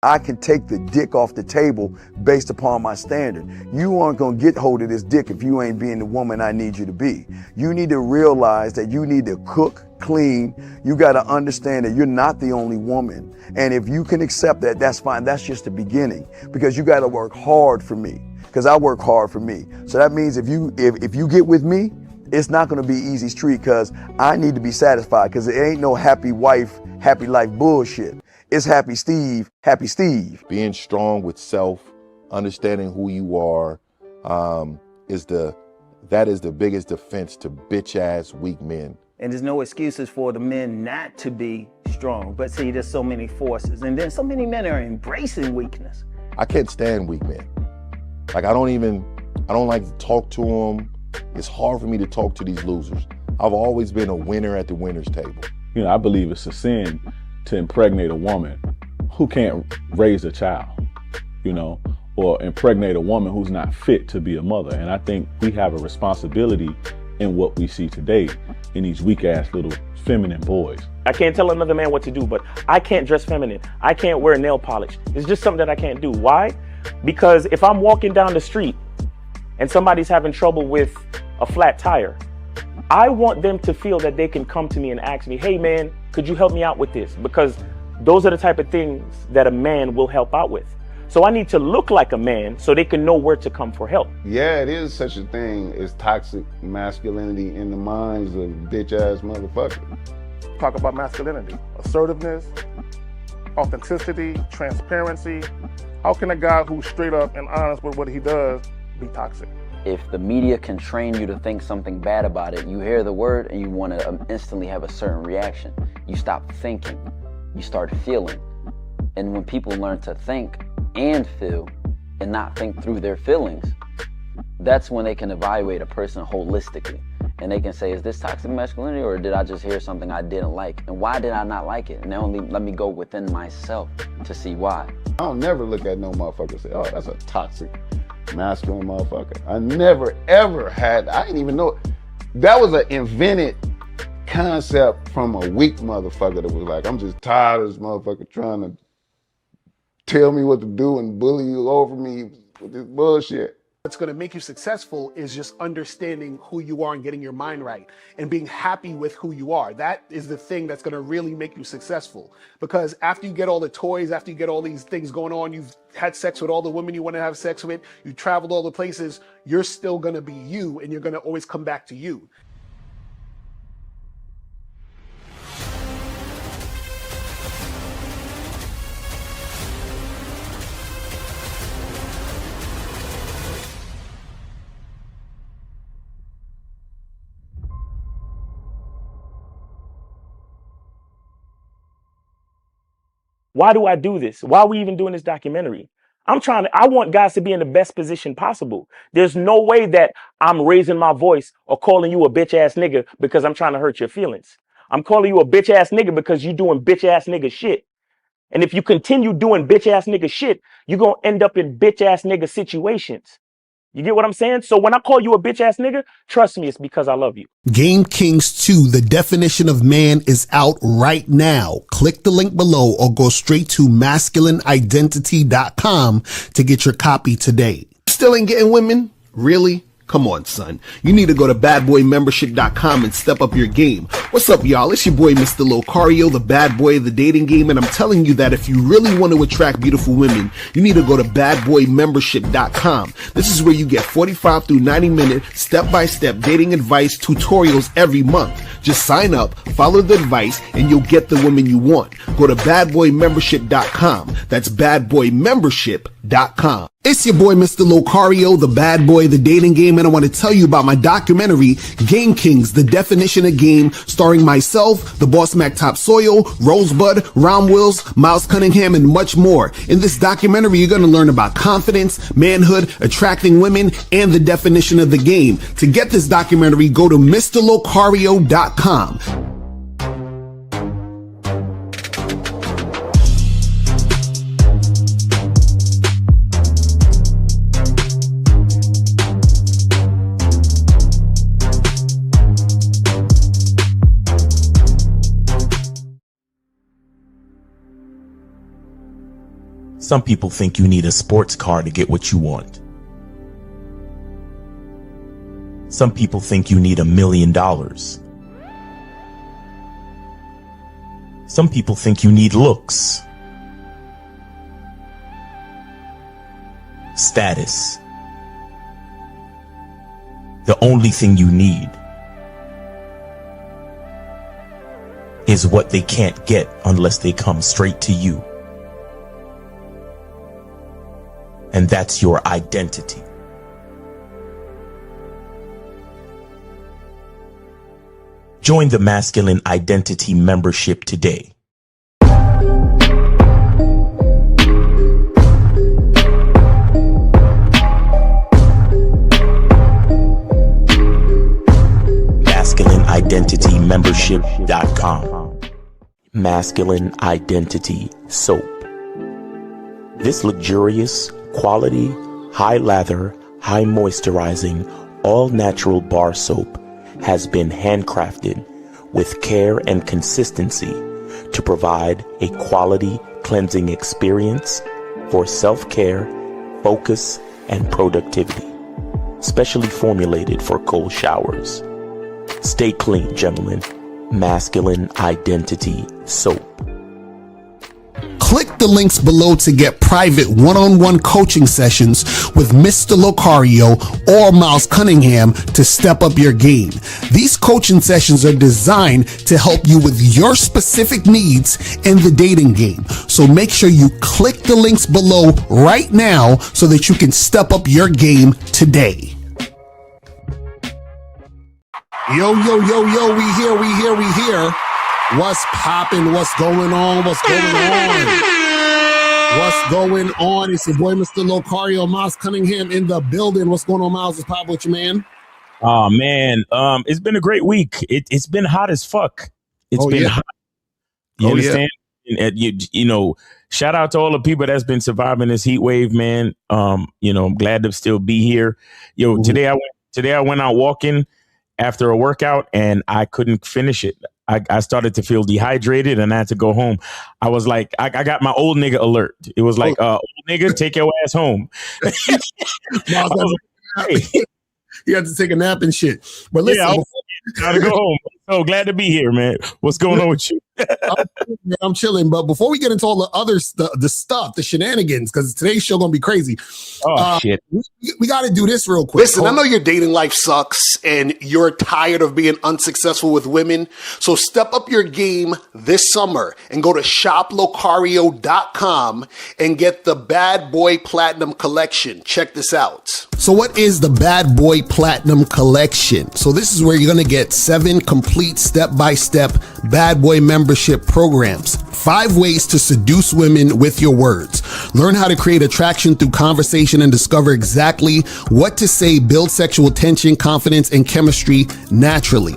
I can take the dick off the table based upon my standard. You aren't gonna get hold of this dick if you ain't being the woman I need you to be. You need to realize that you need to cook, clean. You gotta understand that you're not the only woman. And if you can accept that, that's fine. That's just the beginning, because you gotta work hard for me, because I work hard for me. So that means if you get with me, it's not gonna be easy street, because I need to be satisfied, because it ain't no happy wife, happy life bullshit. It's happy Steve, happy Steve. Being strong with self, understanding who you are, is the biggest defense to bitch ass weak men. And there's no excuses for the men not to be strong. But see, there's so many forces, and then so many men are embracing weakness. I can't stand weak men. Like I don't like to talk to them. It's hard for me to talk to these losers. I've always been a winner at the winner's table. You know, I believe it's a sin to impregnate a woman who can't raise a child, you know, or impregnate a woman who's not fit to be a mother. And I think we have a responsibility in what we see today in these weak ass little feminine boys. I can't tell another man what to do, but I can't dress feminine. I can't wear nail polish. It's just something that I can't do. Why? Because if I'm walking down the street and somebody's having trouble with a flat tire, I want them to feel that they can come to me and ask me, hey man, could you help me out with this? Because those are the type of things that a man will help out with. So I need to look like a man so they can know where to come for help. Yeah, it is such a thing as toxic masculinity in the minds of bitch ass motherfuckers. Talk about masculinity, assertiveness, authenticity, transparency. How can a guy who's straight up and honest with what he does be toxic? If the media can train you to think something bad about it, you hear the word and you want to instantly have a certain reaction. You stop thinking, you start feeling. And when people learn to think and feel and not think through their feelings, that's when they can evaluate a person holistically. And they can say, is this toxic masculinity, or did I just hear something I didn't like? And why did I not like it? And only let me go within myself to see why. I don't never look at no motherfucker and say, oh, that's a toxic masculine motherfucker. I never ever had, I didn't even know, that was an invented concept from a weak motherfucker that was like, I'm just tired of this motherfucker trying to tell me what to do and bully you over me with this bullshit. What's going to make you successful is just understanding who you are and getting your mind right and being happy with who you are. That is the thing that's going to really make you successful. Because after you get all the toys, after you get all these things going on, you've had sex with all the women you want to have sex with, you traveled all the places, you're still going to be you, and you're going to always come back to you. Why do I do this? Why are we even doing this documentary? I want guys to be in the best position possible. There's no way that I'm raising my voice or calling you a bitch ass nigga because I'm trying to hurt your feelings. I'm calling you a bitch ass nigga because you're doing bitch ass nigga shit. And if you continue doing bitch ass nigga shit, you're going to end up in bitch ass nigga situations. You get what I'm saying? So when I call you a bitch ass nigga, trust me, it's because I love you. Game Kings 2, The Definition of Man, is out right now. Click the link below or go straight to masculineidentity.com to get your copy today. Still ain't getting women? Really? Come on, son. You need to go to badboymembership.com and step up your game. What's up, y'all? It's your boy, Mr. Locario, the bad boy of the dating game, and I'm telling you that if you really want to attract beautiful women, you need to go to badboymembership.com. This is where you get 45 through 90-minute step-by-step dating advice tutorials every month. Just sign up, follow the advice, and you'll get the woman you want. Go to badboymembership.com. That's badboymembership.com. It's your boy, Mr. Locario, the bad boy of the dating game, and I want to tell you about my documentary, Game Kings, The Definition of Game, starring myself, the Boss Mac Top Soil, Rosebud, Ron Wills, Miles Cunningham, and much more. In this documentary, you're going to learn about confidence, manhood, attracting women, and the definition of the game. To get this documentary, go to MrLocario.com. Some people think you need a sports car to get what you want. Some people think you need $1 million. Some people think you need looks, status. The only thing you need is what they can't get unless they come straight to you. And that's your identity. Join the Masculine Identity membership today. MasculineIdentityMembership.com. Masculine Identity Soap. This luxurious, quality, high lather, high moisturizing, all natural bar soap has been handcrafted with care and consistency to provide a quality cleansing experience for self-care, focus, and productivity. Specially formulated for cold showers. Stay clean, gentlemen. Masculine Identity Soap. Click the links below to get private one-on-one coaching sessions with Mr. Locario or Miles Cunningham to step up your game. These coaching sessions are designed to help you with your specific needs in the dating game. So make sure you click the links below right now so that you can step up your game today. Yo, we here. What's poppin'? What's going on? What's going on? It's your boy, Mr. Locario, Miles Cunningham in the building. What's going on, Miles? What's poppin' with you, man? Oh man, it's been a great week. It's been hot as fuck. It's been hot. You understand? Yeah. And, you know, shout out to all the people that's been surviving this heat wave, man. You know, I'm glad to still be here. Yo, today I went out walking after a workout and I couldn't finish it. I started to feel dehydrated and I had to go home. I was like, I got my old nigga alert. It was like, old nigga, take your ass home. Hey. He had to take a nap and shit. But listen, I gotta go home. So glad to be here, man. What's going on with you? I'm chilling. But before we get into all the other the shenanigans, because today's show gonna be crazy. Shit. We got to do this real quick. Listen, I know your dating life sucks and you're tired of being unsuccessful with women. So step up your game this summer and go to shoplocario.com and get the Bad Boy Platinum Collection. Check this out. So what is the Bad Boy Platinum Collection? So this is where you're going to get 7 complete step-by-step Bad Boy membership programs. 5 ways to seduce women with your words. Learn how to create attraction through conversation and discover exactly what to say, build sexual tension, confidence, and chemistry naturally.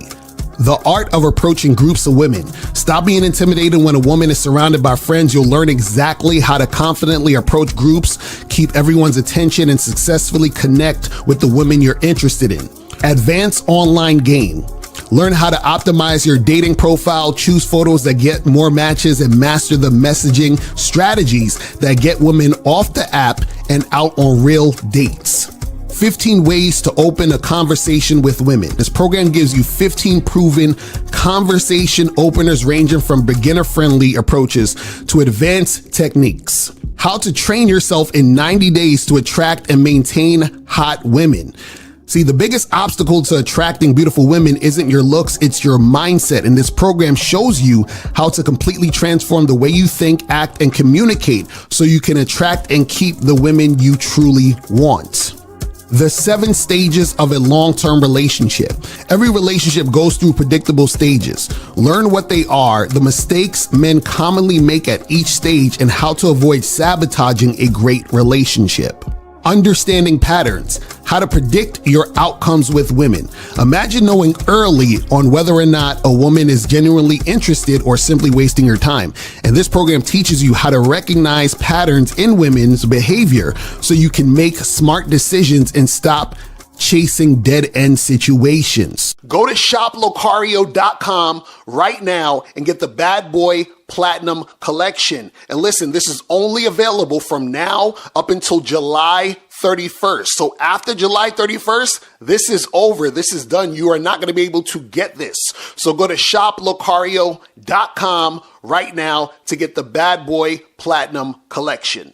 The art of approaching groups of women. Stop being intimidated when a woman is surrounded by friends. You'll learn exactly how to confidently approach groups, keep everyone's attention, and successfully connect with the women you're interested in. Advanced online game. Learn how to optimize your dating profile, choose photos that get more matches, and master the messaging strategies that get women off the app and out on real dates. 15 ways to open a conversation with women. This program gives you 15 proven conversation openers ranging from beginner-friendly approaches to advanced techniques. How to train yourself in 90 days to attract and maintain hot women. See, the biggest obstacle to attracting beautiful women isn't your looks, it's your mindset. And this program shows you how to completely transform the way you think, act, and communicate so you can attract and keep the women you truly want. The 7 stages of a long-term relationship. Every relationship goes through predictable stages. Learn what they are, the mistakes men commonly make at each stage, and how to avoid sabotaging a great relationship. Understanding patterns, how to predict your outcomes with women. Imagine knowing early on whether or not a woman is genuinely interested or simply wasting your time. And this program teaches you how to recognize patterns in women's behavior so you can make smart decisions and stop chasing dead-end situations. Go to shoplocario.com right now and get the Bad Boy Platinum Collection. And listen, this is only available from now up until July 31st. So after July 31st, this is over. This is done. You are not going to be able to get this. So go to shoplocario.com right now to get the Bad Boy Platinum Collection.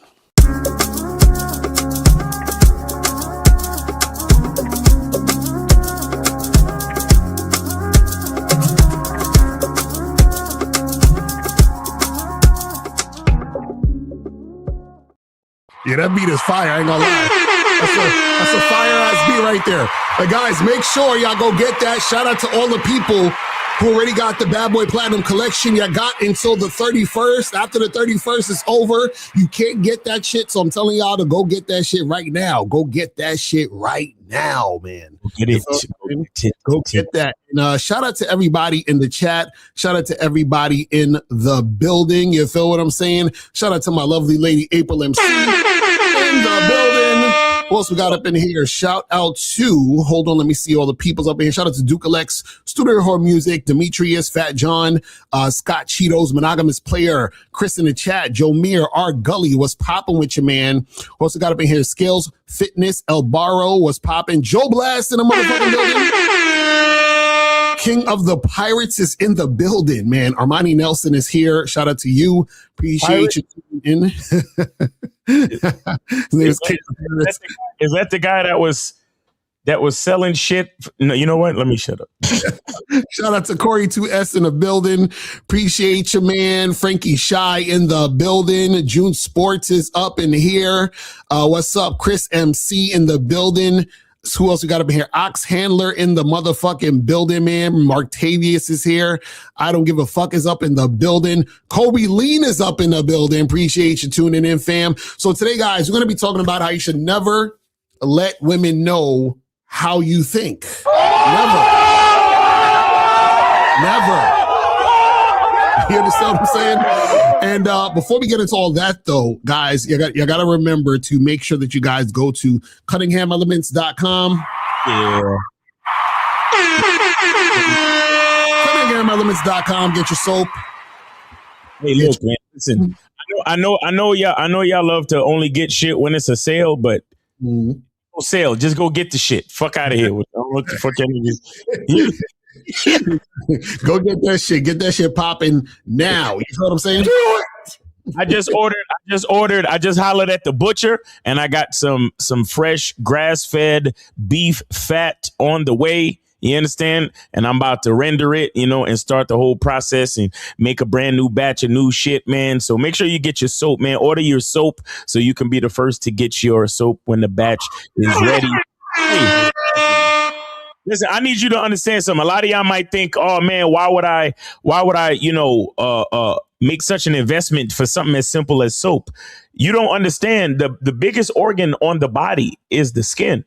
Yeah, that beat is fire. I ain't gonna lie. That's a fire ass beat right there. But guys, make sure y'all go get that. Shout out to all the people who already got the Bad Boy Platinum Collection. You got until the 31st. After the 31st is over, you can't get that shit. So I'm telling y'all to go get that shit right now. Go get that shit right now, man. Get it. Go get that. And, shout out to everybody in the chat. Shout out to everybody in the building. You feel what I'm saying? Shout out to my lovely lady, April MC. In the building. Who else we got up in here? Shout out to, hold on, let me see all the people's up in here. Shout out to Duke Alex, Studio Horror Music, Demetrius, Fat John, Scott Cheetos, Monogamous Player, Chris in the chat, Joe Meir, R. Gully, what's popping with you, man? Who else we got up in here? Scales Fitness, El Barro, what's popping? Joe Blast in the motherfucking building. King of the Pirates is in the building, man. Armani Nelson is here. Shout out to you. Appreciate you tuning in. His name is King of the Pirates. Is that the guy that was selling shit? No, you know what? Let me shut up. Shout out to Corey 2S in the building. Appreciate you, man. Frankie Shy in the building. June Sports is up in here. What's up? Chris MC in the building. Who else we got up in here? Ox Handler in the motherfucking building, man. Martavius is here. I don't give a fuck is up in the building. Kobe Lean is up in the building. Appreciate you tuning in, fam. So today, guys, we're going to be talking about how you should never let women know how you think. Never. You understand what I'm saying? And before we get into all that, though, guys, you got to remember to make sure that you guys go to CunninghamElements.com. Yeah. CunninghamElements.com. Get your soap. Hey, look, man. Listen, I know y'all love to only get shit when it's a sale, but no sale. Just go get the shit. Fuck out of here. Don't look for niggas. Go get that shit. Get that shit popping now. You know what I'm saying? I just hollered at the butcher and I got some fresh grass-fed beef fat on the way. You understand? And I'm about to render it, and start the whole process and make a brand new batch of new shit, man. So make sure you get your soap, man. Order your soap so you can be the first to get your soap when the batch is ready. Hey. Listen, I need you to understand something. A lot of y'all might think, oh man, why would I, make such an investment for something as simple as soap? You don't understand. The biggest organ on the body is the skin.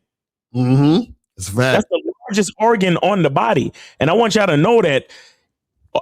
Mm-hmm. That's the largest organ on the body. And I want y'all to know that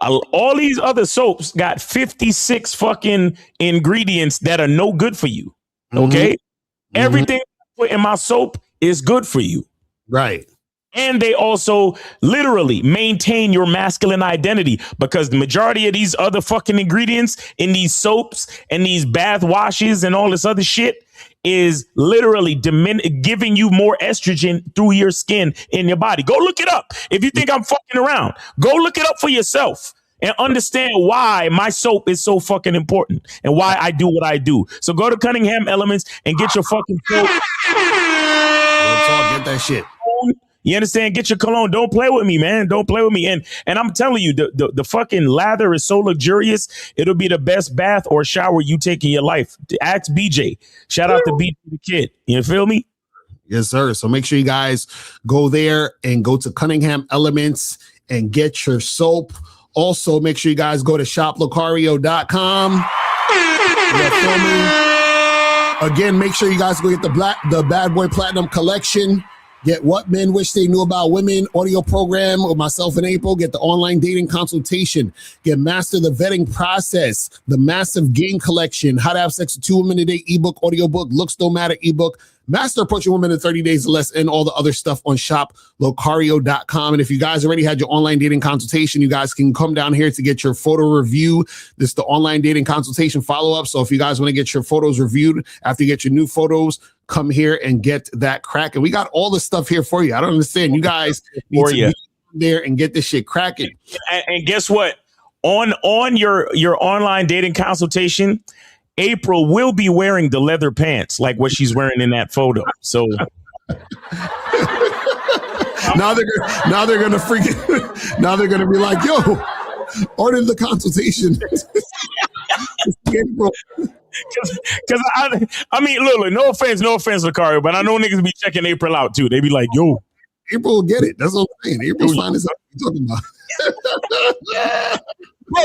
all these other soaps got 56 fucking ingredients that are no good for you. Okay? Mm-hmm. Everything I put in my soap is good for you. Right. And they also literally maintain your masculine identity, because the majority of these other fucking ingredients in these soaps and these bath washes and all this other shit is literally giving you more estrogen through your skin in your body. Go look it up. If you think I'm fucking around, go look it up for yourself and understand why my soap is so fucking important and why I do what I do. So go to Cunningham Elements and get your fucking soap. Get that shit. You understand? Get your cologne. Don't play with me, man. Don't play with me. And I'm telling you, the fucking lather is so luxurious. It'll be the best bath or shower you take in your life. Ask BJ. Shout out to BJ the Kid. You feel me? Yes, sir. So make sure you guys go there and go to Cunningham Elements and get your soap. Also, make sure you guys go to shoplocario.com. You feel me? Again, make sure you guys go get the Bad Boy Platinum Collection. Get What Men Wish They Knew About Women audio program with myself and April. Get the online dating consultation. Get Master the Vetting Process. The Massive Game Collection. How to Have Sex with 2 Women a Day ebook, audiobook, Looks Don't Matter ebook. Master approaching women in 30 days or less, and all the other stuff on shoplocario.com. And if you guys already had your online dating consultation, you guys can come down here to get your photo review. This is the online dating consultation follow-up. So if you guys want to get your photos reviewed after you get your new photos, come here and get that cracking. We got all the stuff here for you. I don't understand. You guys need to be there and get this shit cracking. And guess what? On your online dating consultation, April will be wearing the leather pants like what she's wearing in that photo. So now they're gonna freaking now they're gonna be like, yo, order the consultation. Because I mean, look, no offense, Locario, but I know niggas be checking April out too. They be like, yo, April will get it. That's what I'm saying. April's fine as what you're talking about. Bro,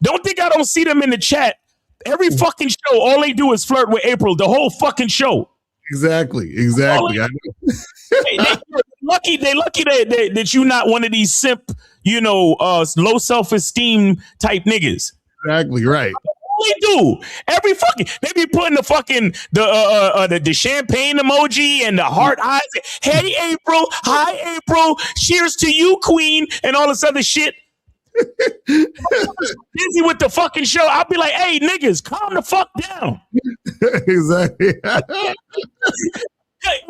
don't think I don't see them in the chat. Every fucking show, all they do is flirt with April. The whole fucking show. Exactly. They lucky that you not one of these simp, low self-esteem type niggas. Exactly right. They do every fucking. They be putting the champagne emoji and the heart eyes. Hey April, hi April. Cheers to you, Queen, and all this other shit. Busy with the fucking show. I'll be like, hey niggas, calm the fuck down. Exactly.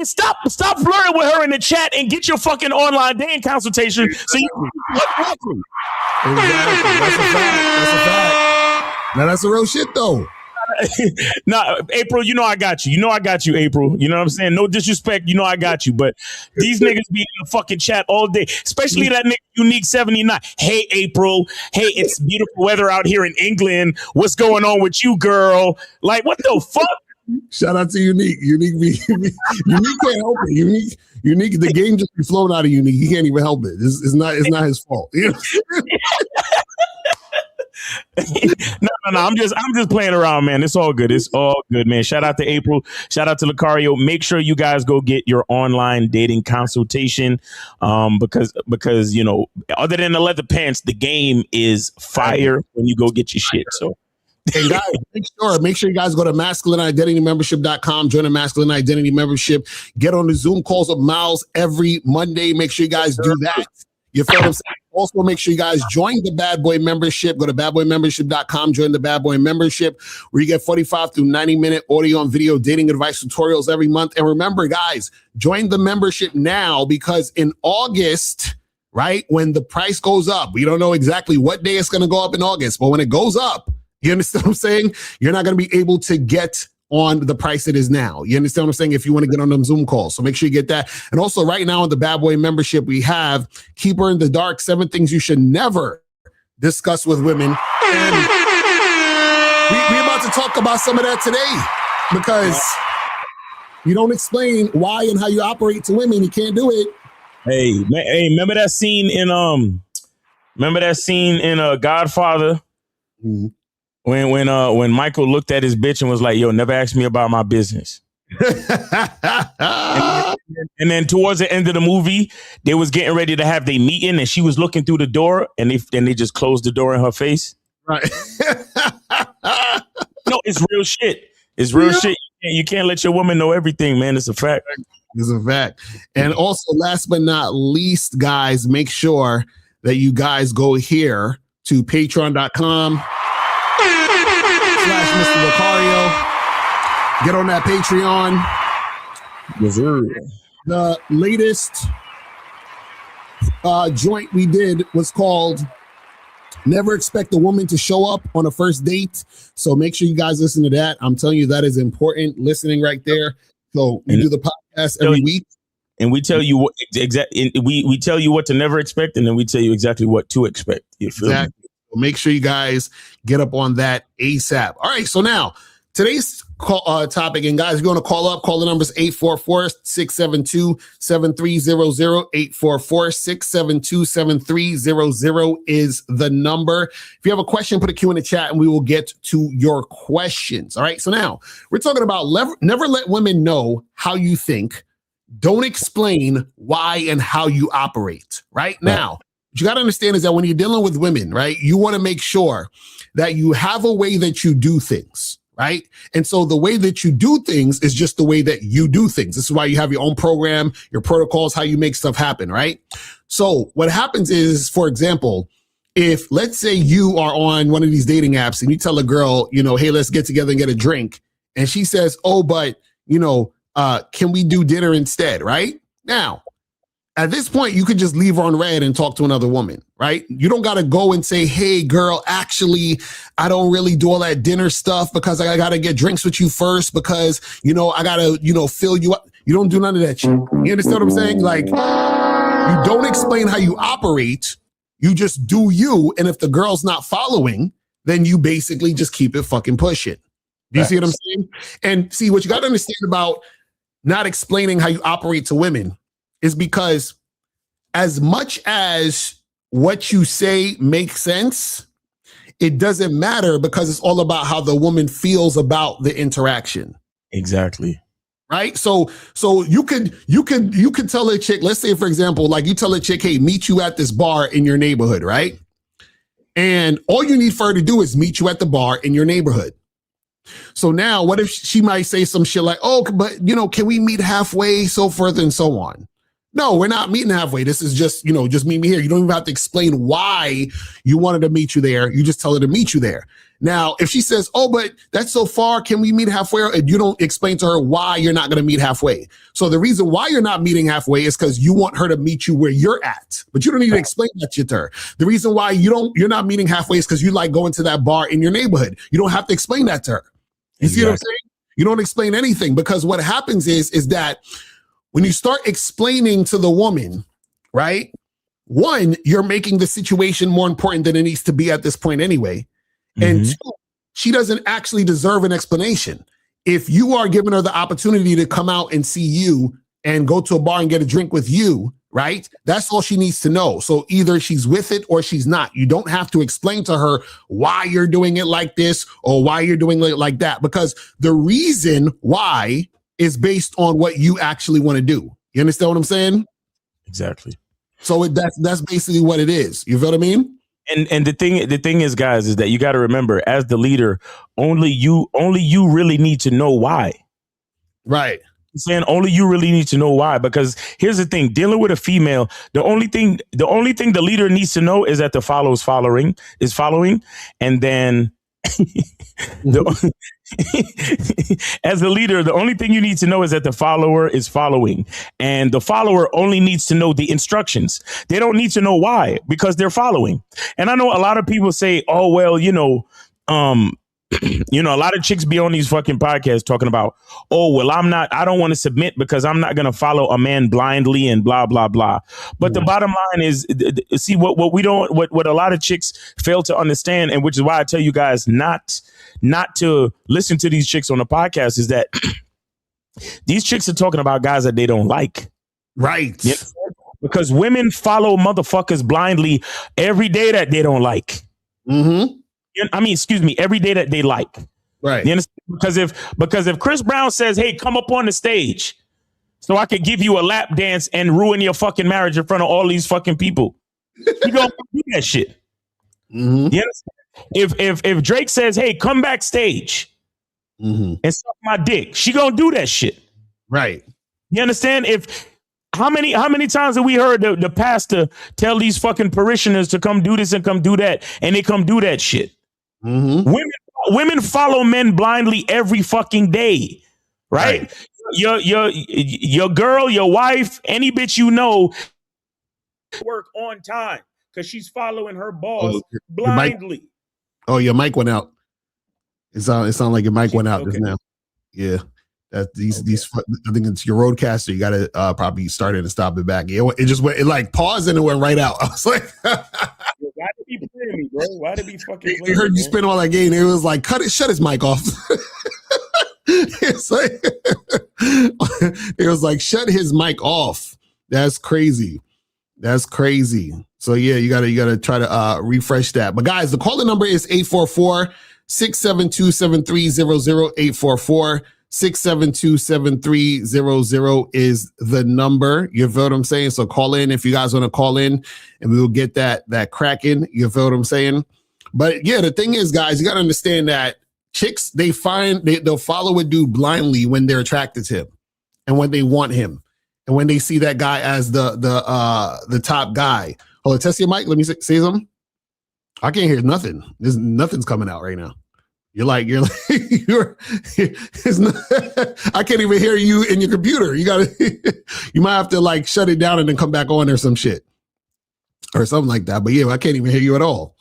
Stop flirting with her in the chat and get your fucking online dating consultation. So you exactly. That's a fact. Now that's a real shit though. Nah, April, I got you, April. You know what I'm saying? No disrespect, I got you. But these niggas be in the fucking chat all day, especially that nigga Unique 79. Hey, April. Hey, it's beautiful weather out here in England. What's going on with you, girl? Like, what the fuck? Shout out to Unique. Unique can't help it. Unique. The game just be flown out of Unique. He can't even help it. It's not his fault. No. I'm just playing around, man. It's all good. It's all good, man. Shout out to April. Shout out to Locario. Make sure you guys go get your online dating consultation. Because other than the leather pants, the game is fire when you go get your shit. So. And guys, make sure you guys go to masculineidentitymembership.com, join the Masculine Identity Membership, get on the Zoom calls of Miles every Monday. Make sure you guys do that. You feel what I'm saying? Also, make sure you guys join the Bad Boy Membership. Go to badboymembership.com, join the Bad Boy Membership, where you get 45 through 90-minute audio and video dating advice tutorials every month. And remember, guys, join the membership now, because in August, right, when the price goes up, we don't know exactly what day it's going to go up in August, but when it goes up, you understand what I'm saying? You're not going to be able to get on the price it is now. You understand what I'm saying? If you want to get on them Zoom calls. So make sure you get that. And also right now on the Bad Boy Membership, we have Keeper in the Dark, 7 things you should never discuss with women. And we're about to talk about some of that today, because you don't explain why and how you operate to women. You can't do it. Hey, remember that scene in Godfather? Mm-hmm. When Michael looked at his bitch and was like, yo, never ask me about my business. and then towards the end of the movie, they was getting ready to have their meeting, and she was looking through the door, and they just closed the door in her face. Right. No, it's real shit. It's real shit. You can't let your woman know everything, man. It's a fact. It's a fact. And also, last but not least, guys, make sure that you guys go here to patreon.com/Mr. Locario. Get on that Patreon. Yes, sir. The latest joint we did was called Never Expect a Woman to Show Up on a First Date. So make sure you guys listen to that. I'm telling you, that is important listening right there. So we do the podcast every week. And we tell you what we tell you what to never expect, and then we tell you exactly what to expect. You feel me? Make sure you guys get up on that ASAP. All right, so now today's topic, and guys, if you want to call up, call the numbers 844-672-7300. 844-672-7300 is the number. If you have a question, put a Q in the chat and we will get to your questions. All right, so now we're talking about never let women know how you think. Don't explain why and how you operate. Right now, what you got to understand is that when you're dealing with women, right, you want to make sure that you have a way that you do things. right? And so the way that you do things is just the way that you do things. This is why you have your own program, your protocols, how you make stuff happen, right? So what happens is, for example, if let's say you are on one of these dating apps and you tell a girl, you know, hey, let's get together and get a drink. And she says, oh, but, you know, can we do dinner instead, right? Now, at this point, you could just leave her on red and talk to another woman, right? You don't got to go and say, hey, girl, actually, I don't really do all that dinner stuff because I got to get drinks with you first because, you know, I got to, you know, fill you up. You don't do none of that shit. You understand what I'm saying? Like, you don't explain how you operate. You just do you. And if the girl's not following, then you basically just keep it fucking pushing. Do you see what I'm saying? And see, what you got to understand about not explaining how you operate to women is because as much as what you say makes sense, it doesn't matter because it's all about how the woman feels about the interaction. Exactly. Right. So you could tell a chick, let's say, for example, like you tell a chick, hey, meet you at this bar in your neighborhood. Right. And all you need for her to do is meet you at the bar in your neighborhood. So now what if she might say some shit like, oh, but, you know, can we meet halfway, so forth and so on? No, we're not meeting halfway. This is just, you know, just meet me here. You don't even have to explain why you wanted to meet you there. You just tell her to meet you there. Now, if she says, oh, but that's so far, can we meet halfway? And you don't explain to her why you're not going to meet halfway. So the reason why you're not meeting halfway is because you want her to meet you where you're at, but you don't need to explain that shit to her. The reason why you're not meeting halfway is because you like going to that bar in your neighborhood. You don't have to explain that to her. You see what I'm saying? You don't explain anything because what happens is that when you start explaining to the woman, right? One, you're making the situation more important than it needs to be at this point anyway. And two, she doesn't actually deserve an explanation. If you are giving her the opportunity to come out and see you and go to a bar and get a drink with you, right? That's all she needs to know. So either she's with it or she's not. You don't have to explain to her why you're doing it like this or why you're doing it like that, because the reason why is based on what you actually want to do. You understand what I'm saying? Exactly. So that's basically what it is. You feel what I mean? And the thing is, guys, is that you got to remember, as the leader, only you really need to know why. Right. I'm saying only you really need to know why, because here's the thing: dealing with a female, the only thing the leader needs to know is that the follower is following, and then as a leader, the only thing you need to know is that the follower is following, and the follower only needs to know the instructions. They don't need to know why, because they're following. And I know a lot of people say, oh, well, you know, a lot of chicks be on these fucking podcasts talking about, oh, well, I don't want to submit because I'm not going to follow a man blindly and blah, blah, blah. But the bottom line is, see, what a lot of chicks fail to understand, and which is why I tell you guys not to listen to these chicks on the podcast, is that these chicks are talking about guys that they don't like. Right. You know? Because women follow motherfuckers blindly every day that they don't like. Every day that they like. Right. You understand? Because if Chris Brown says, hey, come up on the stage so I could give you a lap dance and ruin your fucking marriage in front of all these fucking people, you gonna do that shit. You understand? If Drake says, hey, come backstage and suck my dick, she gonna do that shit. Right. You understand? How many times have we heard the pastor tell these fucking parishioners to come do this and come do that, and they come do that shit? Women follow men blindly every fucking day, right? Your girl, your wife, any bitch you know, work on time because she's following her boss blindly. Your mic went out. It sounded like your mic went out just now. Yeah. That these I think it's your roadcaster. You gotta probably start it and stop it back. It just went, it like paused and it went right out. I was like, why did he playing me, bro? Why did he fucking play he heard you spin all that game? It was like, shut his mic off. It's like, it was like, shut his mic off. That's crazy. So yeah, you gotta try to refresh that. But guys, the calling number is 844-672-7300, 844-672-7300 is the number. You feel what I'm saying? So call in if you guys want to call in, and we will get that cracking. You feel what I'm saying? But yeah, the thing is, guys, you got to understand that chicks, they'll follow a dude blindly when they're attracted to him and when they want him and when they see that guy as the top guy. Hold on, test your mic. Let me say something. I can't hear nothing. Nothing's coming out right now. I can't even hear you in your computer. You might have to like shut it down and then come back on or some shit or something like that. But yeah, I can't even hear you at all.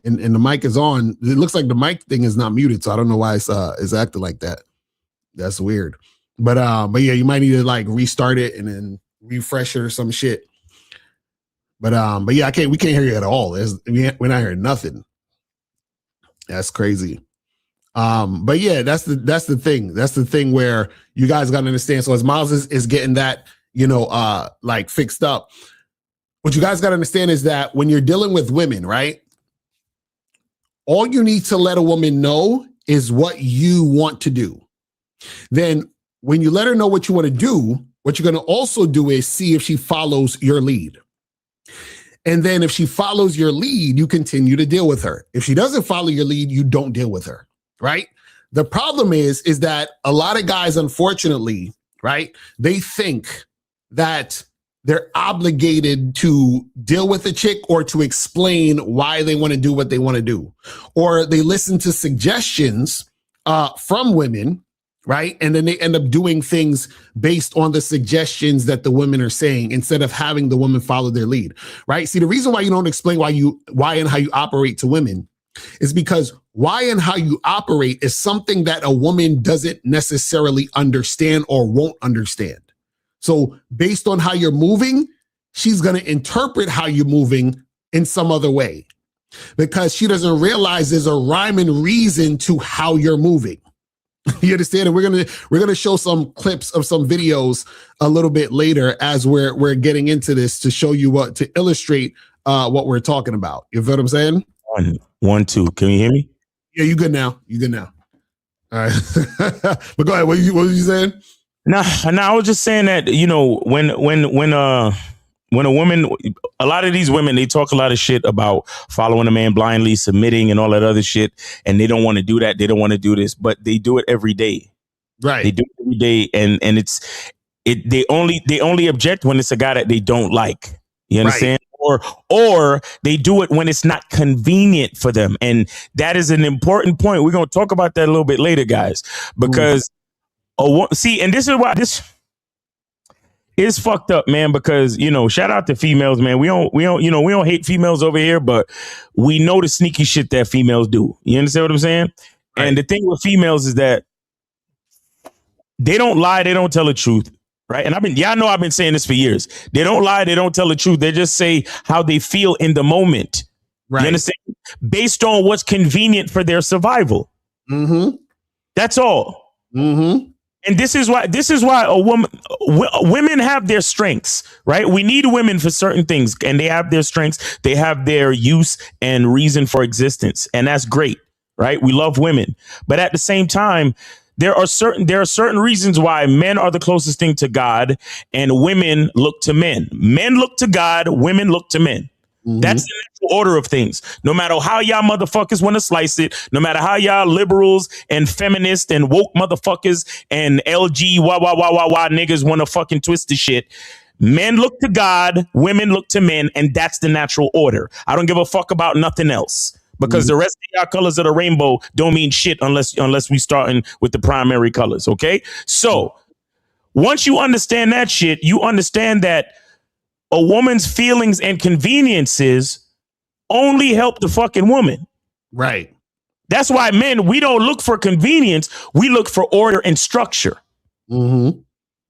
And the mic is on. It looks like the mic thing is not muted, so I don't know why it's acting like that. That's weird. But yeah, you might need to like restart it and then refresh it or some shit. But yeah, we can't hear you at all. We're not hearing nothing. That's crazy. But yeah, that's the thing. That's the thing where you guys got to understand. So as Miles is getting that, like fixed up, what you guys got to understand is that when you're dealing with women, right? All you need to let a woman know is what you want to do. Then when you let her know what you want to do, what you're going to also do is see if she follows your lead. And then if she follows your lead, you continue to deal with her. If she doesn't follow your lead, you don't deal with her, right? The problem is that a lot of guys, unfortunately, right, they think that they're obligated to deal with a chick or to explain why they want to do what they want to do. Or they listen to suggestions from women, right? And then they end up doing things based on the suggestions that the women are saying instead of having the woman follow their lead, right? See, the reason why you don't explain why and how you operate to women is because why and how you operate is something that a woman doesn't necessarily understand or won't understand. So based on how you're moving, she's going to interpret how you're moving in some other way because she doesn't realize there's a rhyme and reason to how you're moving. You understand? And we're gonna show some clips of some videos a little bit later as we're getting into this to show you to illustrate what we're talking about. You feel what I'm saying? 1, 2. Can you hear me? Yeah, you good now. You good now. All right. But go ahead. What was you saying? No, I was just saying that, when a woman, a lot of these women, they talk a lot of shit about following a man blindly, submitting and all that other shit. And they don't want to do that. They don't want to do this, but they do it every day. Right. They do it every day. And they only object when it's a guy that they don't like. You understand? Right. Or they do it when it's not convenient for them. And that is an important point. We're going to talk about that a little bit later, guys, because see, and this is why this is fucked up, man, because, shout out to females, man. We don't hate females over here, but we know the sneaky shit that females do. You understand what I'm saying? Right. And the thing with females is that they don't lie. They don't tell the truth. Right. And I've been saying this for years. They don't lie. They don't tell the truth. They just say how they feel in the moment. Right. You understand? Based on what's convenient for their survival. Mm-hmm. That's all. Mm-hmm. And this is why women have their strengths, right? We need women for certain things, and they have their strengths. They have their use and reason for existence. And that's great, right? We love women. But at the same time, there are certain reasons why men are the closest thing to God and women look to men. Men look to God, women look to men. Mm-hmm. That's the natural order of things. No matter how y'all motherfuckers want to slice it, no matter how y'all liberals and feminists and woke motherfuckers and LG niggas want to fucking twist the shit. Men look to God, women look to men, and that's the natural order. I don't give a fuck about nothing else. Because the rest of y'all colors of the rainbow don't mean shit unless we starting with the primary colors. OK, so once you understand that shit, you understand that a woman's feelings and conveniences only help the fucking woman. Right. That's why men, we don't look for convenience. We look for order and structure. Mm-hmm.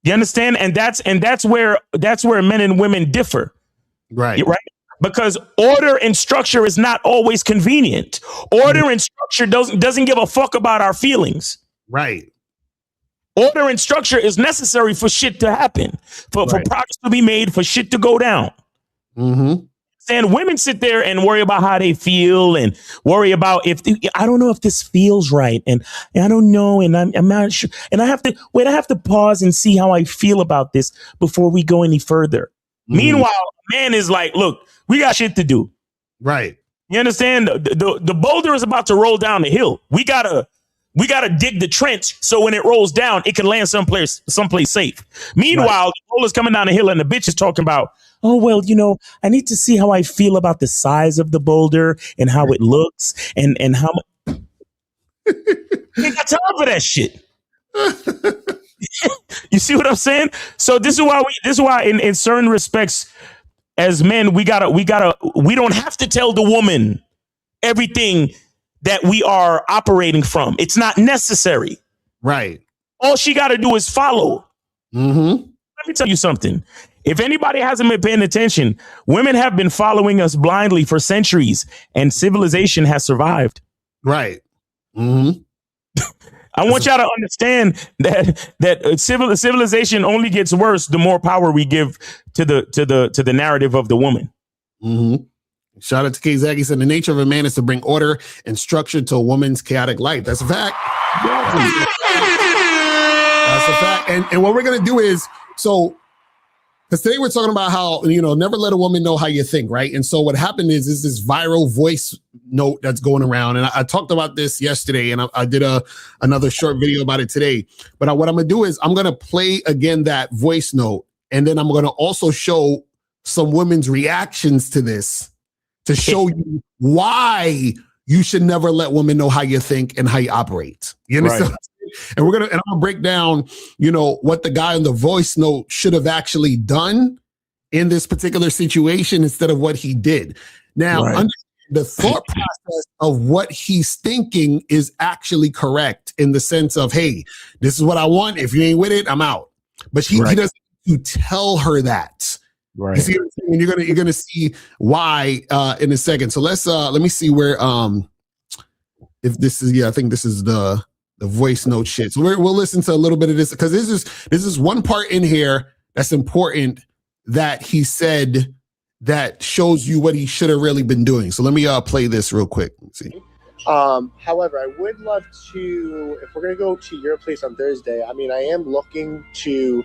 You understand? And that's where men and women differ. Right. Right. Because order and structure is not always convenient. Order and structure doesn't give a fuck about our feelings. Right. Order and structure is necessary for shit to happen, for progress to be made, for shit to go down. Mm-hmm. And women sit there and worry about how they feel and worry about I don't know if this feels right. And I don't know. And I'm not sure. And I have to pause and see how I feel about this before we go any further. Mm-hmm. Meanwhile, a man is like, look, we got shit to do. Right. You understand? The boulder is about to roll down the hill. We gotta We got to dig the trench so when it rolls down, it can land someplace safe. Meanwhile, the roller's coming down the hill and the bitch is talking about, oh, well, I need to see how I feel about the size of the boulder and how it looks and how much. You got time for that shit. You see what I'm saying? So this is why in certain respects, as men, we don't have to tell the woman everything that we are operating from. It's not necessary. Right. All she got to do is follow. Mm-hmm. Let me tell you something. If anybody hasn't been paying attention, women have been following us blindly for centuries, and civilization has survived. Right. Mm-hmm. I want y'all to understand that civilization only gets worse the more power we give to the narrative of the woman. Mm-hmm. Shout out to K. Zaggy said the nature of a man is to bring order and structure to a woman's chaotic life. That's a fact. That's a fact. And what we're gonna do is because today we're talking about how, never let a woman know how you think, right? And so what happened is this viral voice note that's going around. And I talked about this yesterday, and I did another short video about it today. But what I'm going to do is I'm going to play again that voice note, and then I'm going to also show some women's reactions to this to show you why you should never let women know how you think and how you operate. You understand? Right. And I'm gonna break down, what the guy on the voice note should have actually done in this particular situation instead of what he did. Now, the thought process of what he's thinking is actually correct in the sense of, hey, this is what I want. If you ain't with it, I'm out. But he doesn't need to tell her that. Right. You see what I'm saying? You're gonna see why in a second. So let me see where if this is I think this is the voice note shit. So we'll listen to a little bit of this because this is one part in here that's important that he said that shows you what he should have really been doing. So let me play this real quick. Let's see. However, I would love to, if we're going to go to your place on Thursday, I am looking to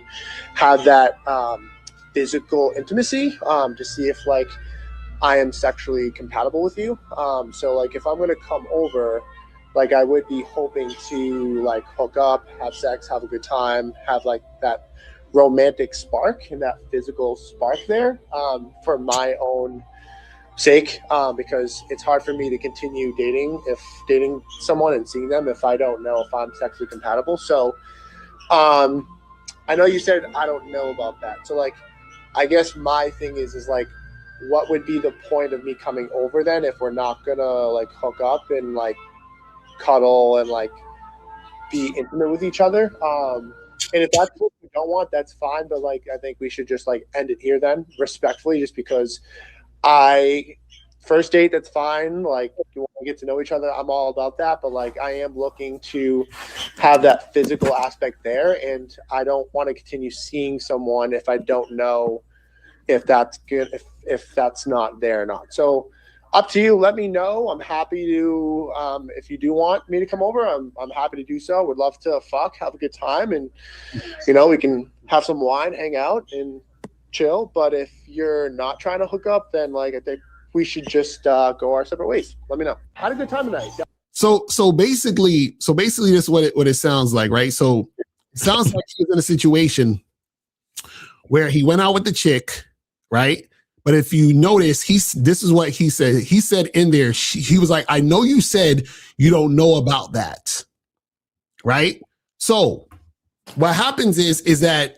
have that physical intimacy to see if I am sexually compatible with you. So if I'm going to come over, I would be hoping to hook up, have sex, have a good time, have that romantic spark and that physical spark there for my own sake, because it's hard for me to continue dating someone and seeing them if I don't know if I'm sexually compatible. So I know you said I don't know about that. So I guess my thing is what would be the point of me coming over then if we're not gonna hook up and cuddle and be intimate with each other, and if that's what we don't want, that's fine, but I think we should just end it here then, respectfully, just because first date, that's fine, you want to get to know each other, I'm all about that, but I am looking to have that physical aspect there, and I don't want to continue seeing someone if I don't know if that's good, if that's not there or not. So up to you. Let me know. I'm happy to, if you do want me to come over, I'm happy to do so. Would love to have a good time, and we can have some wine, hang out, and chill. But if you're not trying to hook up, then I think we should just go our separate ways. Let me know. Had a good time tonight. So basically, this is what it sounds like, right? So it sounds like he was in a situation where he went out with the chick, right? But if you notice, this is what he said. He said in there, he was like, I know you said you don't know about that, right? So what happens is that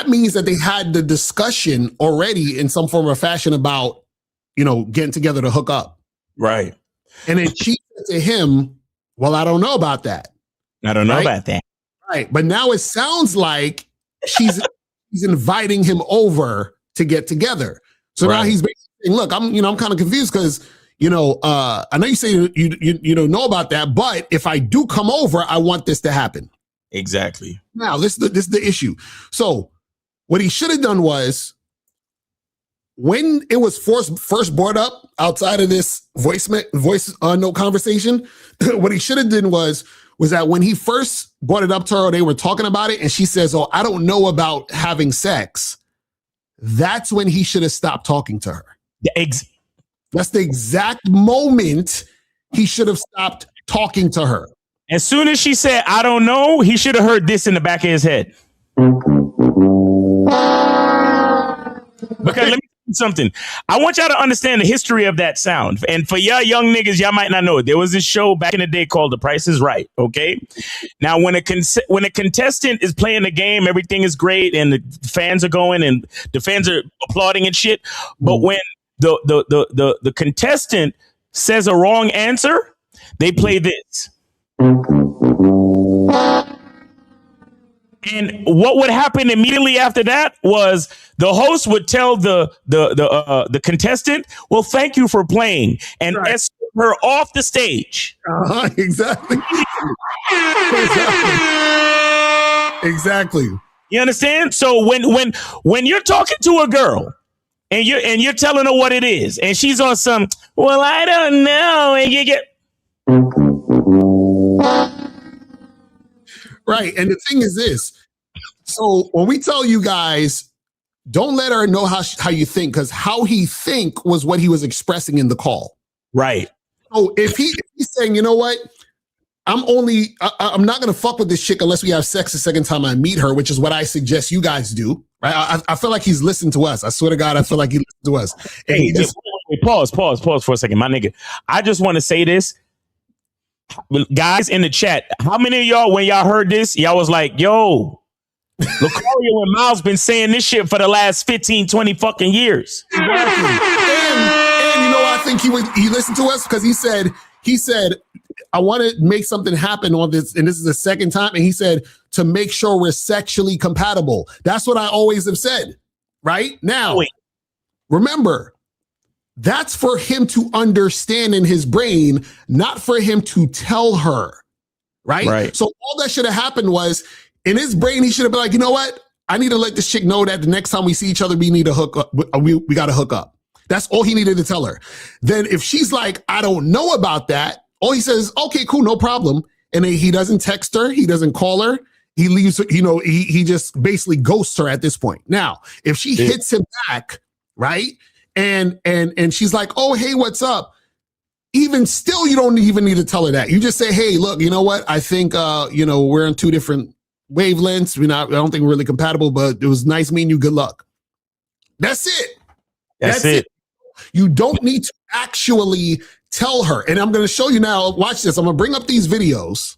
means that they had the discussion already in some form or fashion about, getting together to hook up. Right. And then she said to him, well, I don't know about that. I don't know about that. Right. But now it sounds like she's inviting him over to get together. So now he's basically saying, look, I'm kind of confused because, I know you say you don't know about that, but if I do come over, I want this to happen. Exactly. Now, this is the issue. So what he should have done was, when it was first brought up outside of this voice note conversation, what he should have done was that when he first brought it up to her, they were talking about it, and she says, oh, I don't know about having sex. That's when he should have stopped talking to her. That's the exact moment he should have stopped talking to her. As soon as she said, I don't know, he should have heard this in the back of his head. Because let me tell you something. I want y'all to understand the history of that sound. And for y'all young niggas, y'all might not know it. There was this show back in the day called The Price is Right. Okay. Now, when a contestant is playing the game, everything is great and the fans are going and the fans are applauding and shit. But when the contestant says a wrong answer, they play this. And what would happen immediately after that was the host would tell the contestant, "Well, thank you for playing," and escort her off the stage. Exactly. Exactly. You understand? So when you're talking to a girl and you're telling her what it is, and she's on some, well, I don't know, and you get right. And the thing is this. So when we tell you guys, don't let her know how you think, because how he think was what he was expressing in the call. Right. So if he's saying, you know what, I'm not going to fuck with this chick unless we have sex the second time I meet her, which is what I suggest you guys do. Right. I feel like he's listened to us. I swear to God, I feel like he listened to us. And hey, pause for a second, my nigga. I just want to say this. Guys in the chat, how many of y'all, when y'all heard this, y'all was like, yo, Locario and Miles been saying this shit for the last 15, 20 fucking years. Exactly. And you know, I think he listened to us because he said, I want to make something happen on this, and this is the second time, and he said, to make sure we're sexually compatible. That's what I always have said. Right? Now, remember, that's for him to understand in his brain, not for him to tell her. Right? So all that should have happened was, in his brain, he should have been like, you know what? I need to let this chick know that the next time we see each other, we need to hook up. We got to hook up. That's all he needed to tell her. Then if she's like, I don't know about that, all he says, okay, cool, no problem. And then he doesn't text her. He doesn't call her. He leaves, he just basically ghosts her at this point. Now, if she hits him back, right? And she's like, oh, hey, what's up? Even still, you don't even need to tell her that. You just say, hey, look, you know what? I think, we're on two different wavelengths. I don't think we're really compatible, but it was nice meeting you. Good luck. That's it. That's it. You don't need to actually tell her. And I'm going to show you now. Watch this. I'm going to bring up these videos.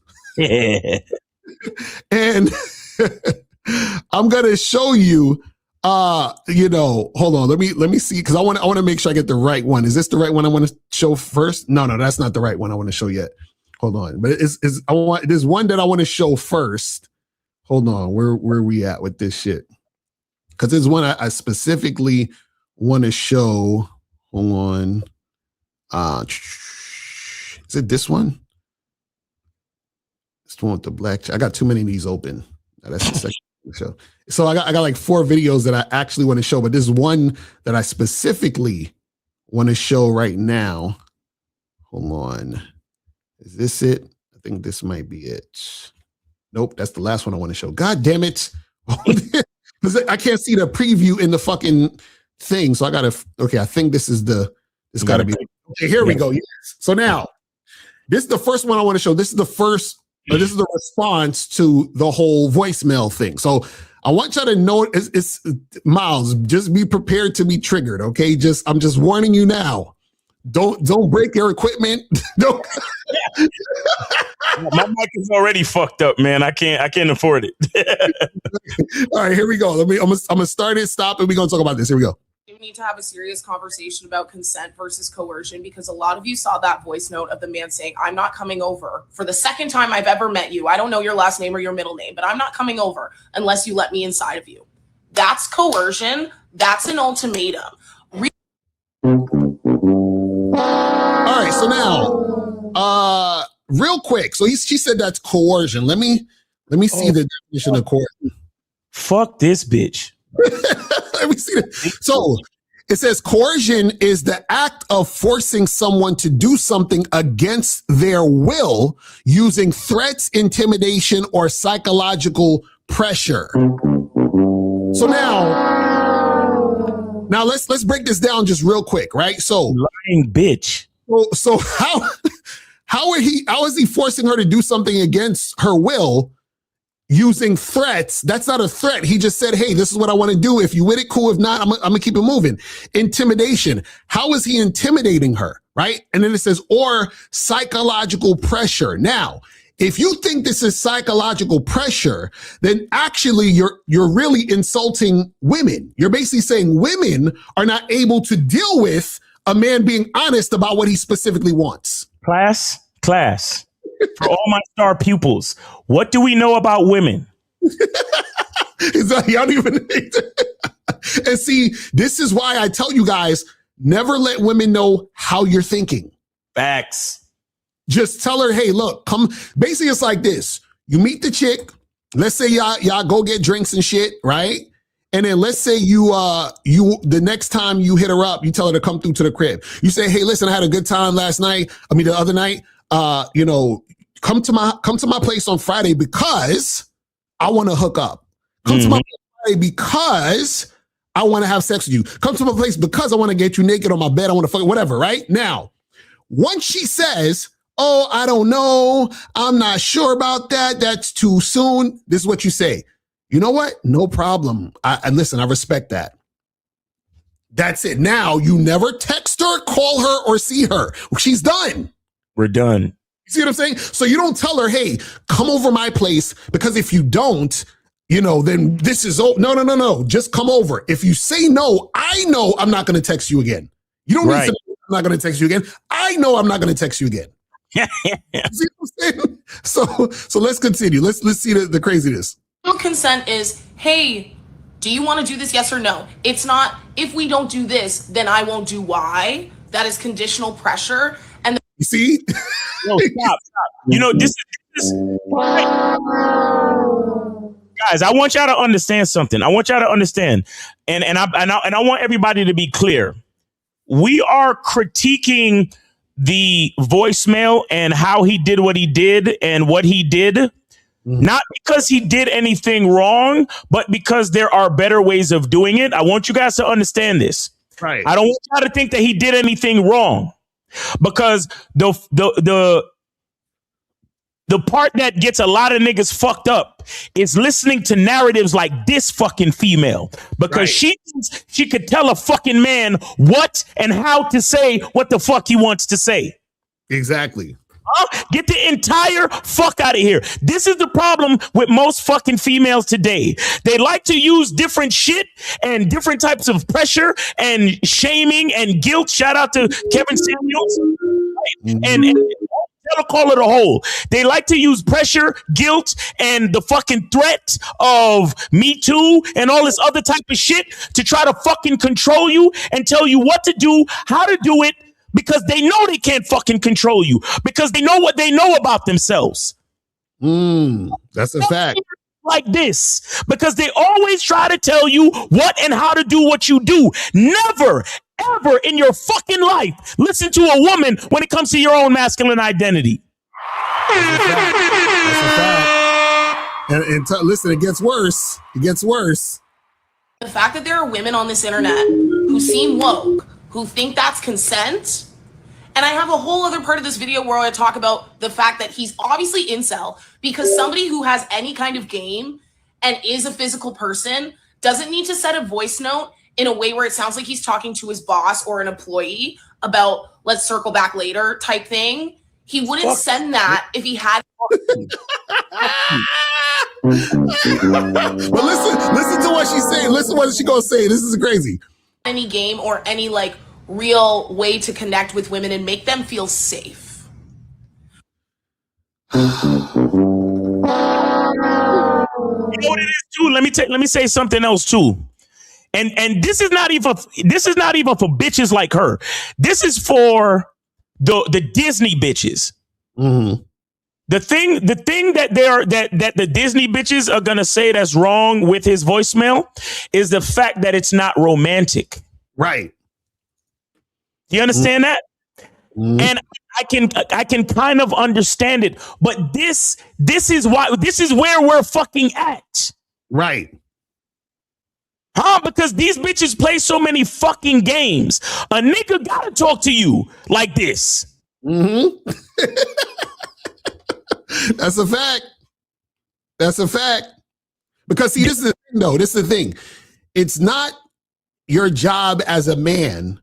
And I'm going to show you, hold on. Let me see. Cause I want to make sure I get the right one. Is this the right one I want to show first? No, that's not the right one I want to show yet. Hold on. But there's one that I want to show first. Hold on, where we at with this shit? Because there's one I specifically want to show. Hold on. Is it this one? It's the one with the black. I got too many of these open. That's the second show. So I got like 4 videos that I actually want to show, but there's one that I specifically want to show right now. Hold on. Is this it? I think this might be it. Nope, that's the last one I want to show. God damn it. Because I can't see the preview in the fucking thing. So I think this is it's got to be. Okay, here we go. Yes. So now, this is the first one I want to show. This is the response to the whole voicemail thing. So I want y'all to know, it's Miles, just be prepared to be triggered, okay? I'm just warning you now. Don't break your equipment. Don't. My mic is already fucked up, man. I can't afford it. All right, here we go. I'm gonna start it, stop, and we're gonna talk about this. Here we go. We need to have a serious conversation about consent versus coercion, because a lot of you saw that voice note of the man saying, I'm not coming over for the second time I've ever met you. I don't know your last name or your middle name, but I'm not coming over unless you let me inside of you. That's coercion. That's an ultimatum. All right, so now, real quick. So she said that's coercion. Let me see the definition of coercion. Fuck this bitch. Let me see that. So it says coercion is the act of forcing someone to do something against their will using threats, intimidation, or psychological pressure. So now let's break this down just real quick, right? So lying bitch. So How is he forcing her to do something against her will using threats? That's not a threat. He just said, hey, this is what I want to do. If you with it, cool. If not, I'm going to keep it moving. Intimidation. How is he intimidating her? Right? And then it says, or psychological pressure. Now, if you think this is psychological pressure, then actually you're really insulting women. You're basically saying women are not able to deal with a man being honest about what he specifically wants. Class. For all my star pupils, what do we know about women? Y'all even and see, this is why I tell you guys, never let women know how you're thinking. Facts. Just tell her, hey, look, come. Basically, it's like this. You meet the chick. Let's say y'all go get drinks and shit, right? And then let's say you the next time you hit her up, you tell her to come through to the crib. You say, hey, listen, I had a good time last night. The other night. Come to my place on Friday because I want to hook up. Come to my place Friday because I want to have sex with you. Come to my place because I want to get you naked on my bed. I want to fuck whatever. Right now, once she says, oh, I don't know. I'm not sure about that. That's too soon. This is what you say. You know what? No problem. Listen, I respect that. That's it. Now you never text her, call her, or see her. She's done. We're done. You see what I'm saying? So you don't tell her, hey, come over my place, because if you don't, then this is, no. Just come over. If you say no, I know I'm not going to text you again. You don't need to say I'm not going to text you again. I know I'm not going to text you again. You see what I'm saying? So let's continue. Let's see the craziness. Consent is, hey, do you want to do this? Yes or no? It's not, if we don't do this, then I won't do Y. That is conditional pressure. And you see? No, stop. This is guys, I want y'all to understand something. I want y'all to understand. And I want everybody to be clear. We are critiquing the voicemail and how he did what he did and what he did. Not because he did anything wrong, but because there are better ways of doing it. I want you guys to understand this. Right. I don't want y'all to think that he did anything wrong. Because the part that gets a lot of niggas fucked up is listening to narratives like this fucking female. Because she could tell a fucking man what and how to say what the fuck he wants to say. Exactly. Get the entire fuck out of here. This is the problem with most fucking females today. They like to use different shit and different types of pressure and shaming and guilt. Shout out to Kevin Samuels. And they'll call it a whole. They like to use pressure, guilt, and the fucking threat of Me Too and all this other type of shit to try to fucking control you and tell you what to do, how to do it, because they know they can't fucking control you, because they know what they know about themselves. That's a fact. Like this, because they always try to tell you what and how to do what you do. Never, ever in your fucking life listen to a woman when it comes to your own masculine identity. That's a fact. And listen, it gets worse. It gets worse. The fact that there are women on this internet who seem woke, who think that's consent. And I have a whole other part of this video where I talk about the fact that he's obviously incel, because somebody who has any kind of game and is a physical person doesn't need to set a voice note in a way where it sounds like he's talking to his boss or an employee about let's circle back later type thing. He wouldn't send that if he had. But listen to what she's saying. Listen to what she gonna say. This is crazy. Any game or any real way to connect with women and make them feel safe. You know what it is too? Let me say something else too. And this is not even for bitches like her. This is for the Disney bitches. Mm-hmm. The thing that the Disney bitches are gonna say that's wrong with his voicemail is the fact that it's not romantic. Right. Do you understand that? Mm-hmm. And I can kind of understand it, but this is where we're fucking at. Right. Because these bitches play so many fucking games. A nigga gotta talk to you like this. Mm-hmm. That's a fact. That's a fact. Because see, this is the thing, though. This is the thing. It's not your job as a man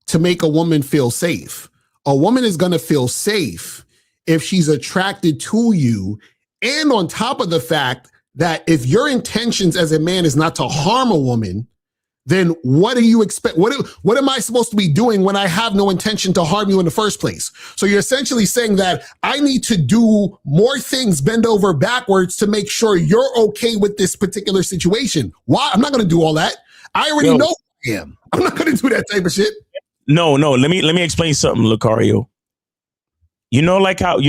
to make a woman feel safe. A woman is going to feel safe if she's attracted to you. And on top of the fact that if your intentions as a man is not to harm a woman, then what do you expect? What am I supposed to be doing when I have no intention to harm you in the first place? So you're essentially saying that I need to do more things, bend over backwards to make sure you're okay with this particular situation. Why? I'm not going to do all that. I already know who I am. I'm not going to do that type of shit. No. Let me explain something, Locario. You know, like how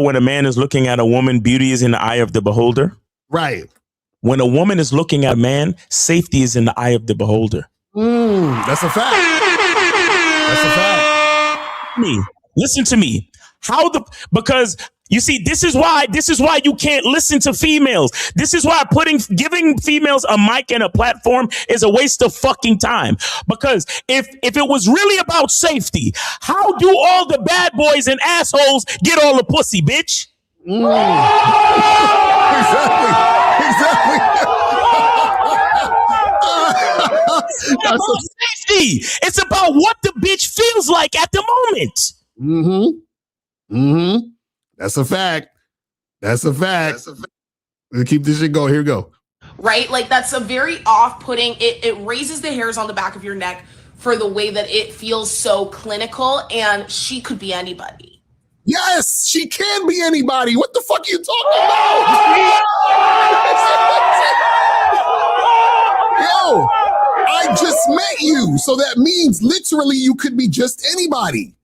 when a man is looking at a woman, beauty is in the eye of the beholder. Right. When a woman is looking at a man, safety is in the eye of the beholder. That's a fact. That's a fact. Listen to me. Because you see, this is why you can't listen to females. This is why giving females a mic and a platform is a waste of fucking time. Because if it was really about safety, how do all the bad boys and assholes get all the pussy, bitch? Exactly. It's about safety. It's about what the bitch feels like at the moment. That's a fact. That's a fact. We'll keep this shit going. Here we go. Right? Like, that's a very off-putting, it raises the hairs on the back of your neck for the way that it feels so clinical, and she could be anybody. Yes, she can be anybody. What the fuck are you talking about? Yo, I just met you. So that means literally you could be just anybody.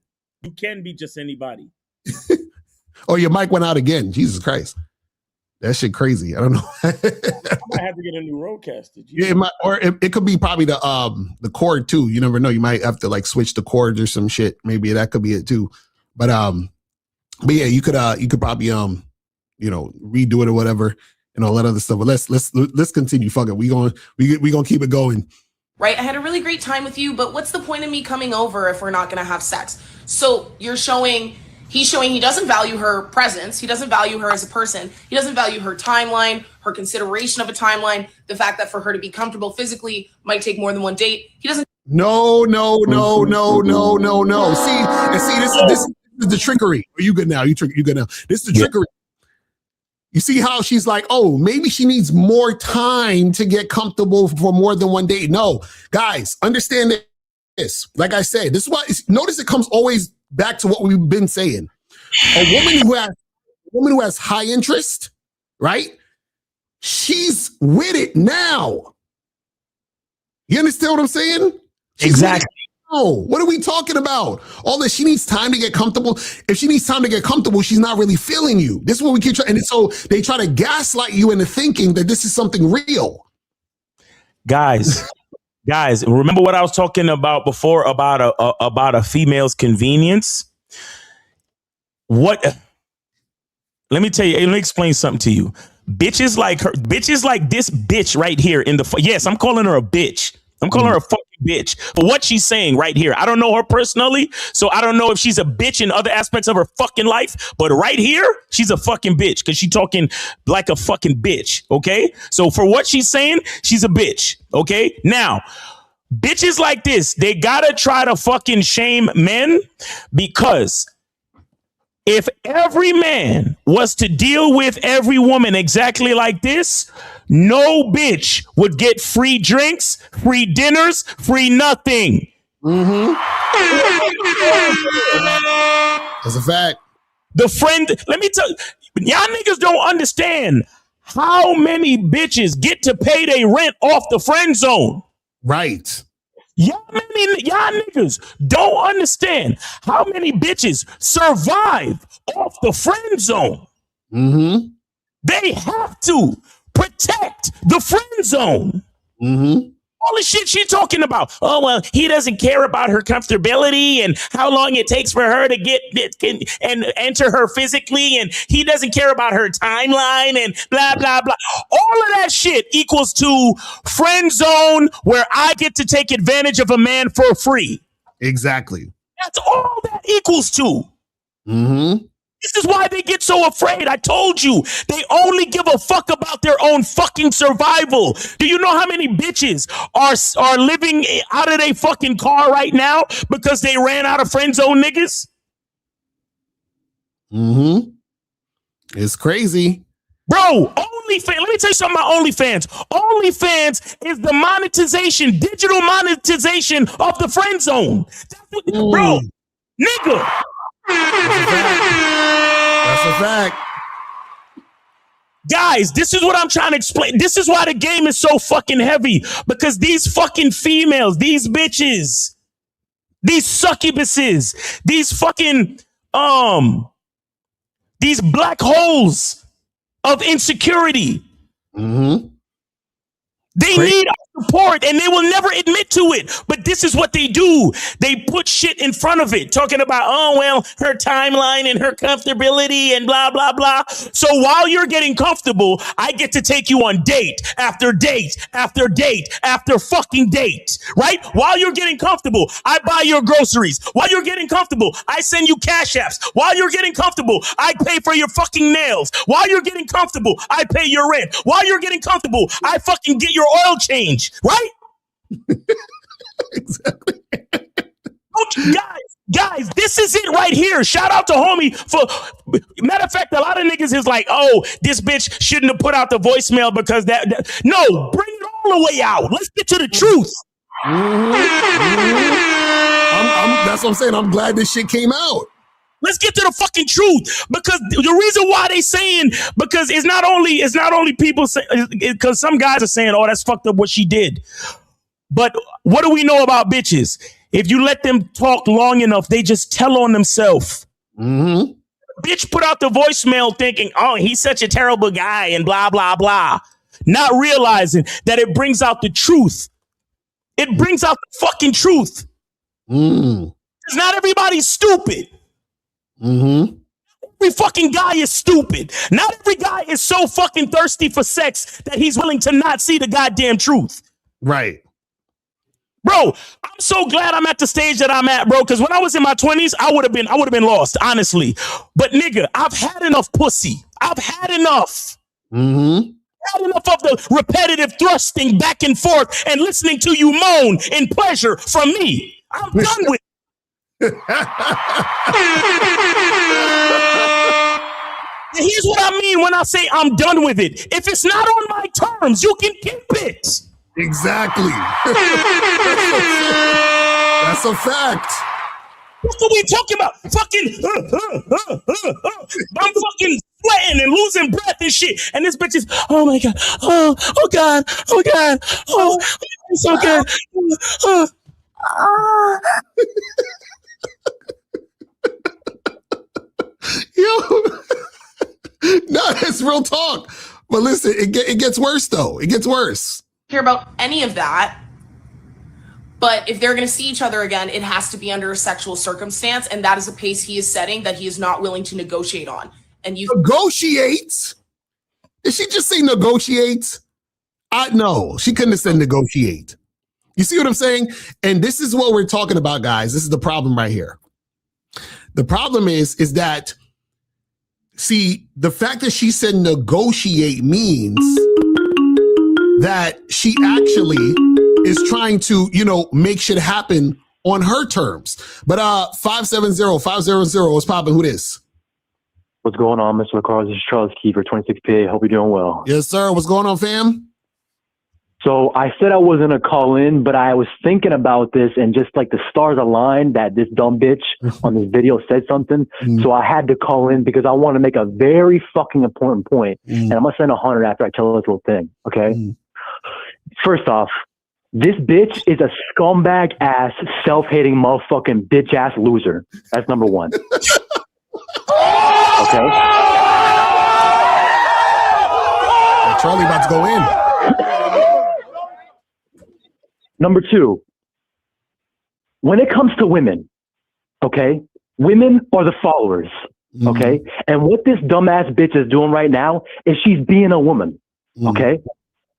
You can be just anybody. Oh, your mic went out again. Jesus Christ. That shit crazy. I don't know. I might have to get a new roadcaster. Yeah, it could be probably the cord too. You never know. You might have to like switch the cords or some shit. Maybe that could be it too. But yeah, you could probably redo it or whatever and all that other stuff. But let's continue. Fuck it. We gonna keep it going. Right? I had a really great time with you, but what's the point of me coming over if we're not gonna have sex? So he's showing he doesn't value her presence. He doesn't value her as a person. He doesn't value her timeline, her consideration of a timeline, the fact that for her to be comfortable physically might take more than one date. He doesn't. No. See, this is the trickery. Are you good now? You good now? This is the trickery. You see how she's like, oh, maybe she needs more time to get comfortable for more than one date. No, guys, understand this. Like I said, this is why. Notice it comes always back to what we've been saying. A woman who has high interest, right? She's with it now. You understand what I'm saying? Exactly. Oh, what are we talking about? All this, she needs time to get comfortable. If she needs time to get comfortable, she's not really feeling you. This is what we keep trying. And so they try to gaslight you into thinking that this is something real. Guys, remember what I was talking about before about a female's convenience? Let me tell you, let me explain something to you. Bitches like this bitch right here yes, I'm calling her a bitch. I'm calling her a fucking bitch for what she's saying right here. I don't know her personally, so I don't know if she's a bitch in other aspects of her fucking life, but right here, she's a fucking bitch because she's talking like a fucking bitch, okay? So for what she's saying, she's a bitch, okay? Now, bitches like this, they gotta try to fucking shame men because if every man was to deal with every woman exactly like this, no bitch would get free drinks, free dinners, free nothing. That's a fact. Let me tell you, y'all niggas don't understand how many bitches get to pay their rent off the friend zone. Right. Y'all niggas don't understand how many bitches survive off the friend zone. They have to protect the friend zone. All the shit she's talking about. Oh, well, he doesn't care about her comfortability and how long it takes for her to get and enter her physically. And he doesn't care about her timeline and blah, blah, blah. All of that shit equals to friend zone where I get to take advantage of a man for free. Exactly. That's all that equals to. Mm-hmm. This is why they get so afraid. I told you, they only give a fuck about their own fucking survival. Do you know how many bitches are living out of their fucking car right now because they ran out of friend zone niggas? Mm-hmm. It's crazy. Bro, OnlyFans, let me tell you something about OnlyFans. OnlyFans is the monetization, digital monetization of the friend zone. Bro, nigga. That's a fact. Guys, this is what I'm trying to explain. This is why the game is so fucking heavy. Because these fucking females, these bitches, these succubuses, these fucking, these black holes of insecurity. Mm-hmm. They need our support and they will never admit to it. But this is what they do. They put shit in front of it, talking about, oh, well, her timeline and her comfortability and blah, blah, blah. So while you're getting comfortable, I get to take you on date after date after date after fucking date, right? While you're getting comfortable, I buy your groceries. While you're getting comfortable, I send you cash apps. While you're getting comfortable, I pay for your fucking nails. While you're getting comfortable, I pay your rent. While you're getting comfortable, I fucking get your oil change, right? Exactly. Guys, this is it right here. Shout out to homie for, matter of fact, a lot of niggas is like, oh, this bitch shouldn't have put out the voicemail because that no, bring it all the way out. Let's get to the truth. That's what I'm saying. I'm glad this shit came out. Let's get to the fucking truth, because the reason why they saying, because it's not only people saying, because some guys are saying, oh, that's fucked up what she did. But what do we know about bitches? If you let them talk long enough, they just tell on themselves. Mm-hmm. Bitch put out the voicemail thinking, oh, he's such a terrible guy and blah, blah, blah. Not realizing that it brings out the truth. It brings out the fucking truth. Because not everybody's stupid. Mm-hmm. Every fucking guy is stupid. Not every guy is so fucking thirsty for sex that he's willing to not see the goddamn truth. Right. Bro, I'm so glad I'm at the stage that I'm at, bro, because when I was in my 20s, I would have been lost, honestly. But nigga, I've had enough pussy. I've had enough. Mm-hmm. Had enough of the repetitive thrusting back and forth and listening to you moan in pleasure from me. I'm done with it. Here's what I mean when I say I'm done with it. If it's not on my terms, you can keep it. Exactly. That's a fact. What are we talking about? Fucking, I'm fucking sweating and losing breath and shit. And this bitch is, oh my God. Oh God. Oh God. Oh, it's so good. Yo, no, it's real talk. But listen, it gets worse though. It gets worse. Care about any of that. But if they're going to see each other again, it has to be under a sexual circumstance, and that is a pace he is setting that he is not willing to negotiate on. And you negotiate? Did she just say negotiate? No, she couldn't have said negotiate. You see what I'm saying? And this is what we're talking about, guys. This is the problem right here. The problem is that, see, the fact that she said negotiate means that she actually is trying to, make shit happen on her terms. But 570-500, what's popping? Who this? What's going on, Mr. Locario? This is Charles Kiefer, 26PA. Hope you're doing well. Yes, sir. What's going on, fam? So I said I wasn't going to call in, but I was thinking about this, and just like the stars aligned that this dumb bitch on this video said something. So I had to call in because I want to make a very fucking important point. And I'm going to send 100 after I tell this little thing. Okay. First off, this bitch is a scumbag ass, self-hating motherfucking bitch ass loser. That's number one. Okay. Charlie about to go in. Number two, when it comes to women, okay, women are the followers, okay? And what this dumbass bitch is doing right now is she's being a woman, okay?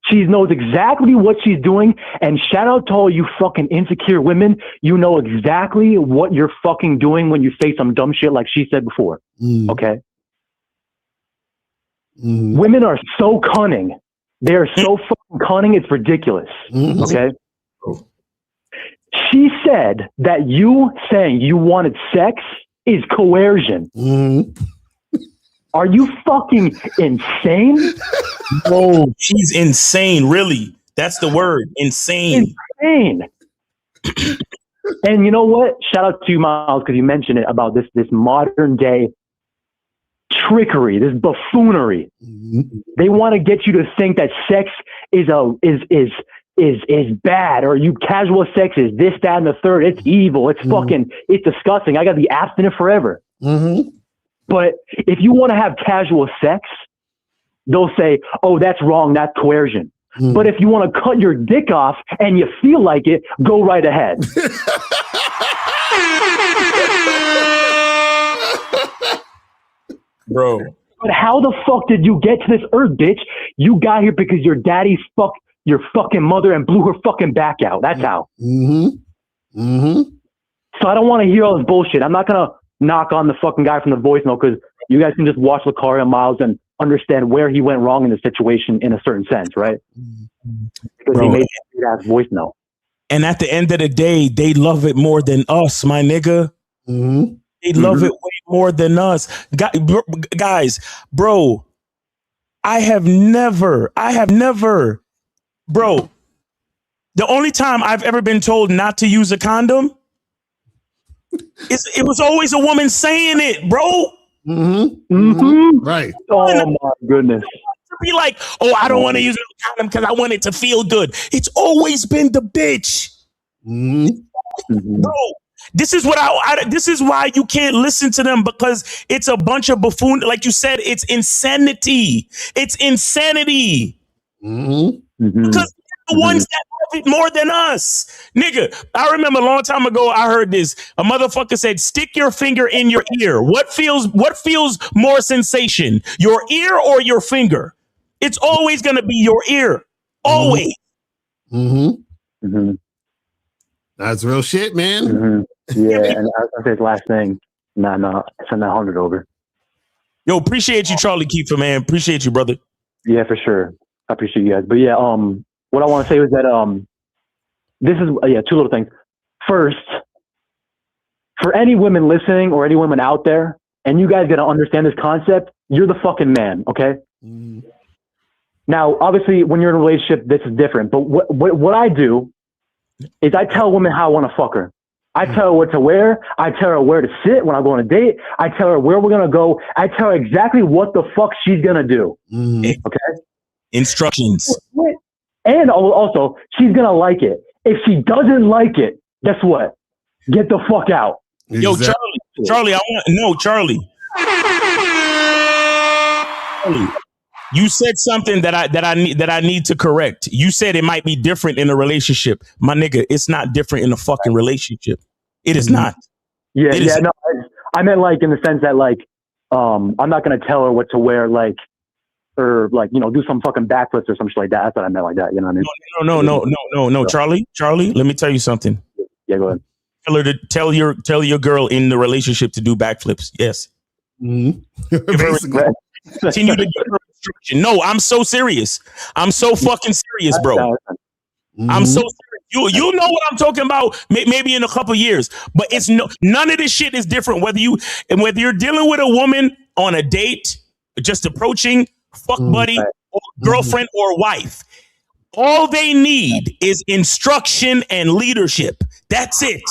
She knows exactly what she's doing. And shout out to all you fucking insecure women. You know exactly what you're fucking doing when you say some dumb shit like she said before. Okay? Women are so cunning. They are so fucking cunning. It's ridiculous. Okay? She said that you saying you wanted sex is coercion. Are you fucking insane? No, she's insane. Really, that's the word. Insane. Insane. And you know what? Shout out to you, Miles, because you mentioned it about this modern day trickery, this buffoonery. They want to get you to think that sex is bad, or you casual sex is this, that, and the third. It's evil. It's fucking. It's disgusting. I got to be abstinent forever. But if you want to have casual sex, they'll say, "Oh, that's wrong. That's coercion." But if you want to cut your dick off and you feel like it, go right ahead. Bro. But how the fuck did you get to this earth, bitch? You got here because your daddy fucked your fucking mother and blew her fucking back out. That's how. So I don't want to hear all this bullshit. I'm not going to knock on the fucking guy from the voicemail, because you guys can just watch Locario and Miles and understand where he went wrong in the situation in a certain sense, right? Because he made that voicemail. And at the end of the day, they love it more than us, my nigga. They love it way more than us. Guys, bro, I have never, bro, the only time I've ever been told not to use a condom, it was always a woman saying it, bro. Right. Oh my goodness. To be like, oh, I don't want to use a condom because I want it to feel good. It's always been the bitch. Bro, this is what this is why you can't listen to them, because it's a bunch of buffoon. Like you said, it's insanity. It's insanity. Because the ones that love it more than us. Nigga, I remember a long time ago, I heard this. A motherfucker said, stick your finger in your ear. What feels more sensation? Your ear or your finger? It's always going to be your ear. Always. That's real shit, man. Yeah, and I'll say his last thing. No, send that 100 over. Yo, appreciate you, Charlie Kiefer, man. Appreciate you, brother. Yeah, for sure. I appreciate you guys. But yeah, what I want to say was that this is two little things. First, for any women listening or any women out there, and you guys got to understand this concept, you're the fucking man, okay? Now, obviously, when you're in a relationship, this is different. But what I do is I tell women how I want to fuck her. I tell her what to wear. I tell her where to sit when I go on a date. I tell her where we're going to go. I tell her exactly what the fuck she's going to do. Okay? Instructions. And also, she's going to like it. If she doesn't like it, guess what? Get the fuck out. Yo, Charlie, Charlie. You said something that I need to correct. You said it might be different in a relationship. My nigga, it's not different in a fucking relationship. It is not. No, I meant like in the sense that like I'm not gonna tell her what to wear, like, or like, do some fucking backflips or some shit like that. That's what I meant like that. You know what I No. mean? Charlie, let me tell you something. Yeah, go ahead. Tell her to tell your girl in the relationship to do backflips. Yes. Basically. Continue to give her instruction. No, I'm so serious. I'm so fucking serious, bro. I'm so serious. You know what I'm talking about. Maybe in a couple years, but it's none of this shit is different. Whether you're dealing with a woman on a date, just approaching, fuck buddy, or girlfriend or wife, all they need is instruction and leadership. That's it.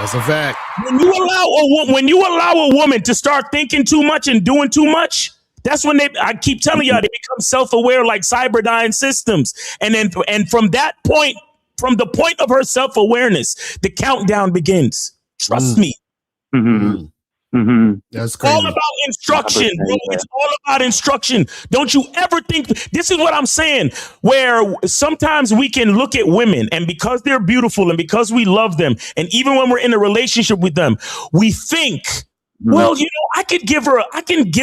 That's a fact. When you allow a woman to start thinking too much and doing too much, that's when I keep telling y'all, they become self-aware like Cyberdyne systems. And from that point, from the point of her self-awareness, the countdown begins. Trust me. That's crazy. All about instruction, bro. It's all about instruction. Don't you ever think, this is what I'm saying, where sometimes we can look at women, and because they're beautiful and because we love them, and even when we're in a relationship with them, we think, well, I can give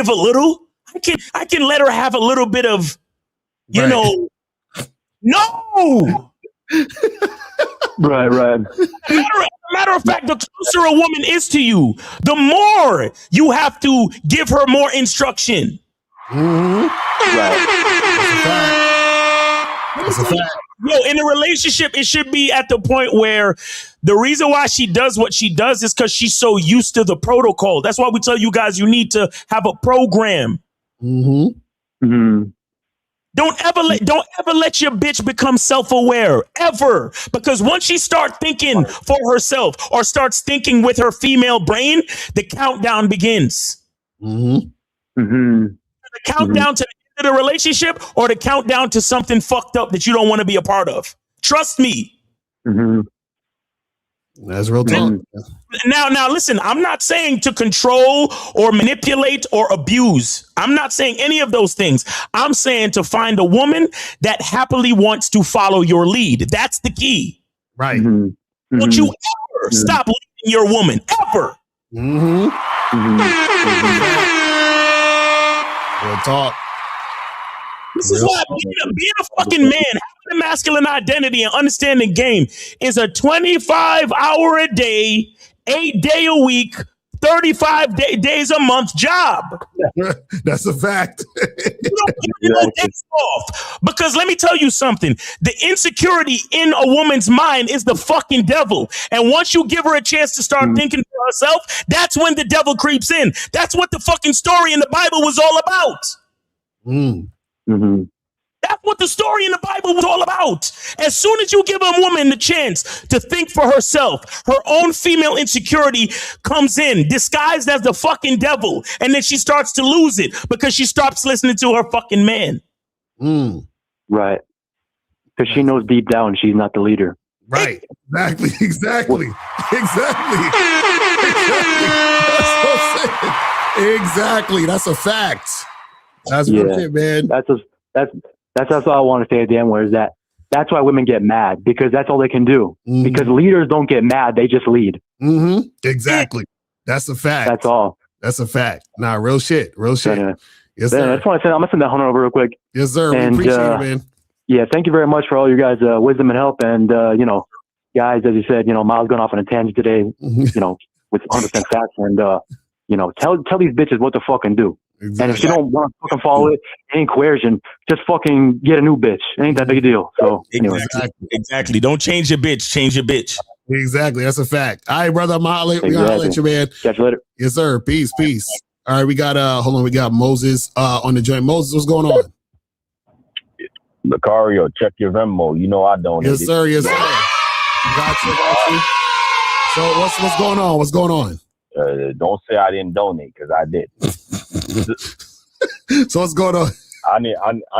a little. I can let her have a little bit of, you know, no. Right. Matter of fact, the closer a woman is to you, the more you have to give her more instruction. That's a fact. Yo, in a relationship, it should be at the point where the reason why she does what she does is because she's so used to the protocol. That's why we tell you guys you need to have a program. Don't ever let your bitch become self-aware, ever. Because once she starts thinking for herself or starts thinking with her female brain, the countdown begins. The countdown to the end of the relationship or the countdown to something fucked up that you don't want to be a part of. Trust me. That's real talk. Now, listen, I'm not saying to control or manipulate or abuse. I'm not saying any of those things. I'm saying to find a woman that happily wants to follow your lead. That's the key. Right. Don't you ever stop leading your woman, ever. Real talk. This is why being a fucking man, having a masculine identity and understanding game is a 25-hour-a-day, 8-day-a-week, 35 days a month job. That's a fact. You don't get days off. Because let me tell you something. The insecurity in a woman's mind is the fucking devil. And once you give her a chance to start thinking for herself, that's when the devil creeps in. That's what the fucking story in the Bible was all about. That's what the story in the Bible was all about. As soon as you give a woman the chance to think for herself, her own female insecurity comes in, disguised as the fucking devil, and then she starts to lose it because she stops listening to her fucking man. Right. Because she knows deep down she's not the leader. Right. Exactly. Exactly. That's a fact. That's real shit, man. That's all I want to say at the end, where is that's why women get mad, because that's all they can do. Because leaders don't get mad, they just lead. Exactly. That's a fact. That's all. That's a fact. Nah, real shit. Yes, sir. I just want to say, I'm gonna send that Hunter over real quick. Yes, sir. We appreciate it, man. Yeah, thank you very much for all your guys' wisdom and help. And guys, as you said, Miles going off on a tangent today, with 100% facts, and tell these bitches what to fucking do. Exactly. And if you don't want to fucking follow it, ain't coercion. Just fucking get a new bitch. It ain't that big a deal. So anyway. Exactly. Don't change your bitch. Change your bitch. Exactly. That's a fact. All right, brother. I'm gonna holler at you, man. Catch you later. Yes, sir. Peace. All right, we got we got Moses on the joint. Moses, what's going on? Locario, check your Venmo. You know I donated. Yes, sir. Got you. So what's going on? What's going on? Don't say I didn't donate, because I did. So what's going on? I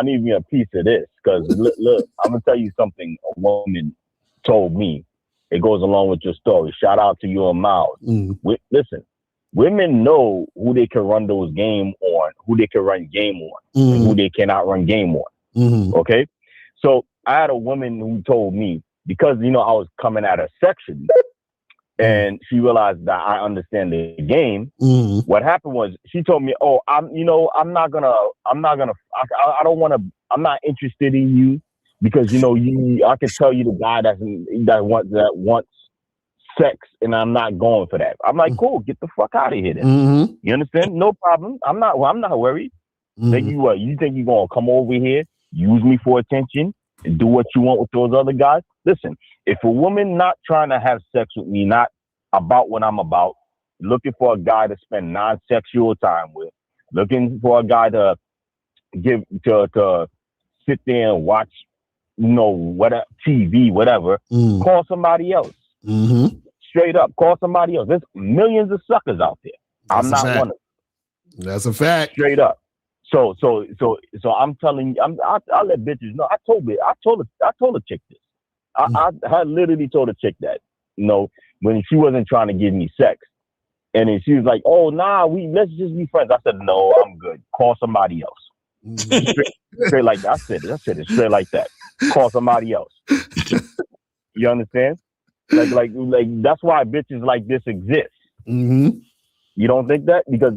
need me a piece of this, because look, I'm gonna tell you something. A woman told me. It goes along with your story. Shout out to you and Miles. Listen, women know who they can run those game on, who they can run game on, and who they cannot run game on. Okay, so I had a woman who told me, because I was coming at her sexually. And she realized that I understand the game. What happened was she told me, "Oh, I'm not interested in you because I can tell you the guy that wants sex, and I'm not going for that." I'm like, "Cool, get the fuck out of here then." You understand? No problem. I'm not worried. Think you what? You think you're gonna come over here, use me for attention, and do what you want with those other guys? Listen. If a woman not trying to have sex with me, not about what I'm about, looking for a guy to spend non-sexual time with, looking for a guy to sit there and watch, whatever TV, whatever, call somebody else. Straight up, call somebody else. There's millions of suckers out there. I'm not one of them. That's a fact. Straight up. So I'm telling you, I'll let bitches know. I told a chick this. I literally told a chick that, when she wasn't trying to give me sex. And then she was like, "Oh, nah, let's just be friends." I said, "No, I'm good. Call somebody else." Straight like that. I said it straight like that. Call somebody else. You understand? Like that's why bitches like this exist. You don't think that? Because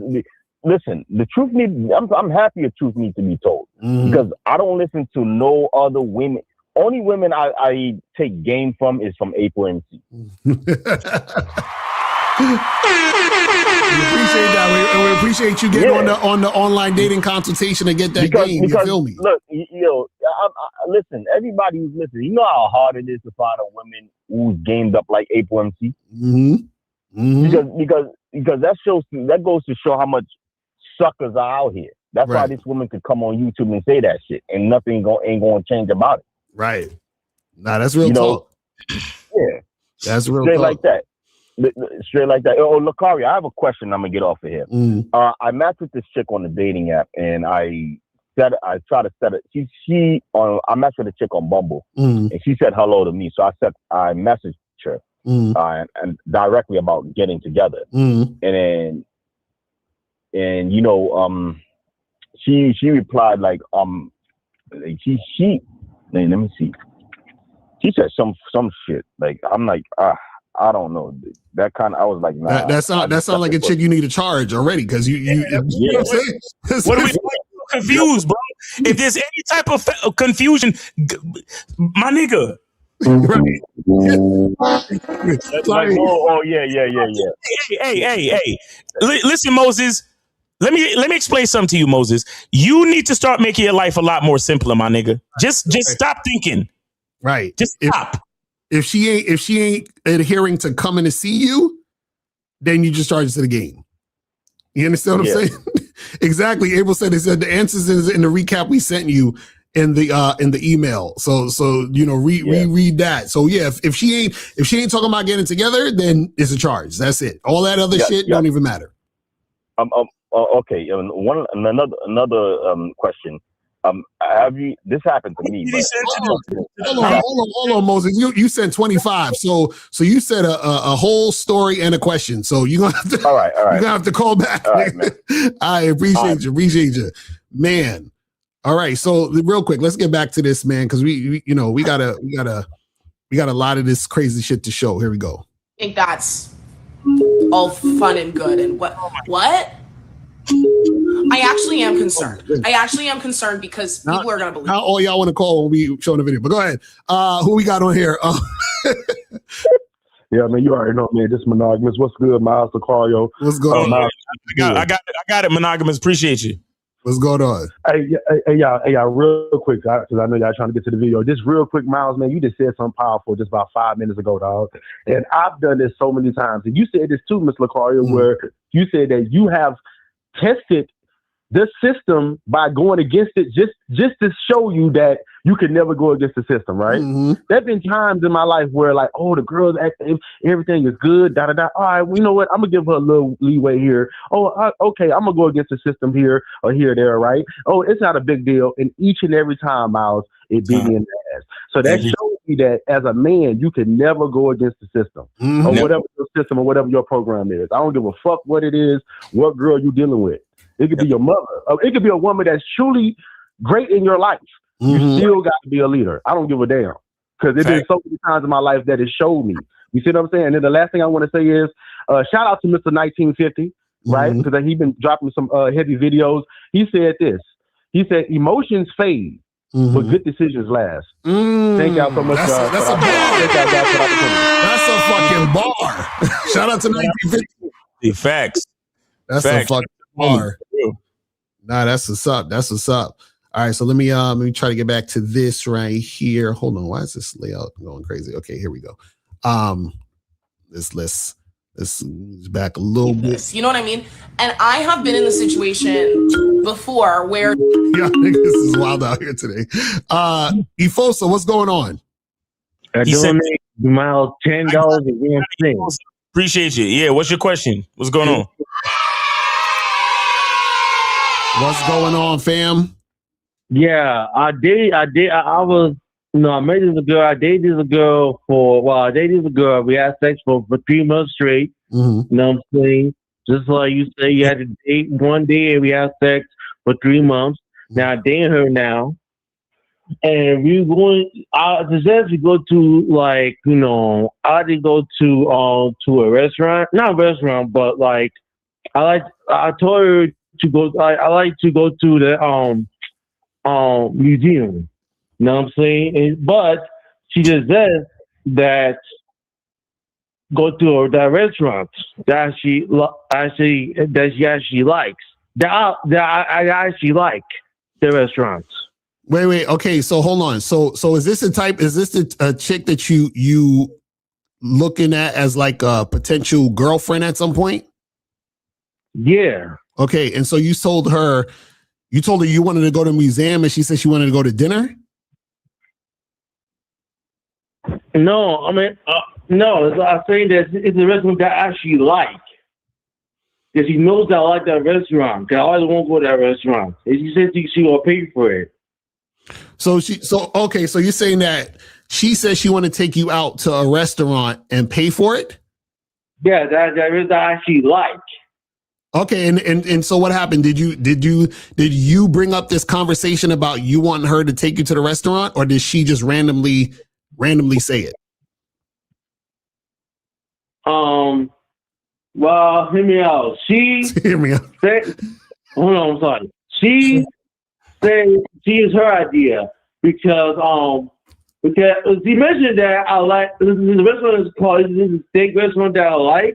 listen, the truth I'm happy the truth needs to be told because I don't listen to no other women. Only women I take game from is from April MC. We appreciate that. We appreciate you getting on the online dating consultation to get that game. You feel me? Look, listen, everybody who's listening, you know how hard it is to find a woman who's gamed up like April MC. Because that goes to show how much suckers are out here. That's why this woman could come on YouTube and say that shit, and nothing ain't going to change about it. Right. Nah, that's real talk. Yeah, that's real straight talk. like that. Straight like that. Oh, Locario, I have a question. I'm gonna get off of here. I matched with this chick on the dating app, and I try to set it. I matched with a chick on Bumble, and she said hello to me. So I messaged her and directly about getting together, and you know, she replied like she let me see. She said some shit like I'm like I don't know that kind of. I was like, nah. That sounds like a chick you need to charge already because you know what I'm saying? What are we confused, bro? If there's any type of confusion, my nigga. Like, oh yeah. Hey. Listen, Moses. Let me explain something to you, Moses. You need to start making your life a lot more simpler, my nigga. Just stop thinking. Right. Just stop. If she ain't adhering to coming to see you, then you just charge it to the game. You understand what I'm saying? Exactly. April said the answers is in the recap we sent you in the email. So you know, reread that. So yeah, if she ain't talking about getting together, then it's a charge. That's it. All that other shit don't even matter. Okay. Another question. Have you? This happened to me. Hold on, Moses. You sent 25. So you said a whole story and a question. So you're gonna have to. All right. You're gonna have to call back. All right, man. I appreciate you, man. All right. So real quick, let's get back to this, man, because we got a lot of this crazy shit to show. Here we go. I think that's all fun and good. And what? I actually am concerned because people are going to believe. How all y'all want to call when we showing the video? But go ahead. Who we got on here? Yeah, man, you already know, man. This monogamous. What's good, Miles Locario? What's going on? I got it, monogamous. Appreciate you. What's going on? Hey, y'all, real quick, because I know y'all trying to get to the video. Just real quick, Miles, man, you just said something powerful just about 5 minutes ago, dog. And I've done this so many times. And you said this too, Miss Locario, where you said that you have tested this system by going against it just to show you that you can never go against the system, right? There've been times in my life where like, oh, the girl's acting, everything is good, All right, well, you know what? I'm gonna give her a little leeway here. Oh, okay, I'm gonna go against the system here or here, there, right? Oh, it's not a big deal. And each and every time, Miles, it beat me in the ass. So that shows me that as a man, you can never go against the system or whatever your system or whatever your program is. I don't give a fuck what it is, what girl you dealing with. It could be your mother. It could be a woman that's truly great in your life. You still got to be a leader. I don't give a damn. Because there's been so many times in my life that it showed me. You see what I'm saying? And then the last thing I want to say is, shout out to Mr. 1950, right? Because he's been dropping some heavy videos. He said this. He said, emotions fade, but good decisions last. Thank y'all so much. That's a bar. That's a fucking bar. Shout out to 1950. Facts. That's a fucking bar. Nah, that's what's up. That's what's up. All right, so let me try to get back to this right here. Hold on, why is this layout going crazy? Okay, here we go. Let's back a little bit. You know what I mean? And I have been in the situation before where this is wild out here today. Efosa, what's going on? He said Miles $10 again. Appreciate you. Yeah, what's your question? What's going on? What's going on, fam? Yeah, I was, I met this girl. I dated this girl We had sex for 3 months straight. You know what I'm saying? Just like you say, you had to date one day and we had sex for 3 months. Now I date her now. And we suggest we go to like, I did go to a restaurant. Not a restaurant, but like I told her to go. I like to go to the museum. You know what I'm saying? But she just says that go to that restaurant that she actually likes. I actually like the restaurants. Wait. Okay, so hold on. So is this a chick that you looking at as like a potential girlfriend at some point? Yeah. Okay, and so you told her you wanted to go to a museum, and she said she wanted to go to dinner? No, I mean, no. I'm saying that it's a restaurant that I actually like. Because she knows that I like that restaurant. Because I always want to go to that restaurant. And she said she will pay for it. So you're saying that she says she want to take you out to a restaurant and pay for it? Yeah, that restaurant I actually like. Okay, and so what happened? Did you bring up this conversation about you wanting her to take you to the restaurant, or did she just randomly say it? Well, hear me out. Hear me out. Hold on, I'm sorry. She said she is her idea because she mentioned that I like the restaurant is called this is a steak restaurant that I like.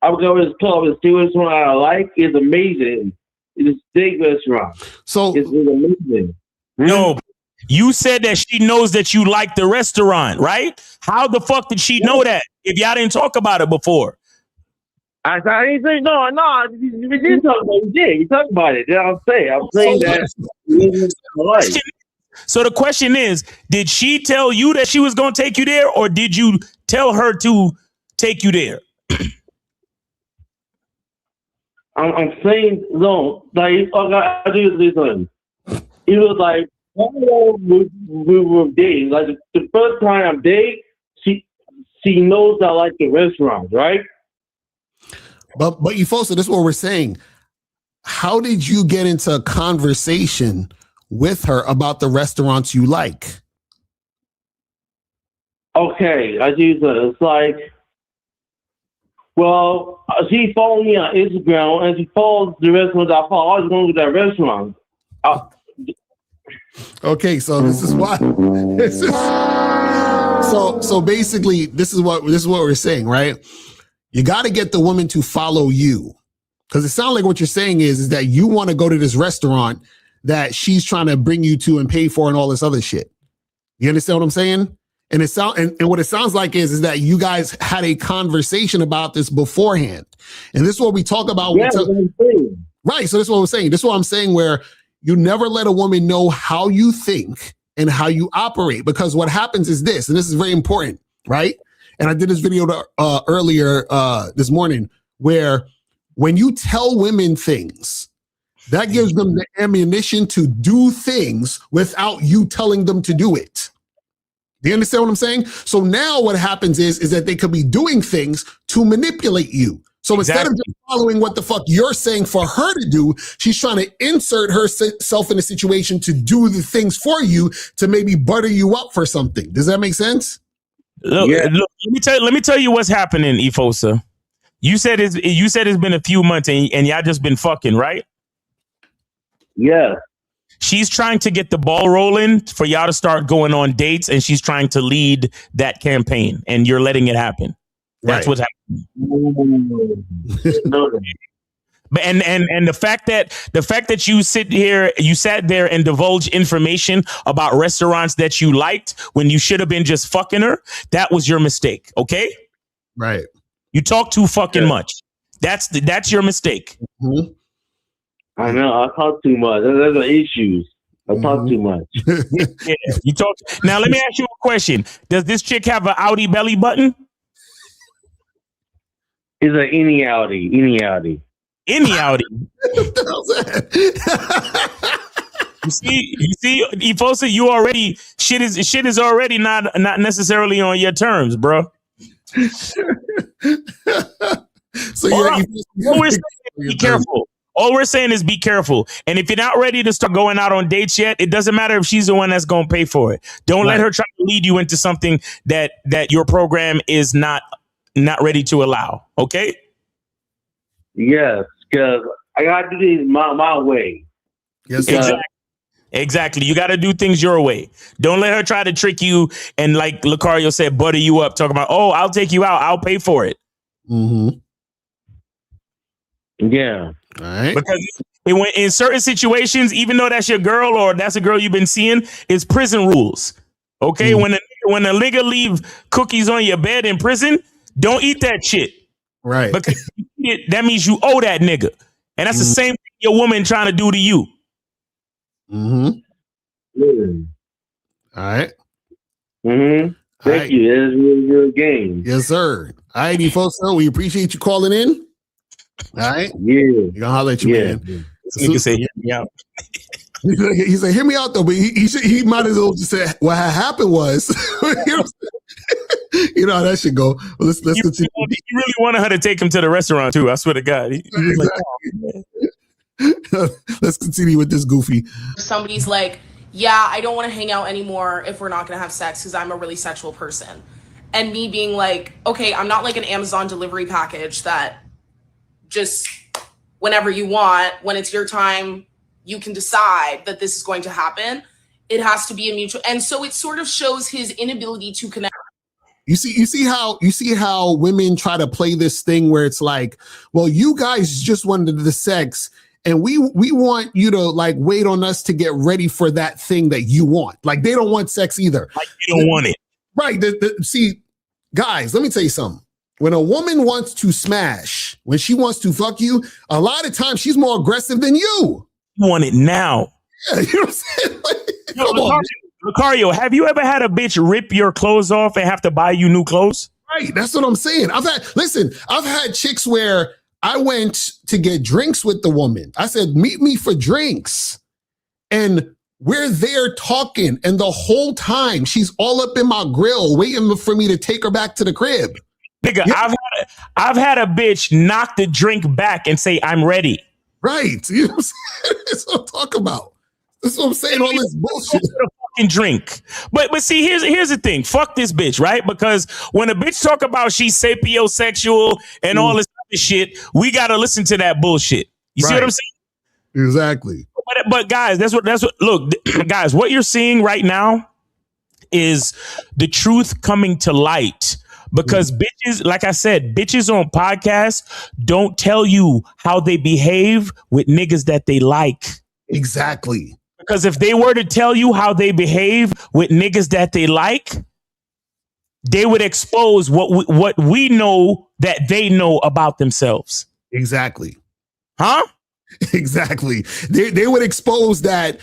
I would go to this club, a steak restaurant I like. It's amazing. It's a steak restaurant. So it's amazing. No, you said that she knows that you like the restaurant, right? How the fuck did she know that if y'all didn't talk about it before? I didn't say no. We did talk about it. We did. We talked about it. I'm saying that. So the question is, did she tell you that she was going to take you there, or did you tell her to take you there? I'm saying no. Like I do this one. It was like we were dating. Like the first time I'm dating, she knows I like the restaurant, right? But Efosa, this is what we're saying. How did you get into a conversation with her about the restaurants you like? Okay, I do that. It's like, well, she followed me on Instagram and she follows the restaurants I follow. I always go to that restaurant. Okay, so this is why. So basically, this is what we're saying, right? You got to get the woman to follow you, because it sounds like what you're saying is that you want to go to this restaurant that she's trying to bring you to and pay for and all this other shit. You understand what I'm saying? And what it sounds like is that you guys had a conversation about this beforehand, and this is what we talk about. Yeah, right. So this is what we're saying. This is what I'm saying, where you never let a woman know how you think and how you operate, because what happens is this, and this is very important, right? And I did this video earlier this morning, where when you tell women things, that gives them the ammunition to do things without you telling them to do it. Do you understand what I'm saying? So now what happens is that they could be doing things to manipulate you. So instead of just following what the fuck you're saying for her to do, she's trying to insert herself in a situation to do the things for you, to maybe butter you up for something. Does that make sense? Look, let me tell you what's happening, Efosa. You said it's been a few months and y'all just been fucking, right? Yeah. She's trying to get the ball rolling for y'all to start going on dates, and she's trying to lead that campaign, and you're letting it happen. That's what's happening. But and the fact that you sat there and divulged information about restaurants that you liked when you should have been just fucking her, that was your mistake. Okay. Right. You talk too fucking much. That's your mistake. Mm-hmm. I know. I talk too much. There's the issues. I talk too much. Yeah, you talk. Now let me ask you a question. Does this chick have an outie belly button? It's an any outie. Any outie. You see, Efosa, you already shit is already not necessarily on your terms, bro. So be careful. All we're saying is be careful. And if you're not ready to start going out on dates yet, it doesn't matter if she's the one that's going to pay for it. Don't let her try to lead you into something that your program is not ready to allow. Okay? Yes, because I gotta do things my way. Yes, Exactly. You got to do things your way. Don't let her try to trick you and, like Locario said, butter you up, talking about, oh, I'll take you out, I'll pay for it. Mm-hmm. Yeah. All right. Because in certain situations, even though that's your girl or that's a girl you've been seeing, it's prison rules. Okay, when a nigga leave cookies on your bed in prison, don't eat that shit. Right. Because if you eat it, that means you owe that nigga, and that's the same thing your woman trying to do to you. Mm-hmm. Yeah. All right. Mm-hmm. Thank you. That is a really good game. Yes, sir. All right, folks. So we appreciate you calling in. All right. Yeah. You're gonna holler at you, man. This nigga say, hear me out. He said, hear me out though, but he might as well just say what happened was, you know how that should go. Well, let's continue. He really wanted her to take him to the restaurant too. I swear to God. He was like, oh, man. Let's continue with this goofy. Somebody's like, yeah, I don't want to hang out anymore if we're not going to have sex because I'm a really sexual person. And me being like, okay, I'm not like an Amazon delivery package that just whenever you want, when it's your time, you can decide that this is going to happen. It has to be a mutual. And so it sort of shows his inability to connect. You see how women try to play this thing where it's like, well, you guys just wanted the sex, and we want you to like wait on us to get ready for that thing that you want. Like they don't want sex either. Like you don't want it. Right. See, guys, let me tell you something. When a woman wants to smash, when she wants to fuck you, a lot of times she's more aggressive than you. You want it now. Yeah, you know what I'm saying? Like, come on. Locario, have you ever had a bitch rip your clothes off and have to buy you new clothes? Right. That's what I'm saying. I've had chicks where I went to get drinks with the woman. I said, meet me for drinks. And we're there talking. And the whole time she's all up in my grill waiting for me to take her back to the crib. Nigga, yeah. I've had a bitch knock the drink back and say, I'm ready. Right. You know what I'm saying? That's what I'm talking about. That's what I'm saying. All this bullshit. Fucking drink. But see, here's the thing. Fuck this bitch, right? Because when a bitch talk about she's sapiosexual and all this other shit, we gotta listen to that bullshit. You see what I'm saying? Exactly. But guys, that's what look, guys, what you're seeing right now is the truth coming to light. Because bitches, like I said, bitches on podcasts don't tell you how they behave with niggas that they like. Exactly. Because if they were to tell you how they behave with niggas that they like, they would expose what we know that they know about themselves. Exactly. Huh? Exactly. They would expose that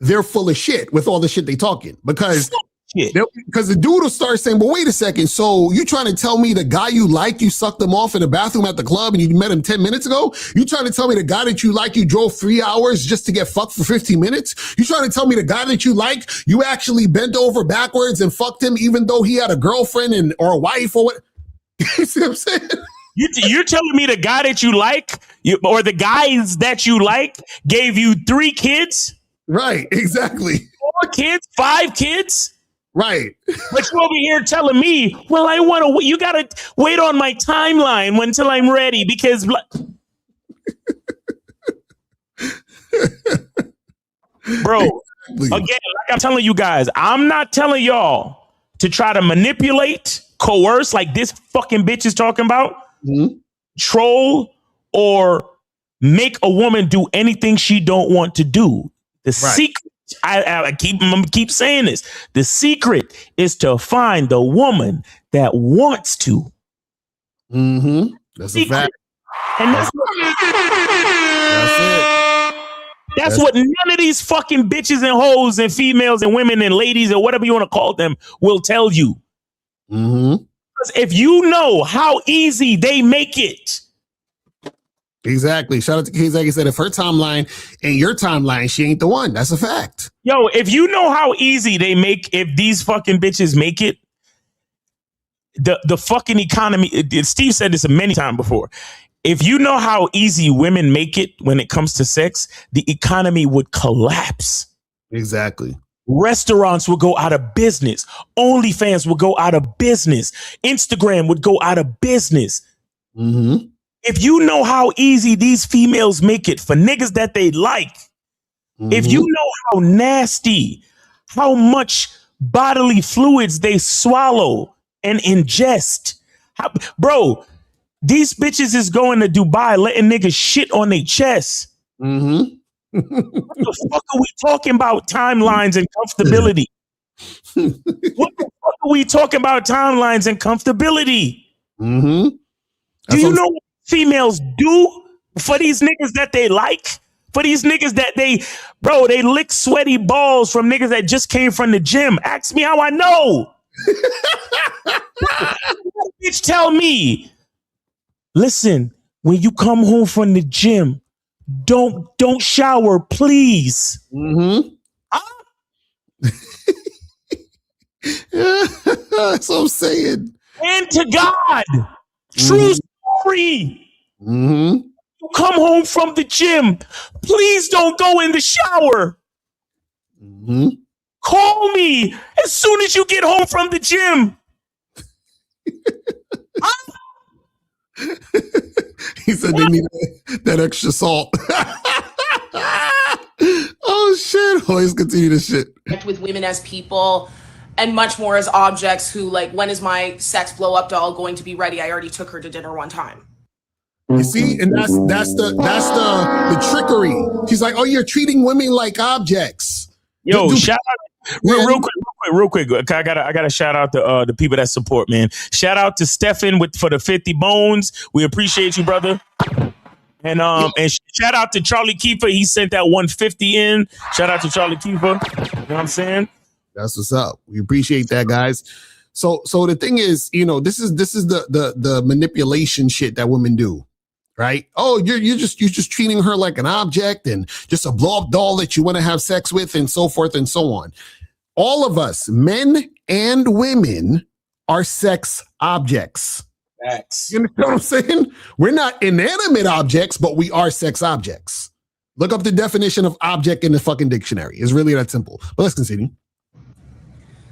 they're full of shit with all the shit they talking. Because the dude will start saying, but wait a second, so you trying to tell me the guy you like, you sucked him off in the bathroom at the club and you met him 10 minutes ago? You trying to tell me the guy that you like, you drove 3 hours just to get fucked for 15 minutes? You trying to tell me the guy that you like, you actually bent over backwards and fucked him even though he had a girlfriend or a wife or what? You see what I'm saying? You're telling me the guy that you like, or the guys that you like, gave you 3 kids? Right, exactly. 4 kids? 5 kids? Right. But you over here telling me, well, you got to wait on my timeline until I'm ready because... Bro, again, like I'm telling you guys, I'm not telling y'all to try to manipulate, coerce like this fucking bitch is talking about, troll, or make a woman do anything she don't want to do. The secret, I keep saying this. The secret is to find the woman that wants to. That's a fact. And that's what none of these fucking bitches and hoes and females and women and ladies or whatever you want to call them will tell you. Because if you know how easy they make it. Exactly. Shout out to Kings. Like I said, if her timeline and your timeline, she ain't the one. That's a fact. Yo, if you know how easy they make, if these fucking bitches make it, the fucking economy, Steve said this many times before. If you know how easy women make it when it comes to sex, the economy would collapse. Exactly. Restaurants would go out of business. OnlyFans would go out of business. Instagram would go out of business. If you know how easy these females make it for niggas that they like, if you know how nasty, how much bodily fluids they swallow and ingest, bro, these bitches is going to Dubai letting niggas shit on their chest. What the fuck are we talking about timelines and comfortability? What the fuck are we talking about timelines and comfortability? Do you know what females do for these niggas that they like? For these niggas that they lick sweaty balls from niggas that just came from the gym. Ask me how I know. Bitch, tell me. Listen, when you come home from the gym, don't shower, please. That's what I'm saying. And to God, true story. You come home from the gym, please don't go in the shower. Call me as soon as you get home from the gym. He said they need that extra salt. Oh shit! Let's continue this shit. With women as people and much more as objects who, like, when is my sex blow up doll going to be ready? I already took her to dinner one time. You see, and that's the trickery. She's like, oh, you're treating women like objects. Yo, shout out real quick. I gotta shout out the people that support, man. Shout out to Stefan for the 50 bones. We appreciate you, brother. And shout out to Charlie Kiefer. He sent that 150 in. Shout out to Charlie Kiefer. You know what I'm saying? That's what's up. We appreciate that, guys. So the thing is, this is the manipulation shit that women do. Right? Oh, you're just treating her like an object and just a blow-up doll that you want to have sex with and so forth and so on. All of us, men and women, are sex objects. Facts. You know what I'm saying? We're not inanimate objects, but we are sex objects. Look up the definition of object in the fucking dictionary. It's really that simple. But let's continue.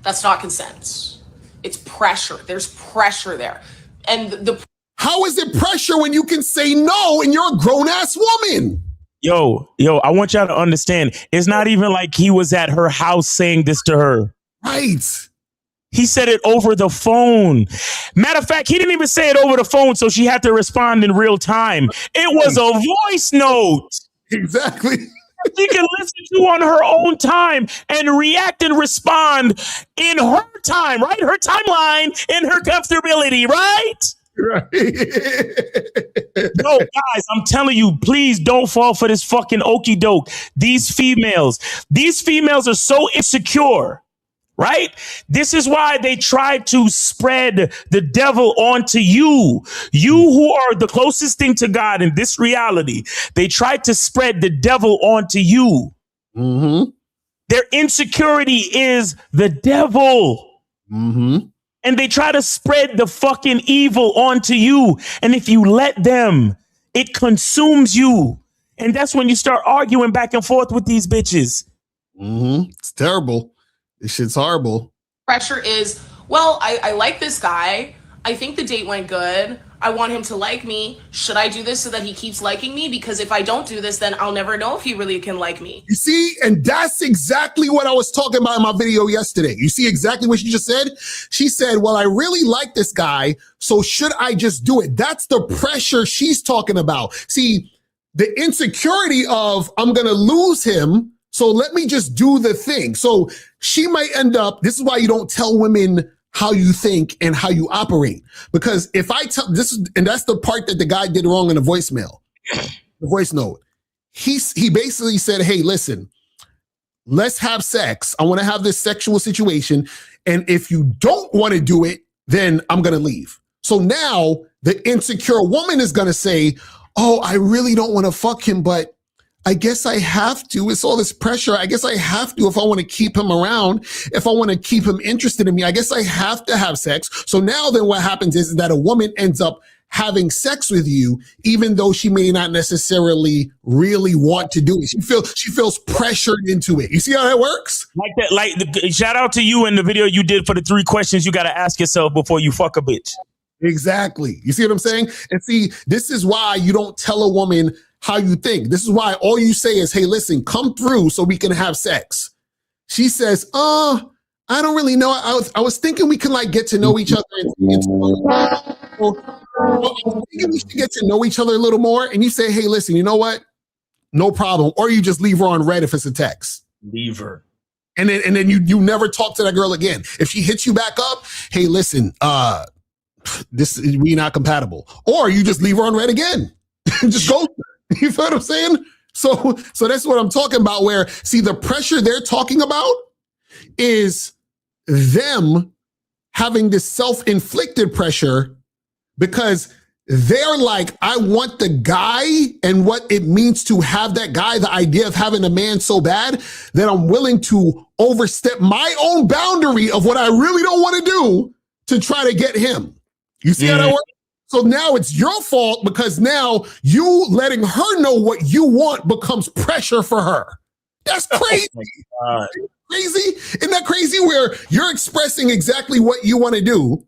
That's not consent. It's pressure. There's pressure there. And how is it pressure when you can say no and you're a grown-ass woman? Yo, I want y'all to understand. It's not even like he was at her house saying this to her. Right. He said it over the phone. Matter of fact, he didn't even say it over the phone, so she had to respond in real time. It was a voice note. Exactly. She can listen to on her own time and react and respond in her time, right? Her timeline and her comfortability, right? Right. No, guys, I'm telling you, please don't fall for this fucking okie doke. These females are so insecure, right? This is why they try to spread the devil onto you. You who are the closest thing to God in this reality, they try to spread the devil onto you. Their insecurity is the devil. And they try to spread the fucking evil onto you. And if you let them, it consumes you. And that's when you start arguing back and forth with these bitches. It's terrible. This shit's horrible. pressure is, well, I like this guy. I think the date went good. I want him to like me. Should I do this so that he keeps liking me? Because if I don't do this, then I'll never know if he really can like me. You see, and that's exactly what I was talking about in my video yesterday. You see exactly what she just said? She said, well, I really like this guy, so should I just do it? That's the pressure she's talking about. See, the insecurity of, I'm going to lose him, so let me just do the thing. So she might end up, this is why you don't tell women how you think and how you operate. Because if I tell this is, and that's the part that the guy did wrong in the voicemail, the voice note. He basically said, hey, listen, let's have sex. I want to have this sexual situation. And if you don't want to do it, then I'm going to leave. So now the insecure woman is going to say, oh, I really don't want to fuck him, but I guess I have to. It's all this pressure. I guess I have to if I want to keep him around, if I want to keep him interested in me. I guess I have to have sex. So now then what happens is that a woman ends up having sex with you, even though she may not necessarily really want to do it. She feels pressured into it. You see how that works? Like that. Like shout out to you in the video you did for the 3 questions you got to ask yourself before you fuck a bitch. Exactly. You see what I'm saying? And see, this is why you don't tell a woman how you think. This is why all you say is, hey, listen, come through so we can have sex. She says, I don't really know. I was thinking we can like get to know each other. I was thinking we should get to know each other a little more. And you say, hey, listen, you know what? No problem. Or you just leave her on red if it's a text. Leave her. And then you never talk to that girl again. If she hits you back up, hey, listen, we not compatible. Or you just leave her on red again. Just go. You feel what I'm saying? So that's what I'm talking about, where, see, the pressure they're talking about is them having this self-inflicted pressure because they're like, I want the guy and what it means to have that guy, the idea of having a man so bad that I'm willing to overstep my own boundary of what I really don't want to do to try to get him. You see how that works? So now it's your fault because now you letting her know what you want becomes pressure for her. That's crazy. Oh crazy? Isn't that crazy where you're expressing exactly what you want to do,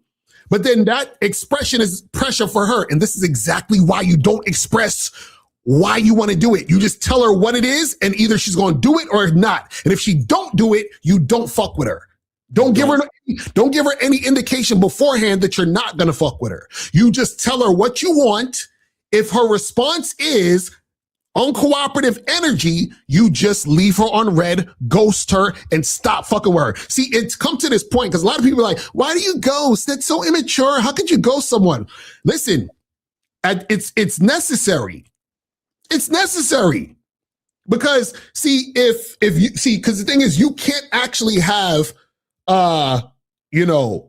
but then that expression is pressure for her. And this is exactly why you don't express why you want to do it. You just tell her what it is, and either she's going to do it or not. And if she don't do it, you don't fuck with her. Don't give her any indication beforehand that you're not going to fuck with her. You just tell her what you want. If her response is uncooperative energy, you just leave her on red, ghost her, and stop fucking with her. See, it's come to this point because a lot of people are like, why do you ghost? That's so immature. How could you ghost someone? Listen, it's necessary. It's necessary. Because see, if you see, because the thing is, you can't actually have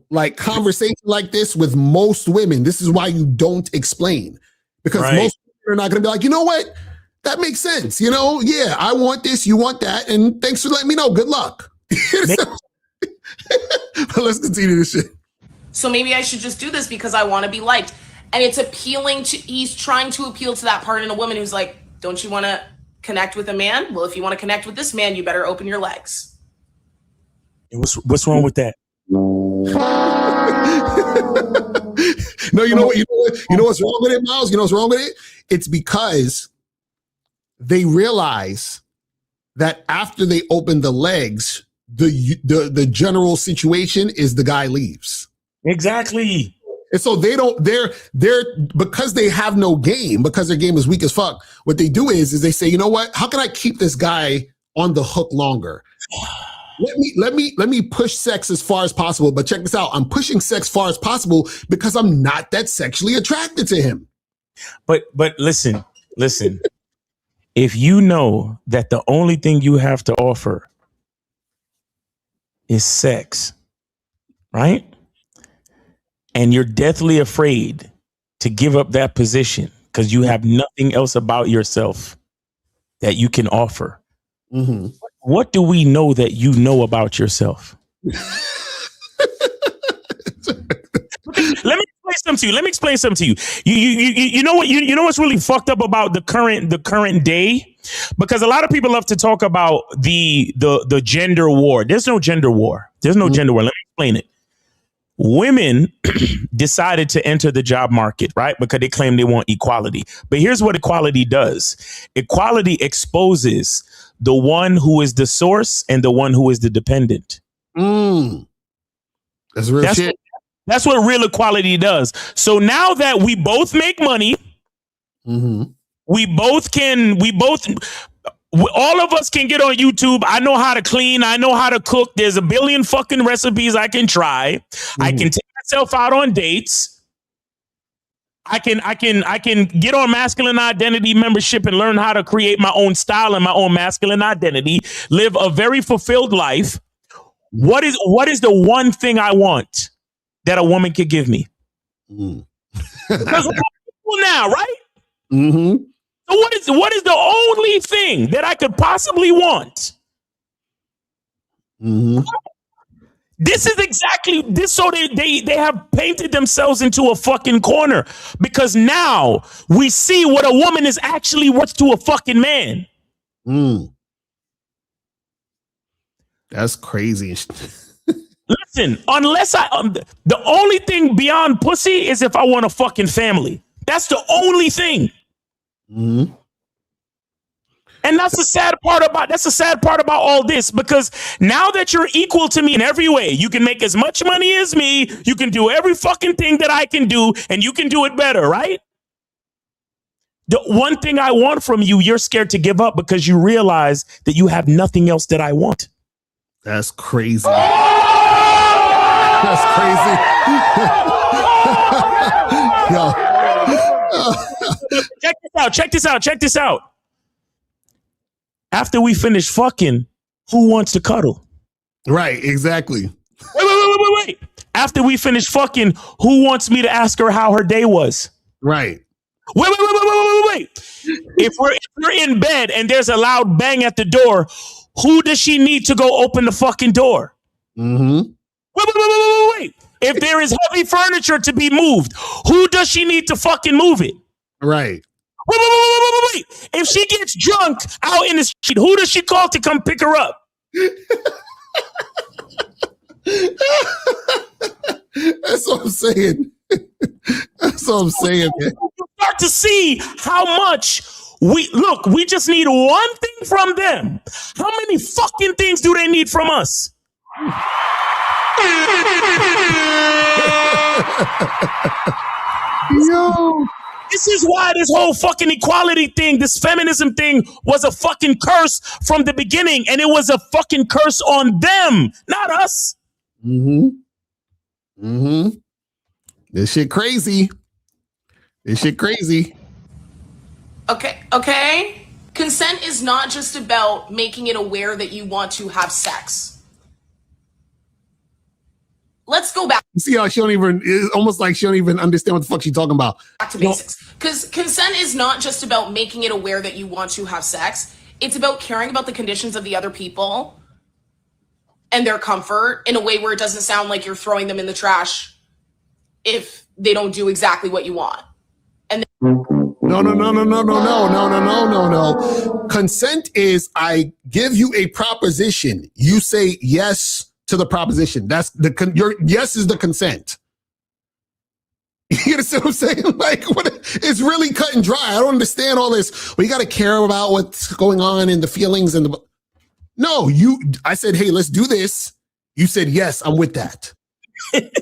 like conversation like this with most women. This is why you don't explain, because most women are not going to be like, you know what? That makes sense. You know, yeah, I want this, you want that, and thanks for letting me know. Good luck. Let's continue this shit. So maybe I should just do this because I want to be liked. And it's appealing to, he's trying to appeal to that part in a woman who's like, don't you want to connect with a man? Well, if you want to connect with this man, you better open your legs. What's wrong with that? No, you know what's wrong with it, Miles? You know what's wrong with it? It's because they realize that after they open the legs, the general situation is the guy leaves. Exactly. And so they're because they have no game, because their game is weak as fuck. What they do is they say, you know what? How can I keep this guy on the hook longer? Let me push sex as far as possible. But check this out. I'm pushing sex far as possible because I'm not that sexually attracted to him. But listen. If you know that the only thing you have to offer is sex, right? And you're deathly afraid to give up that position because you have nothing else about yourself that you can offer. Mm-hmm. What do we know that you know about yourself? Let me explain something to you. You know what? You know what's really fucked up about the current day? Because a lot of people love to talk about the gender war. There's no gender war. There's no gender war. Let me explain it. Women decided to enter the job market, right? Because they claim they want equality. But here's what equality does. Equality exposes the one who is the source and the one who is the dependent. That's real shit. That's what real equality does. So now that we both make money, all of us can get on YouTube. I know how to clean. I know how to cook. There's a billion fucking recipes I can try. I can take myself out on dates. I can get on Masculine Identity membership and learn how to create my own style and my own masculine identity, live a very fulfilled life. What is the one thing I want that a woman could give me? Because we're equal now, right? Mm-hmm. So what is the only thing that I could possibly want? Mm-hmm. This is exactly this. So they have painted themselves into a fucking corner because now we see what a woman is actually worth to a fucking man. That's crazy. Listen, unless the only thing beyond pussy is if I want a fucking family. That's the only thing. Mm-hmm. And that's the sad part about all this, because now that you're equal to me in every way, you can make as much money as me, you can do every fucking thing that I can do, and you can do it better, right? The one thing I want from you, you're scared to give up because you realize that you have nothing else that I want. That's crazy. That's crazy. Yo. Check this out. After we finish fucking, who wants to cuddle? Right, exactly. Wait. After we finish fucking, who wants me to ask her how her day was? Right. Wait. If we're in bed and there's a loud bang at the door, who does she need to go open the fucking door? Mm-hmm. Wait. If there is heavy furniture to be moved, who does she need to fucking move it? Right. Wait. If she gets drunk out in the street, who does she call to come pick her up? That's what I'm saying. That's what I'm saying, man. You start to see how much we just need one thing from them. How many fucking things do they need from us? Yo. This is why this whole fucking equality thing, this feminism thing was a fucking curse from the beginning. And it was a fucking curse on them, not us. Mm-hmm. Mm-hmm. This shit crazy. Okay. Consent is not just about making it aware that you want to have sex. Let's go back. See how it's almost like she don't even understand what the fuck she's talking about. Back to basics. Because consent is not just about making it aware that you want to have sex. It's about caring about the conditions of the other people and their comfort in a way where it doesn't sound like you're throwing them in the trash if they don't do exactly what you want. And No. Consent is I give you a proposition. You say yes to the proposition. That's your yes is the consent. You understand what I'm saying? Like, it's really cut and dry. I don't understand all this. We got to care about what's going on and the feelings and the. No, I said, hey, let's do this. You said, yes, I'm with that. Exactly.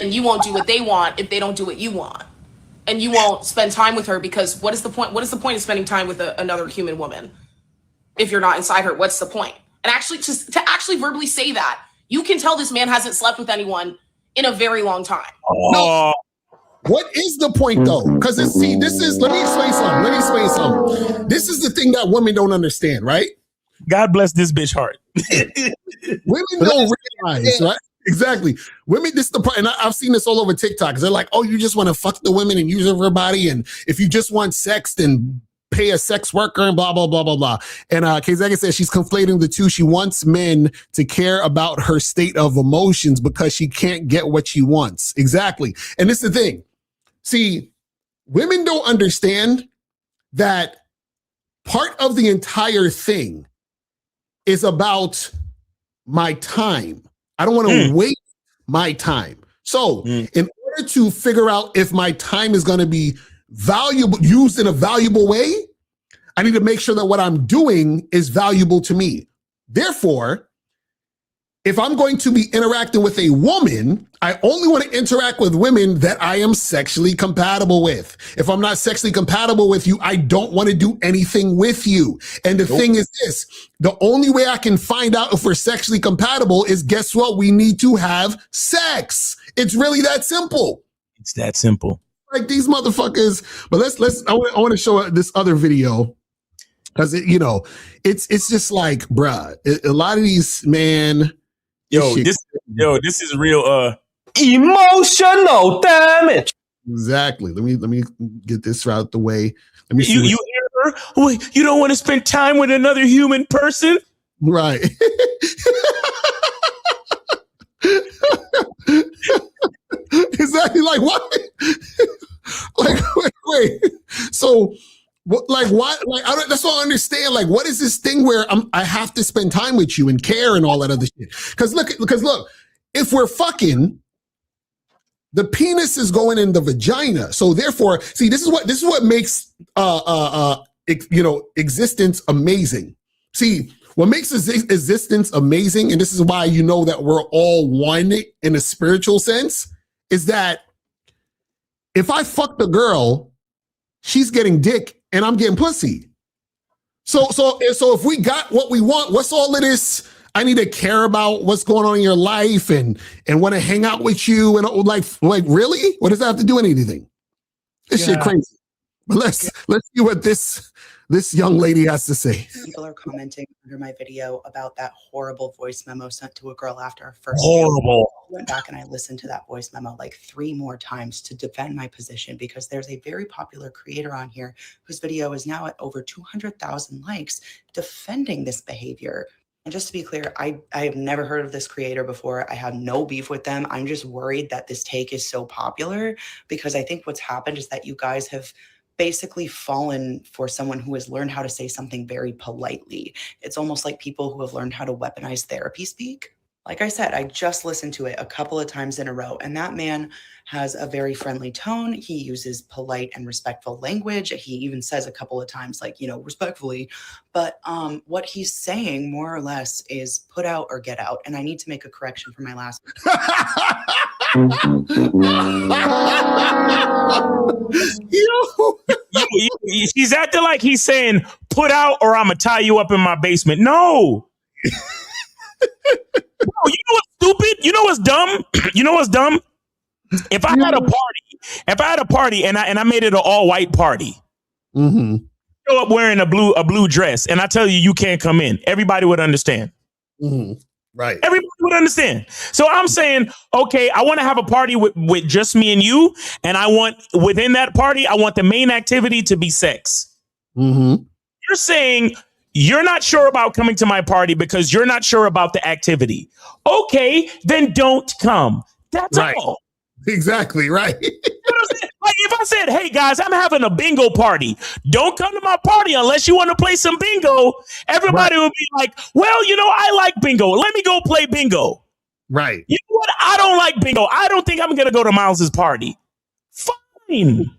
And you won't do what they want if they don't do what you want. And you won't spend time with her because what is the point? What is the point of spending time with another human woman if you're not inside her? What's the point? And actually, to actually verbally say that, you can tell this man hasn't slept with anyone in a very long time. No. What is the point though? Because let me explain something. This is the thing that women don't understand, right? God bless this bitch heart. Women don't realize, right? Exactly. Women, this is the part, and I've seen this all over TikTok. They're like, oh, you just want to fuck the women and use her body, and if you just want sex, then pay a sex worker and blah, blah, blah, blah, blah. And Kazaka says she's conflating the two. She wants men to care about her state of emotions because she can't get what she wants. Exactly. And this is the thing. See, women don't understand that part of the entire thing is about my time. I don't want to waste my time. So in order to figure out if my time is going to be used in a valuable way, I need to make sure that what I'm doing is valuable to me. Therefore, if I'm going to be interacting with a woman, I only want to interact with women that I am sexually compatible with. If I'm not sexually compatible with you, I don't want to do anything with you. And the thing is this, the only way I can find out if we're sexually compatible is, guess what? We need to have sex. It's really that simple. It's that simple. Like these motherfuckers. But I want to show this other video. Because, it's just like, bruh, a lot of these, man... This is real emotional damage. Exactly. Let me get this out the way. Let me see. You hear her? Wait, you don't want to spend time with another human person? Right. Exactly. Like what? Like wait. So What, like, why? Like, that's what I understand. Like, what is this thing where I have to spend time with you and care and all that other shit? Because look, if we're fucking, the penis is going in the vagina. So therefore, see, this is what makes existence amazing. See, what makes existence amazing, and this is why you know that we're all one in a spiritual sense, is that if I fuck the girl, she's getting dick and I'm getting pussy. So if we got what we want, what's all of this? I need to care about what's going on in your life and want to hang out with you and like really? What does that have to do with anything? This shit crazy. But let's see what this young lady has to say. People are commenting under my video about that horrible voice memo sent to a girl after our first horrible. I went back and I listened to that voice memo like 3 more times to defend my position, because there's a very popular creator on here whose video is now at over 200,000 likes defending this behavior. And just to be clear, I have never heard of this creator before. I have no beef with them. I'm just worried that this take is so popular, because I think what's happened is that you guys have basically fallen for someone who has learned how to say something very politely. It's almost like people who have learned how to weaponize therapy speak. Like I said, I just listened to it a couple of times in a row, and that man has a very friendly tone. He uses polite and respectful language. He even says a couple of times, like, respectfully. But what he's saying more or less is put out or get out. And I need to make a correction for my last. He's acting like he's saying, put out or I'm going to tie you up in my basement. No. Bro, you know what's stupid? You know what's dumb? You know what's dumb? If I had a party and I made it an all-white party, show up wearing a blue dress, and I tell you can't come in, everybody would understand. Right. Everybody would understand. So I'm saying, okay, I want to have a party with just me and you, and within that party, I want the main activity to be sex. You're saying you're not sure about coming to my party because you're not sure about the activity. Okay, then don't come. That's all. Exactly, right. You know what I'm saying? Like if I said, hey guys, I'm having a bingo party. Don't come to my party unless you want to play some bingo. Everybody would be like, well, I like bingo. Let me go play bingo. Right. You know what? I don't like bingo. I don't think I'm going to go to Miles's party. Fine.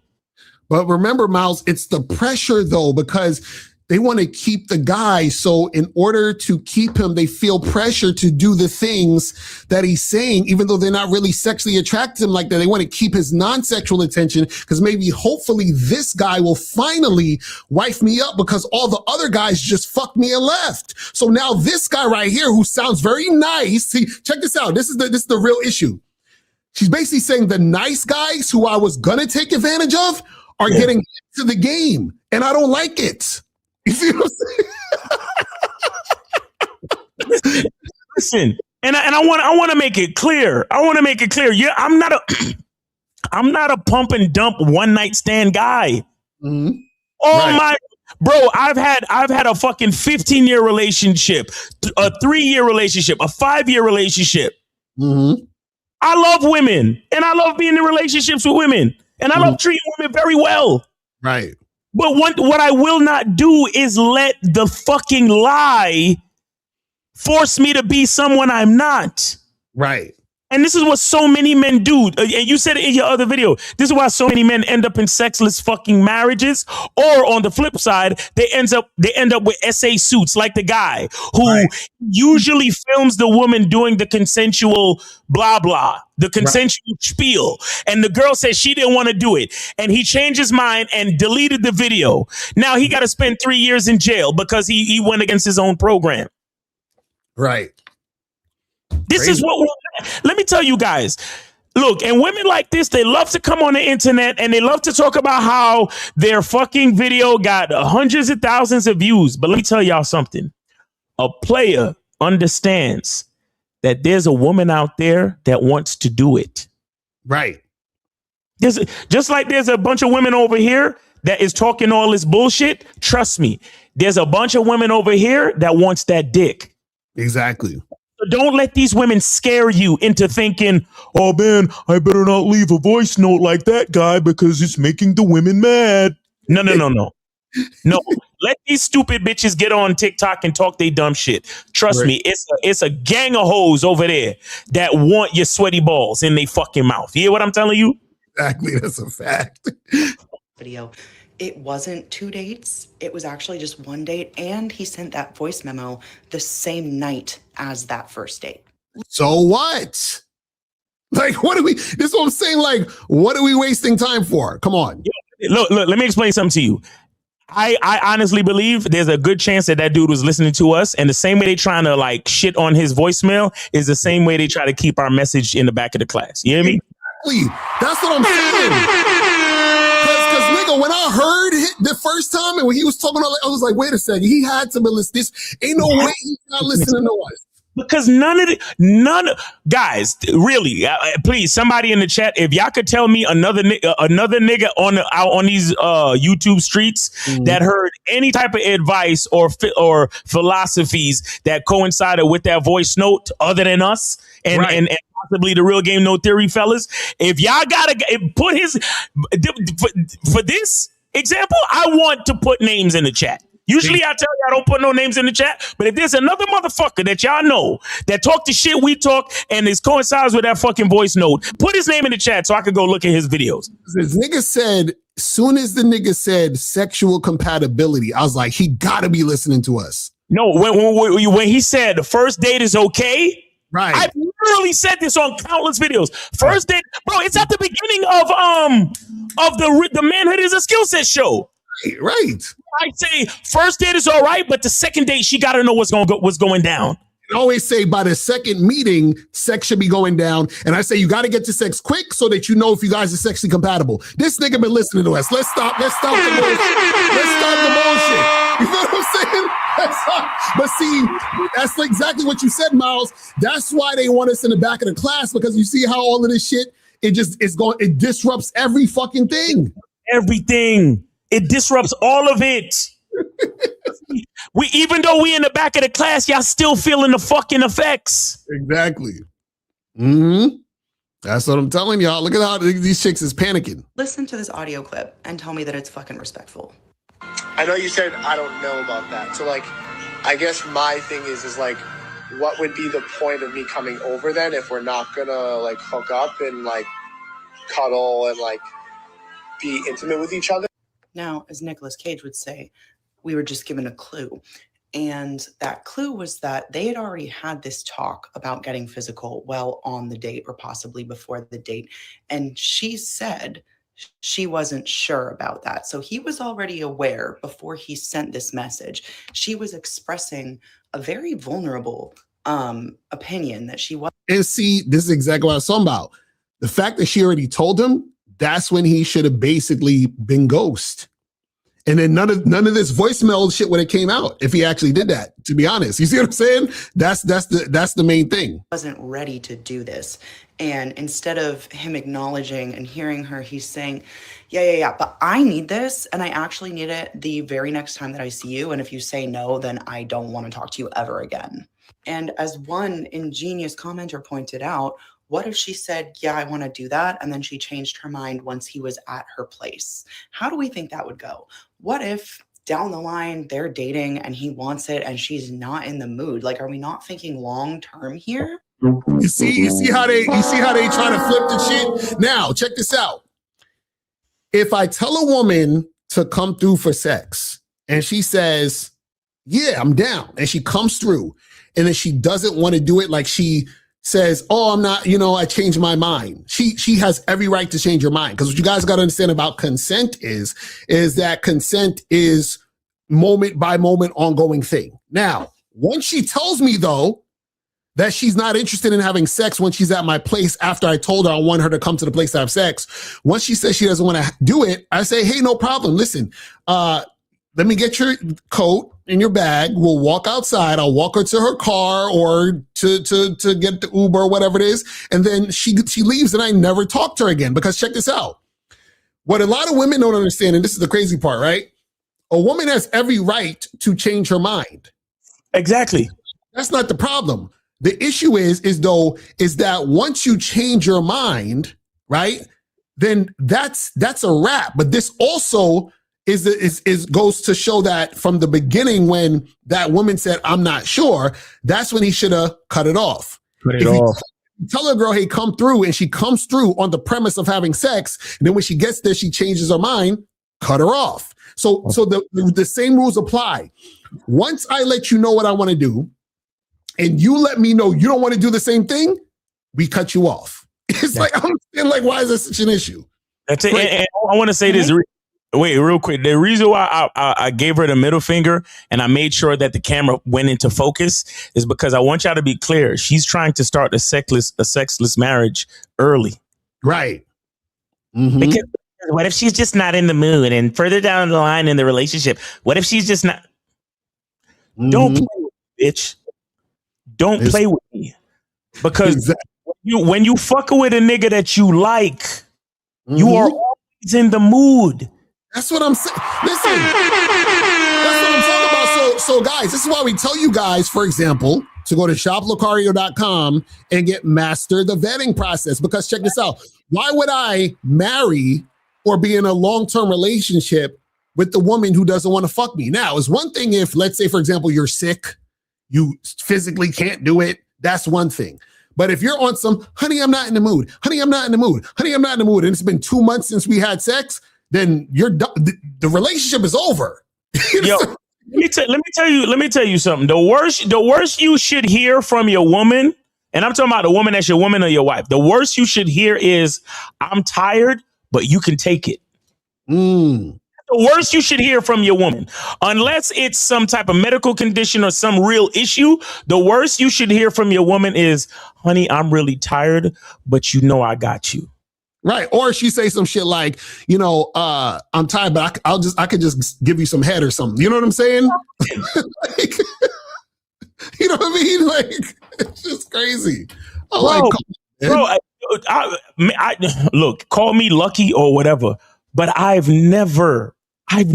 But remember, Miles, it's the pressure though, because they want to keep the guy. So in order to keep him, they feel pressure to do the things that he's saying, even though they're not really sexually attracted to him like that. They want to keep his non-sexual attention because hopefully this guy will finally wife me up because all the other guys just fucked me and left. So now this guy right here, who sounds very nice. See, check this out. This is the real issue. She's basically saying the nice guys who I was going to take advantage of are getting into the game, and I don't like it. You see what I'm saying? Listen, and I want to make it clear. Yeah, I'm not a pump and dump one night stand guy. My bro, I've had a fucking 15-year relationship, a 3-year relationship, a 5-year relationship. I love women, and I love being in relationships with women, and I love treating women very well. Right. But what I will not do is let the fucking lie force me to be someone I'm not. Right. And this is what so many men do. And you said it in your other video. This is why so many men end up in sexless fucking marriages. Or on the flip side, they end up with SA suits like the guy who usually films the woman doing the consensual blah blah, the consensual spiel. And the girl says she didn't want to do it. And he changed his mind and deleted the video. Now he got to spend 3 years in jail because he went against his own program. Right. This is what let me tell you guys. Look, and women like this, they love to come on the internet and they love to talk about how their fucking video got hundreds of thousands of views. But let me tell y'all something. A player understands that there's a woman out there that wants to do it. Right. Just like there's a bunch of women over here that is talking all this bullshit. Trust me, there's a bunch of women over here that wants that dick. Exactly. Don't let these women scare you into thinking, oh man, I better not leave a voice note like that guy because it's making the women mad. No. No, let these stupid bitches get on TikTok and talk they dumb shit. Trust me, it's a gang of hoes over there that want your sweaty balls in their fucking mouth. You hear what I'm telling you? Exactly, that's a fact. Video. It wasn't 2 dates. It was actually just 1 date. And he sent that voice memo the same night as that first date. So what? Like, what are we, this is what I'm saying, like, what are we wasting time for? Come on. Look, let me explain something to you. I honestly believe there's a good chance that dude was listening to us, and the same way they trying to like shit on his voicemail is the same way they try to keep our message in the back of the class. You hear me? Exactly. That's what I'm saying. Because nigga, when I heard it the first time and when he was talking, I was like, wait a second, he had to be listening. This ain't no way he's not listening to us. Because guys, really, please, somebody in the chat, if y'all could tell me another nigga on these YouTube streets that heard any type of advice or philosophies that coincided with that voice note other than us and possibly the Real Game No Theory fellas, if y'all gotta put his for this example, I want to put names in the chat. Usually I tell you I don't put no names in the chat, but if there's another motherfucker that y'all know that talk the shit we talk and this coincides with that fucking voice note, put his name in the chat so I could go look at his videos. This nigga said, soon as the nigga said sexual compatibility, I was like, he gotta be listening to us. No, when he said the first date is okay, right? I literally said this on countless videos. First date, bro, it's at the beginning of the Manhood is a Skill Set show. Right. I say first date is all right, but the second date she got to know what's going down. I always say by the second meeting, sex should be going down, and I say you got to get to sex quick so that you know if you guys are sexually compatible. This nigga been listening to us. Let's stop the bullshit. Let's stop the bullshit. You know what I'm saying? But see, that's exactly what you said, Miles. That's why they want us in the back of the class, because you see how all of this shit it disrupts every fucking thing. Everything. It disrupts all of it. Even though we in the back of the class, y'all still feeling the fucking effects. Exactly. That's what I'm telling y'all. Look at how these chicks is panicking. Listen to this audio clip and tell me that it's fucking respectful. I know you said I don't know about that. So like, I guess my thing is like, what would be the point of me coming over then if we're not gonna like hook up and like cuddle and like be intimate with each other? Now, as Nicolas Cage would say, we were just given a clue. And that clue was that they had already had this talk about getting physical well on the date or possibly before the date. And she said she wasn't sure about that. So he was already aware before he sent this message. She was expressing a very vulnerable opinion that she was. And see, this is exactly what I was talking about. The fact that she already told him, that's when he should have basically been ghost. And then none of this voicemail shit when it came out, if he actually did that, to be honest. You see what I'm saying? That's the main thing. Wasn't ready to do this. And instead of him acknowledging and hearing her, he's saying, yeah, but I need this. And I actually need it the very next time that I see you. And if you say no, then I don't want to talk to you ever again. And as one ingenious commenter pointed out, what if she said, yeah, I want to do that, and then she changed her mind once he was at her place? How do we think that would go? What if down the line they're dating and he wants it and she's not in the mood? Like, are we not thinking long term here? You see how they try to flip the shit? Now, check this out. If I tell a woman to come through for sex and she says, yeah, I'm down, and she comes through, and then she doesn't want to do it, like she says, oh, I'm not, I changed my mind. She has every right to change her mind. Because what you guys got to understand about consent is that consent is moment by moment ongoing thing. Now, once she tells me though, that she's not interested in having sex when she's at my place after I told her I want her to come to the place to have sex. Once she says she doesn't want to do it, I say, hey, no problem. Listen, let me get your coat in your bag. We'll walk outside. I'll walk her to her car or to get the Uber or whatever it is. And then she leaves and I never talk to her again. Because check this out. What a lot of women don't understand, and this is the crazy part, right? A woman has every right to change her mind. Exactly. That's not the problem. The issue is that once you change your mind, right, then that's a wrap. But this also is goes to show that from the beginning when that woman said, I'm not sure, that's when he should have cut it off. Cut it off. Tell a girl, hey, come through, and she comes through on the premise of having sex, and then when she gets there, she changes her mind, cut her off. So the same rules apply. Once I let you know what I want to do, and you let me know you don't want to do the same thing, we cut you off. It's like, I'm saying, like, why is this such an issue? That's it. And I want to say this. Wait, real quick. The reason why I gave her the middle finger and I made sure that the camera went into focus is because I want y'all to be clear. She's trying to start a sexless marriage early. Right. Because what if she's just not in the mood? And further down the line in the relationship, what if she's just not? Don't play with me, bitch. Don't play with me. Because when you fuck with a nigga that you like, you are always in the mood. That's what I'm saying. Listen, that's what I'm talking about. So guys, this is why we tell you guys, for example, to go to shoplocario.com and get master the vetting process. Because check this out. Why would I marry or be in a long-term relationship with the woman who doesn't want to fuck me? Now, it's one thing if, let's say, for example, you're sick, you physically can't do it. That's one thing. But if you're on some, honey, I'm not in the mood. Honey, I'm not in the mood. Honey, I'm not in the mood. And it's been 2 months since we had sex, then you're the relationship is over. Yo, let me tell you something. The worst you should hear from your woman, and I'm talking about the woman that's your woman or your wife. The worst you should hear is, I'm tired, but you can take it. The worst you should hear from your woman, unless it's some type of medical condition or some real issue, the worst you should hear from your woman is, honey, I'm really tired, but you know I got you. Right. Or she say some shit like, I'm tired, but I could just give you some head or something. You know what I'm saying? Like, you know what I mean? Like, it's just crazy. Look, call me lucky or whatever, but I've never heard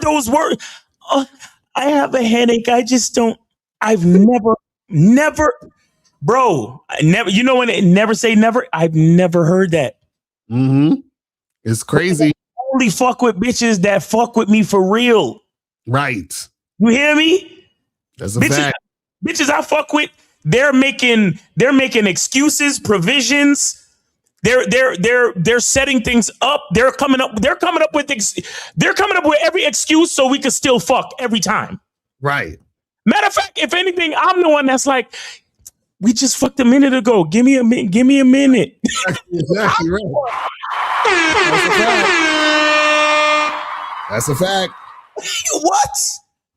those words. I have a headache. I've never, bro. You know when it never say never? I've never heard that. It's crazy. I only fuck with bitches that fuck with me for real. Right. You hear me? That's a fact. Bitches I fuck with, they're making excuses, provisions. They're setting things up. They're coming up with every excuse so we can still fuck every time. Right. Matter of fact, if anything, I'm the one that's like, we just fucked a minute ago. Give me a minute. Exactly right. That's a fact. What?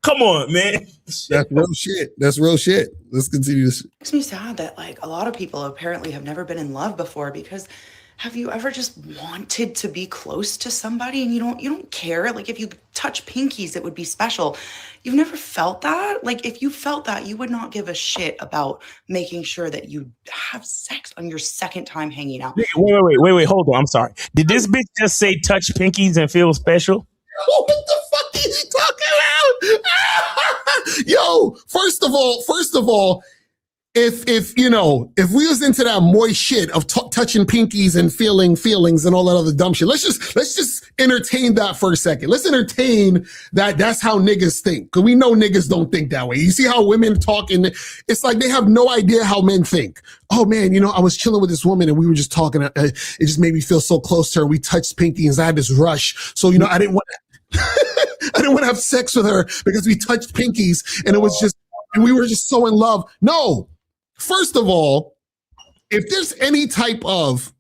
Come on, man. That's real shit. Let's continue this. It makes me sad that like a lot of people apparently have never been in love before, because have you ever just wanted to be close to somebody and you don't care? Like if you touch pinkies, it would be special. You've never felt that? Like if you felt that, you would not give a shit about making sure that you have sex on your second time hanging out. Wait, hold on. I'm sorry. Did this bitch just say touch pinkies and feel special? What the fuck is he talking about? Yo, first of all, if we was into that moist shit of touching pinkies and feeling feelings and all that other dumb shit, let's just entertain that for a second. Let's entertain that. That's how niggas think, because we know niggas don't think that way. You see how women talk, and it's like they have no idea how men think. Oh man, I was chilling with this woman and we were just talking. It just made me feel so close to her. We touched pinkies. I had this rush, so I didn't want to have sex with her because we touched pinkies and and we were just so in love. No. First of all, if there's any type of,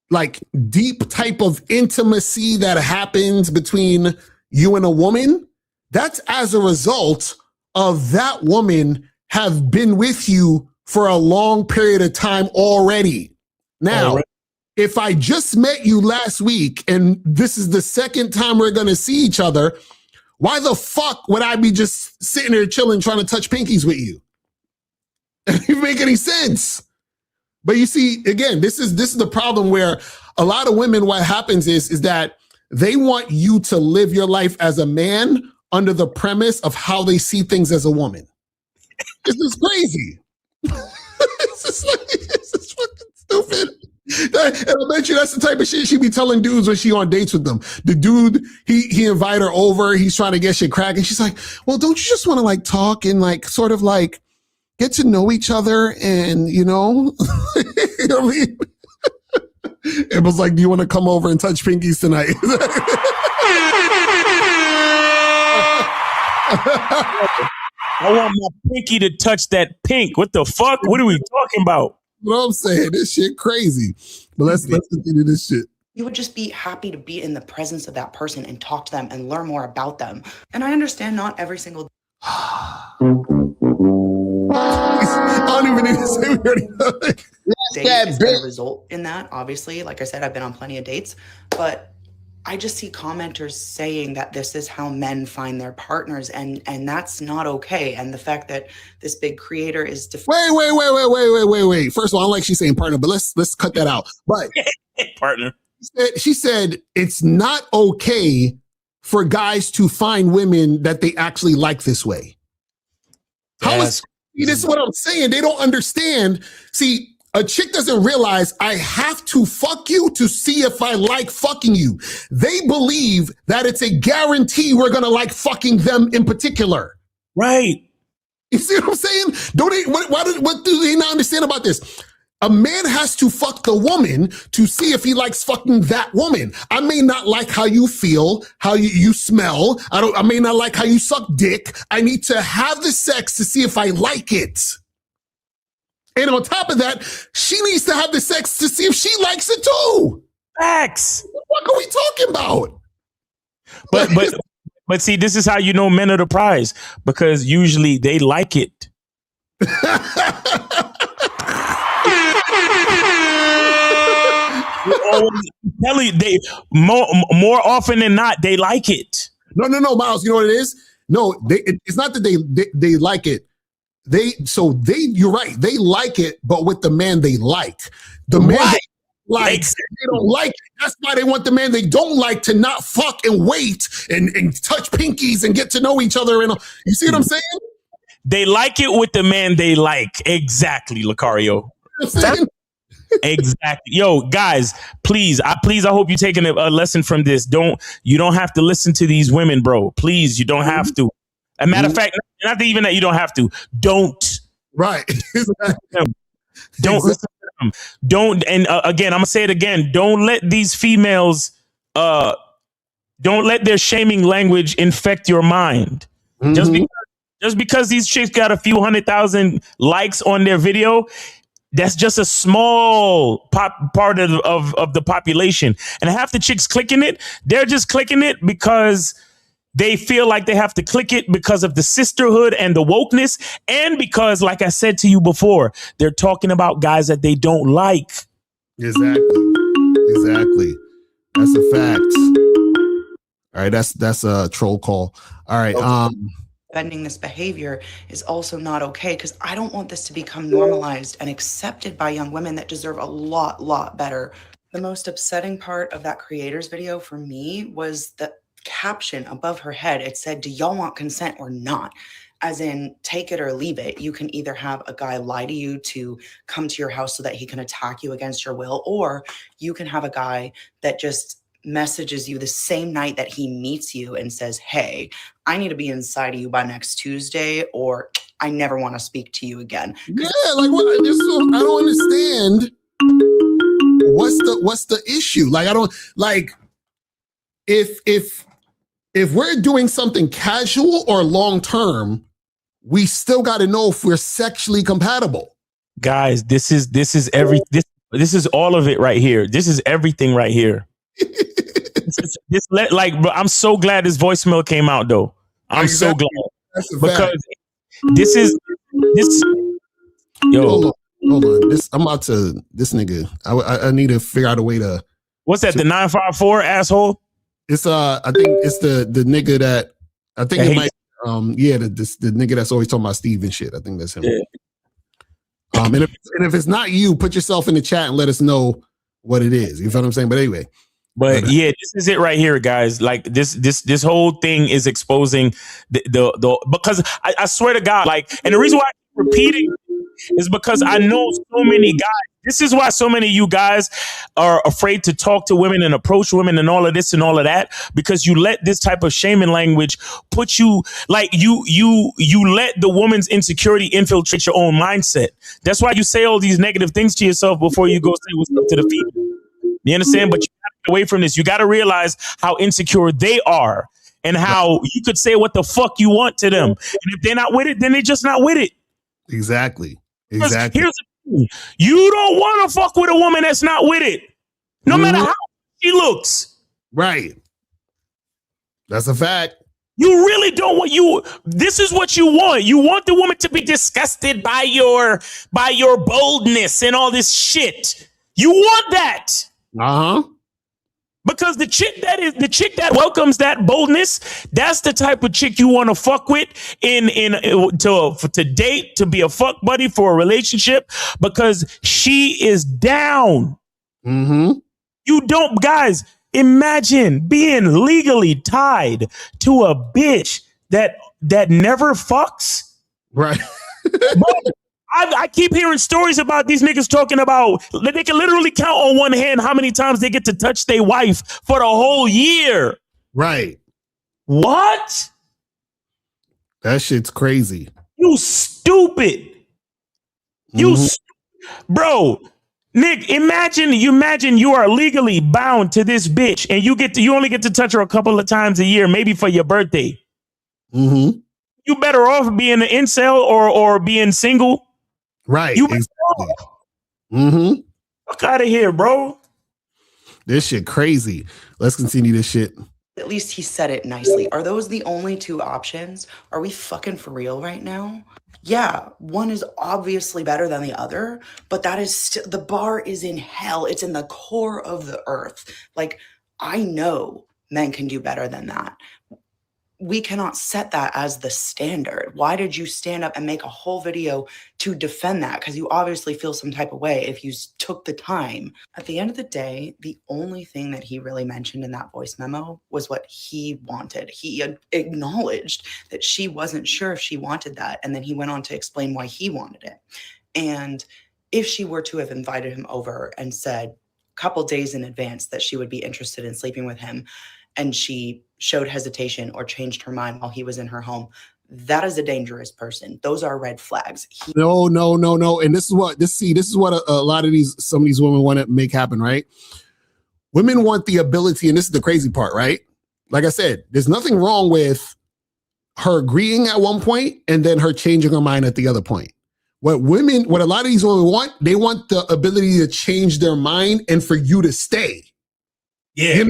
like deep type of intimacy that happens between you and a woman, that's as a result of that woman have been with you for a long period of time already. Now, if I just met you last week and this is the second time we're going to see each other, why the fuck would I be just sitting there chilling trying to touch pinkies with you? It doesn't make any sense. But you see, again, this is the problem where a lot of women, what happens is that they want you to live your life as a man under the premise of how they see things as a woman. This is crazy. It's just fucking stupid. And I bet you that's the type of shit she be telling dudes when she on dates with them. The dude, he invite her over. He's trying to get shit cracking. She's like, well, don't you just want to like talk and like sort of like get to know each other and, you know? You know what I mean? It was like, do you want to come over and touch pinkies tonight? I want my pinky to touch that pink. What the fuck? What are we talking about? You know what I'm saying? This shit crazy. But let's continue this shit. You would just be happy to be in the presence of that person and talk to them and learn more about them. And I understand not every single I don't even need to say we already know. date is going to result in that. Obviously, like I said, I've been on plenty of dates, but I just see commenters saying that this is how men find their partners, and that's not okay. And the fact that this big creator is wait. First of all, I don't like she's saying partner, but let's cut that out. But partner. She said it's not okay for guys to find women that they actually like this way. This is what I'm saying. They don't understand. See, a chick doesn't realize I have to fuck you to see if I like fucking you. They believe that it's a guarantee we're going to like fucking them in particular. Right. You see what I'm saying? What do they not understand about this? A man has to fuck the woman to see if he likes fucking that woman. I may not like how you feel, how you smell. I may not like how you suck dick. I need to have the sex to see if I like it. And on top of that, she needs to have the sex to see if she likes it too. Facts. What are we talking about? But see, this is how you know men are the prize, because usually they like it. Tell you, they more often than not they like it. No, Miles. You know what it is? No, it's not that they like it. You're right. They like it, but with the man they like. The man they like, they don't like it. That's why they want the man they don't like to not fuck and wait and touch pinkies and get to know each other. And you see what I'm saying? They like it with the man they like. Exactly, Locario. Exactly. Yo, guys, please, I hope you're taking a lesson from this. You don't have to listen to these women, bro. Please, you don't have to. As a matter of fact, not even that you don't have to. Don't. Right. Don't listen to them. Don't. And again, I'm gonna say it again. Don't let these females. Don't let their shaming language infect your mind. Mm-hmm. Just because these chicks got a few 100,000 likes on their video, that's just a small part of the population. And half the chicks clicking it, they're just clicking it because they feel like they have to click it because of the sisterhood and the wokeness. And because, like I said to you before, they're talking about guys that they don't like. Exactly. That's a fact. All right. That's a troll call. All right. Defending this behavior is also not okay, because I don't want this to become normalized and accepted by young women that deserve a lot better. The most upsetting part of that creator's video for me was the caption above her head. It said, "Do y'all want consent or not?" As in, take it or leave it. You can either have a guy lie to you to come to your house so that he can attack you against your will, or you can have a guy that just messages you the same night that he meets you and says, "Hey, I need to be inside of you by next Tuesday, or I never want to speak to you again." Yeah, like what? I don't understand. What's the issue? Like, I don't like if we're doing something casual or long term, we still got to know if we're sexually compatible. Guys, this is this is all of it right here. This is everything right here. I'm so glad this voicemail came out though. I'm so glad because this. Yo, hold on. This nigga. I need to figure out a way to. What's that? The 954 asshole. It's I think it's the nigga that I think it might. The nigga that's always talking about Steve and shit. I think that's him. Yeah. And if it's not you, put yourself in the chat and let us know what it is. You feel what I'm saying? But anyway. But yeah, this is it right here, guys. Like this whole thing is exposing the because I swear to God, like, and the reason why I keep repeating is because I know so many guys This is why so many of you guys are afraid to talk to women and approach women and all of this and all of that, because you let this type of shaming language put you like you let the woman's insecurity infiltrate your own mindset. That's why you say all these negative things to yourself before you go say what's up to the female. You understand? But you got to get away from this. You got to realize how insecure they are and how you could say what the fuck you want to them. And if they're not with it, then they're just not with it. Exactly. Here's the thing. You don't want to fuck with a woman that's not with it, no matter how she looks. Right. That's a fact. You really don't want this is what you want. You want the woman to be disgusted by your boldness and all this shit. You want that. Uh-huh. Because the chick that welcomes that boldness, that's the type of chick you want to fuck with to date, to be a fuck buddy for a relationship, because she is down. Mm-hmm. You don't, guys, imagine being legally tied to a bitch that never fucks. Right. I keep hearing stories about these niggas talking about they can literally count on one hand how many times they get to touch their wife for the whole year. Right. What? That shit's crazy. You stupid. Bro, Nick, imagine you are legally bound to this bitch and you only get to touch her a couple of times a year, maybe for your birthday. Mm-hmm. You better off being an incel or being single. Right. You exactly. Mm-hmm. Fuck out of here, bro. This shit crazy. Let's continue this shit. At least he said it nicely. Are those the only two options? Are we fucking for real right now? Yeah, one is obviously better than the other, but that is still, the bar is in hell. It's in the core of the earth. Like, I know men can do better than that. We cannot set that as the standard. Why did you stand up and make a whole video to defend that? Because you obviously feel some type of way if you took the time. At the end of the day, the only thing that he really mentioned in that voice memo was what he wanted. He acknowledged that she wasn't sure if she wanted that. And then he went on to explain why he wanted it. And if she were to have invited him over and said a couple days in advance that she would be interested in sleeping with him, and she showed hesitation or changed her mind while he was in her home, that is a dangerous person. Those are red flags. No. And this is what a lot of some of these women want to make happen, right? Women want the ability, and this is the crazy part, right? Like I said, there's nothing wrong with her agreeing at one point and then her changing her mind at the other point. What a lot of these women want, they want the ability to change their mind and for you to stay. Yeah.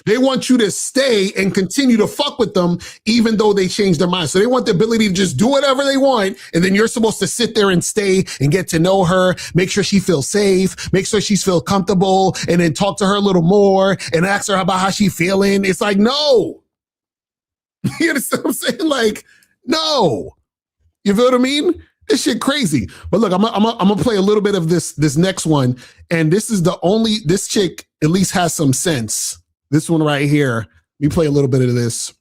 They want you to stay and continue to fuck with them even though they change their mind. So they want the ability to just do whatever they want, and then you're supposed to sit there and stay and get to know her, make sure she feels safe, make sure she feels comfortable, and then talk to her a little more and ask her about how she's feeling. It's like, no. You understand what I'm saying? Like, no. You feel what I mean? This shit crazy. But look, I'm gonna play a little bit of this next one. And this is this chick at least has some sense. This one right here. Let me play a little bit of this.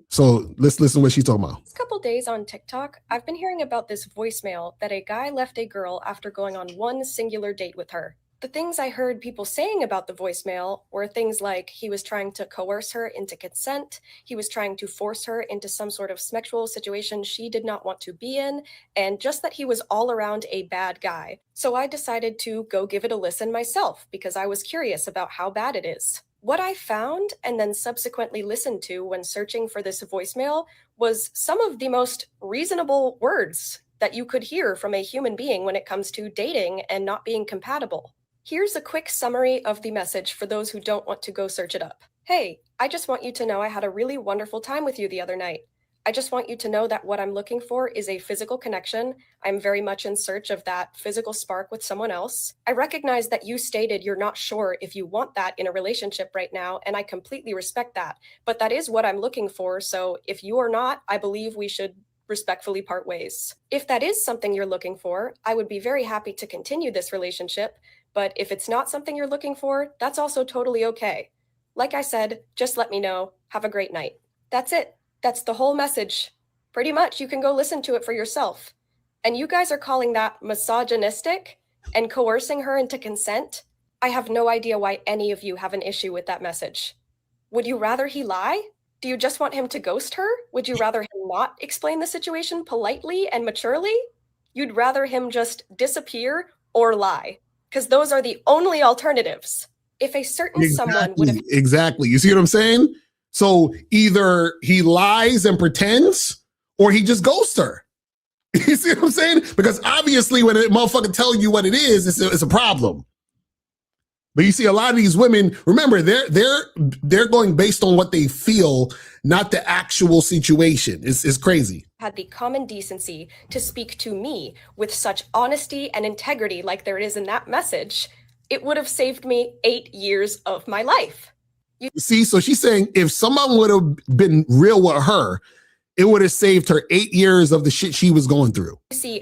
So let's listen to what she's talking about. Last couple days on TikTok, I've been hearing about this voicemail that a guy left a girl after going on one singular date with her. The things I heard people saying about the voicemail were things like he was trying to coerce her into consent, he was trying to force her into some sort of sexual situation she did not want to be in, and just that he was all around a bad guy. So I decided to go give it a listen myself because I was curious about how bad it is. What I found and then subsequently listened to when searching for this voicemail was some of the most reasonable words that you could hear from a human being when it comes to dating and not being compatible. Here's a quick summary of the message for those who don't want to go search it up. Hey, I just want you to know I had a really wonderful time with you the other night. I just want you to know that what I'm looking for is a physical connection. I'm very much in search of that physical spark with someone else. I recognize that you stated you're not sure if you want that in a relationship right now, and I completely respect that. But that is what I'm looking for, so if you are not, I believe we should respectfully part ways. If that is something you're looking for, I would be very happy to continue this relationship. But if it's not something you're looking for, that's also totally okay. Like I said, just let me know. Have a great night. That's it. That's the whole message. Pretty much, you can go listen to it for yourself. And you guys are calling that misogynistic? and coercing her into consent, I have no idea why any of you have an issue with that message. Would you rather he lie? Do you just want him to ghost her? Would you rather him not explain the situation politely and maturely? You'd rather him just disappear or lie, because those are the only alternatives. If a certain someone would have... Exactly. You see what I'm saying? So either he lies and pretends, or he just ghosts her. You see what I'm saying? Because obviously when a motherfucker tell you what it is, it's a problem. But you see a lot of these women, remember, they're going based on what they feel, not the actual situation. It's crazy. Had the common decency to speak to me with such honesty and integrity like there is in that message, it would have saved me 8 years of my life. See, so she's saying if someone would have been real with her, it would have saved her 8 years of the shit she was going through. You see,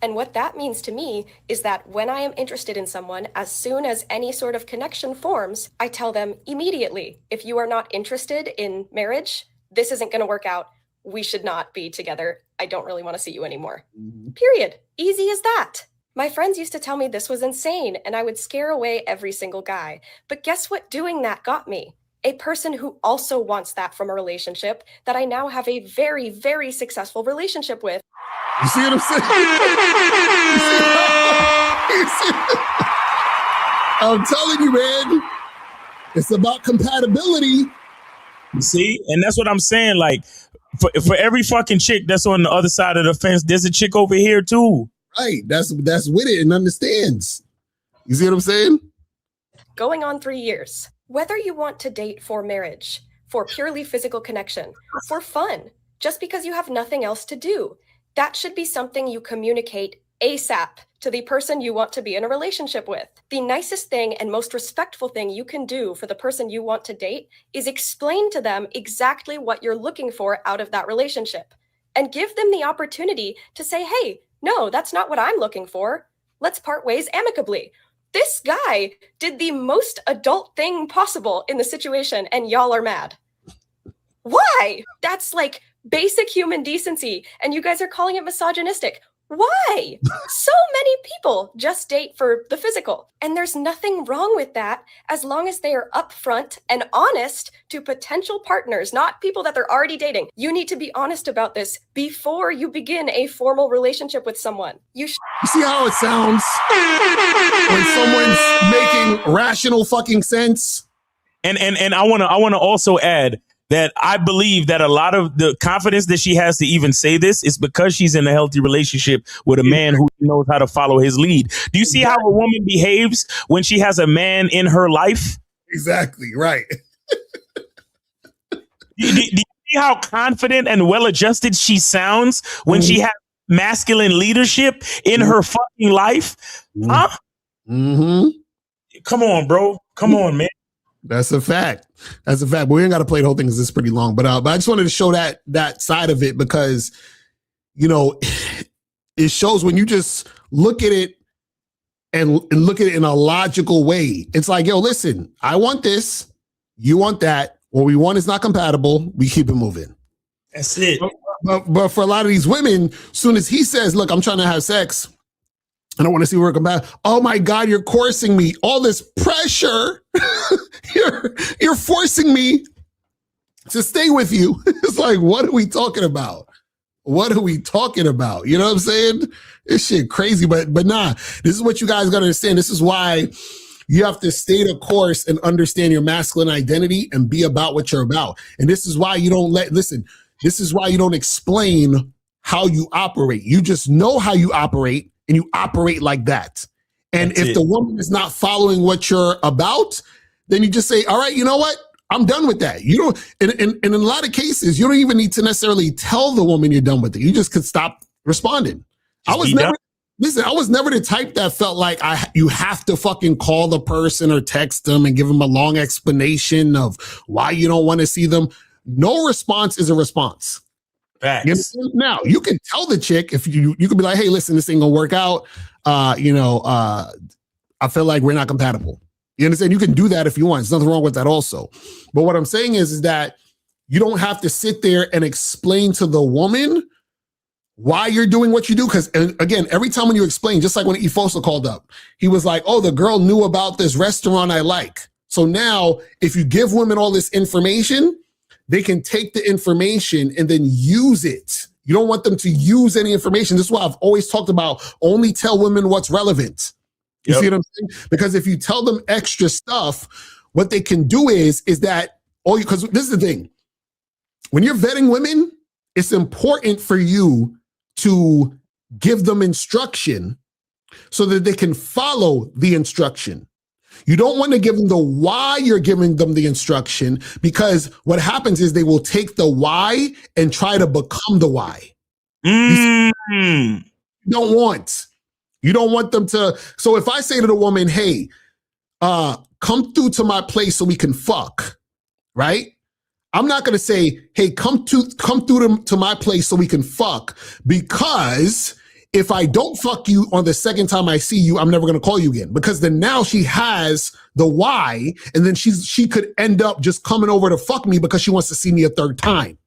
and what that means to me is that when I am interested in someone, as soon as any sort of connection forms, I tell them immediately, if you are not interested in marriage, this isn't going to work out. We should not be together. I don't really want to see you anymore. Period. Easy as that. My friends used to tell me this was insane and I would scare away every single guy. But guess what doing that got me? A person who also wants that from a relationship that I now have a very, very successful relationship with. You see what I'm saying? I'm telling you, man, it's about compatibility. You see? And that's what I'm saying. Like, for every fucking chick that's on the other side of the fence, there's a chick over here too. Right. That's with it and understands. You see what I'm saying? Going on 3 years. Whether you want to date for marriage, for purely physical connection, for fun, just because you have nothing else to do, that should be something you communicate ASAP to the person you want to be in a relationship with. The nicest thing and most respectful thing you can do for the person you want to date is explain to them exactly what you're looking for out of that relationship and give them the opportunity to say, hey, no, that's not what I'm looking for. Let's part ways amicably. This guy did the most adult thing possible in the situation and y'all are mad. Why? That's like basic human decency and you guys are calling it misogynistic. Why? So many people just date for the physical. And there's nothing wrong with that as long as they are upfront and honest to potential partners, not people that they're already dating. You need to be honest about this before you begin a formal relationship with someone. You see how it sounds when someone's making rational fucking sense? And I wanna also add that I believe that a lot of the confidence that she has to even say this is because she's in a healthy relationship with a man who knows how to follow his lead. Do you see how a woman behaves when she has a man in her life? Exactly, right. Do you see how confident and well-adjusted she sounds when she has masculine leadership in her fucking life? Huh? Come on, bro. Come on, man. That's a fact. That's a fact. But we ain't got to play the whole thing because it's pretty long. But I just wanted to show that side of it because, you know, it shows when you just look at it and look at it in a logical way. It's like, yo, listen, I want this. You want that. What we want is not compatible. We keep it moving. That's it. But for a lot of these women, soon as he says, look, I'm trying to have sex, I don't want to see where it comes back. Oh my God, you're coercing me. All this pressure. You're forcing me to stay with you. It's like, what are we talking about? What are we talking about? You know what I'm saying? This shit crazy, but nah, this is what you guys got to understand. This is why you have to stay the course and understand your masculine identity and be about what you're about. And this is why you don't this is why you don't explain how you operate. You just know how you operate and you operate like that. And if the woman is not following what you're about, then you just say, all right, you know what? I'm done with that. You don't, and in a lot of cases, you don't even need to necessarily tell the woman you're done with it. You just could stop responding. I was never the type that felt like you have to fucking call the person or text them and give them a long explanation of why you don't want to see them. No response is a response. Facts. Now you can tell the chick if you could be like, hey, listen, this ain't gonna work out. I feel like we're not compatible. You understand? You can do that if you want. There's nothing wrong with that also. But what I'm saying is that you don't have to sit there and explain to the woman why you're doing what you do. Because again, every time when you explain, just like when Ifosa called up, he was like, oh, the girl knew about this restaurant I like. So now if you give women all this information, they can take the information and then use it. You don't want them to use any information. This is why I've always talked about only tell women what's relevant. You see what I'm saying? Because if you tell them extra stuff, what they can do is that because this is the thing. When you're vetting women, it's important for you to give them instruction so that they can follow the instruction. You don't want to give them the why you're giving them the instruction, because what happens is they will take the why and try to become the why. You don't want them to. So if I say to the woman, hey, come through to my place so we can fuck, right? I'm not going to say, hey, come through to my place so we can fuck, because if I don't fuck you on the second time I see you, I'm never going to call you again. Because then now she has the why, and then she could end up just coming over to fuck me because she wants to see me a third time.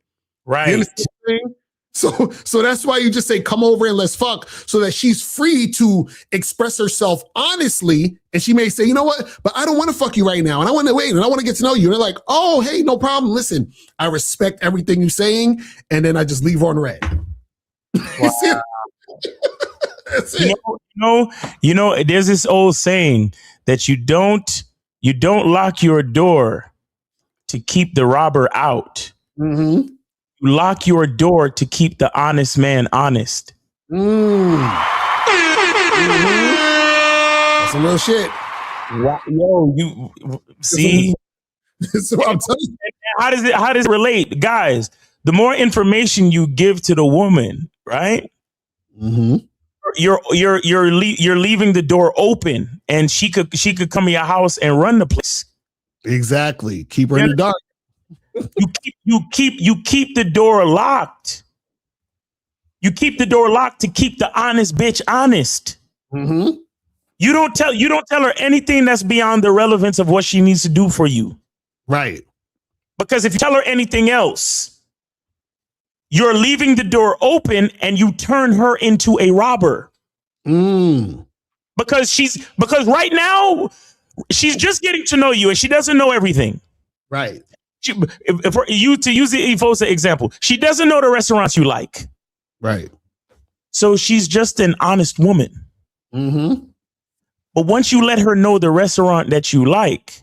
Right. You understand what I'm saying? So that's why you just say, come over and let's fuck, so that she's free to express herself honestly. And she may say, you know what, but I don't want to fuck you right now. And I want to wait, and I want to get to know you. And they're like, oh, hey, no problem. Listen, I respect everything you're saying. And then I just leave on red. Wow. You know, there's this old saying that you don't lock your door to keep the robber out. Mm-hmm. You lock your door to keep the honest man honest. That's some real shit. Yo, you see? So I'm telling you. How does it relate? Guys, the more information you give to the woman, right? Mm-hmm. You're leaving the door open, and she could come to your house and run the place. Exactly. Keep her in the dark. You keep the door locked. You keep the door locked to keep the honest bitch honest. Mm-hmm. You don't tell her anything that's beyond the relevance of what she needs to do for you. Right. Because if you tell her anything else, you're leaving the door open, and you turn her into a robber. Because right now she's just getting to know you, and she doesn't know everything. Right. If you to use the Ifosa example, she doesn't know the restaurants you like. Right. So she's just an honest woman. Mm-hmm. But once you let her know the restaurant that you like,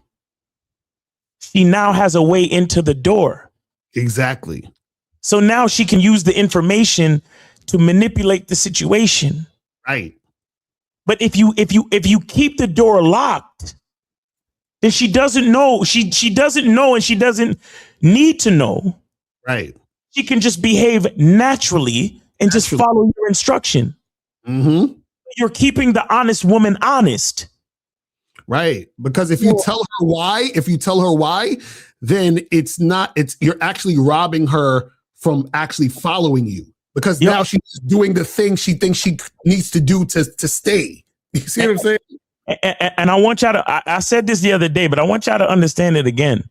she now has a way into the door. Exactly. So now she can use the information to manipulate the situation. Right. But if you keep the door locked, then she doesn't know. She doesn't know, and she doesn't need to know. Right. She can just behave naturally and just follow your instruction. Mm-hmm. You're keeping the honest woman honest. Right. Because if you tell her why, then you're actually robbing her from actually following you. Because now she's doing the thing she thinks she needs to do to stay. You see what I'm saying? And I want y'all to, I said this the other day, but I want y'all to understand it again.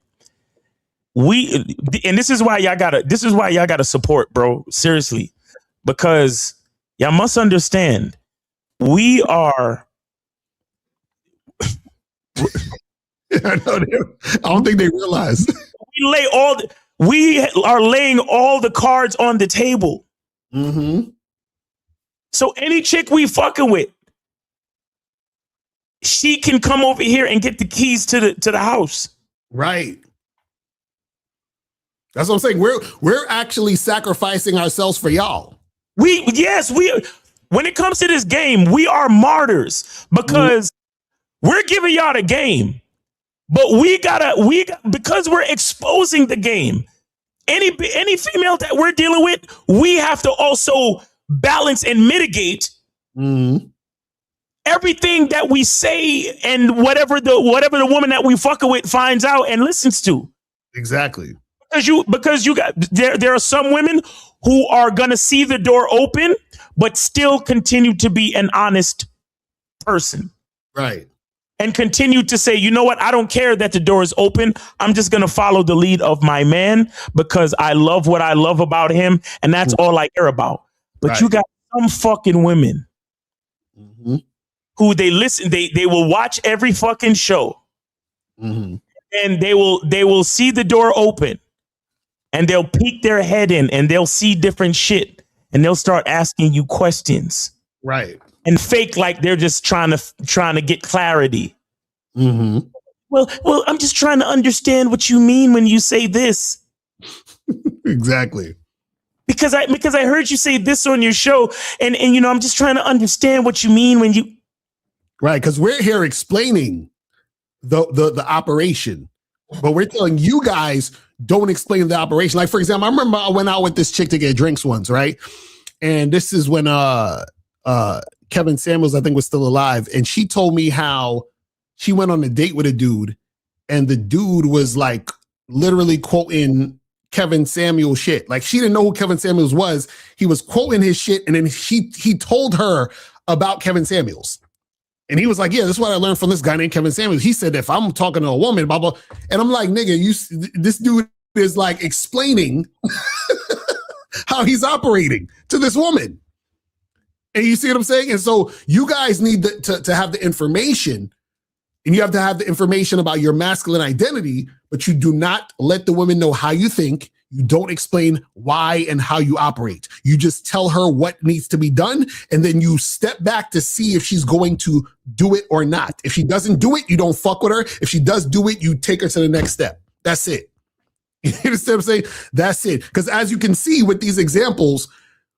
This is why y'all gotta support, bro. Seriously. Because y'all must understand, we are. I don't think they realize. We are laying all the cards on the table. Mm-hmm. So any chick we fucking with, she can come over here and get the keys to the house. Right. That's what I'm saying. We're actually sacrificing ourselves for y'all. When it comes to this game, we are martyrs because we're giving y'all the game. But because we're exposing the game, any female that we're dealing with, we have to also balance and mitigate everything that we say and whatever the woman that we fucking with finds out and listens to. Exactly. Because there are some women who are gonna see the door open but still continue to be an honest person. Right. And continue to say, you know what? I don't care that the door is open. I'm just going to follow the lead of my man because I love what I love about him. And that's all I care about. But you got some fucking women who they listen, they will watch every fucking show. And they will see the door open and they'll peek their head in and they'll see different shit and they'll start asking you questions. Right. And fake like they're just trying to get clarity. Well, I'm just trying to understand what you mean when you say this. Exactly. Because I heard you say this on your show, and you know, I'm just trying to understand what you mean when you. Right, because we're here explaining the operation, but we're telling you guys don't explain the operation. Like, for example, I remember I went out with this chick to get drinks once, right? And this is when Kevin Samuels, I think, was still alive, and she told me how she went on a date with a dude, and the dude was like literally quoting Kevin Samuels shit. Like, she didn't know who Kevin Samuels was. He was quoting his shit, and then he told her about Kevin Samuels. And he was like, yeah, this is what I learned from this guy named Kevin Samuels. He said, if I'm talking to a woman, blah, blah. And I'm like, nigga, this dude is like explaining how he's operating to this woman. And you see what I'm saying? And so you guys need to have the information, and you have to have the information about your masculine identity, but you do not let the women know how you think. You don't explain why and how you operate. You just tell her what needs to be done, and then you step back to see if she's going to do it or not. If she doesn't do it, you don't fuck with her. If she does do it, you take her to the next step. That's it. You understand what I'm saying? That's it. Because as you can see with these examples,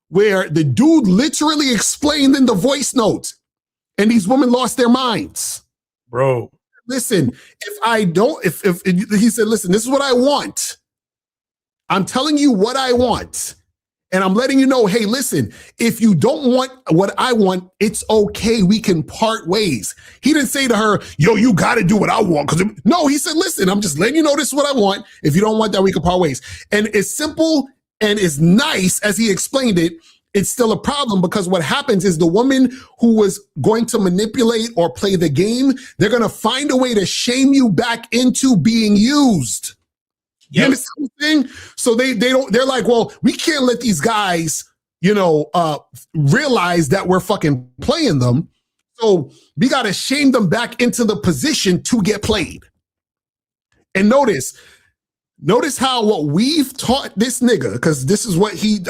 where the dude literally explained in the voice note, and these women lost their minds. Bro. Listen, if he said, listen, this is what I want. I'm telling you what I want. And I'm letting you know, hey, listen, if you don't want what I want, it's okay. We can part ways. He didn't say to her, yo, you got to do what I want. No, he said, listen, I'm just letting you know this is what I want. If you don't want that, we can part ways. And it's simple and as nice as he explained it, it's still a problem, because what happens is the woman who was going to manipulate or play the game, they're going to find a way to shame you back into being used. You understand what I'm saying? So they're like, well, we can't let these guys, realize that we're fucking playing them. So we got to shame them back into the position to get played. And notice how what we've taught this nigga, because this is what he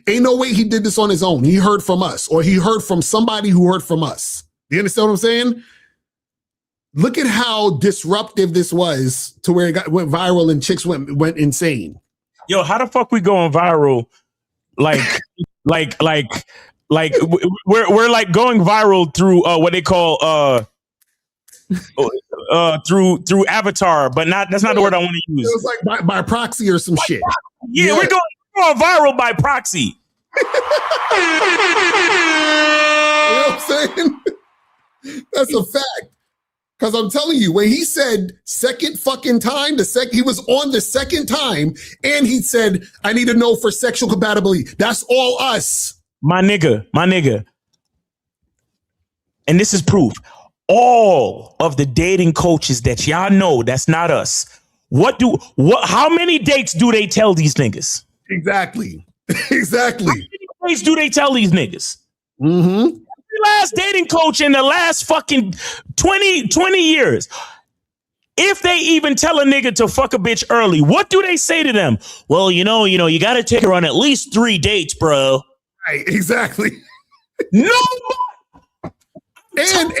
ain't no way he did this on his own. He heard from us, or he heard from somebody who heard from us. You understand what I'm saying? Look at how disruptive this was to where it went viral and chicks went insane. Yo, how the fuck we going viral? Like we're like going viral through what they call through Avatar, but that's not the word I want to use. It was like by proxy or some shit. Yeah, we're going viral by proxy. You know what I'm saying? That's a fact. Because I'm telling you, when he said second fucking time, he was on the second time, and he said, I need to know for sexual compatibility. That's all us. My nigga. And this is proof. All of the dating coaches that y'all know, that's not us. How many dates do they tell these niggas? Exactly. How many dates do they tell these niggas? Mm-hmm. Last dating coach in the last fucking 20 years. If they even tell a nigga to fuck a bitch early, what do they say to them? Well, you got to take her on at least 3 dates, bro. Right, exactly. No. And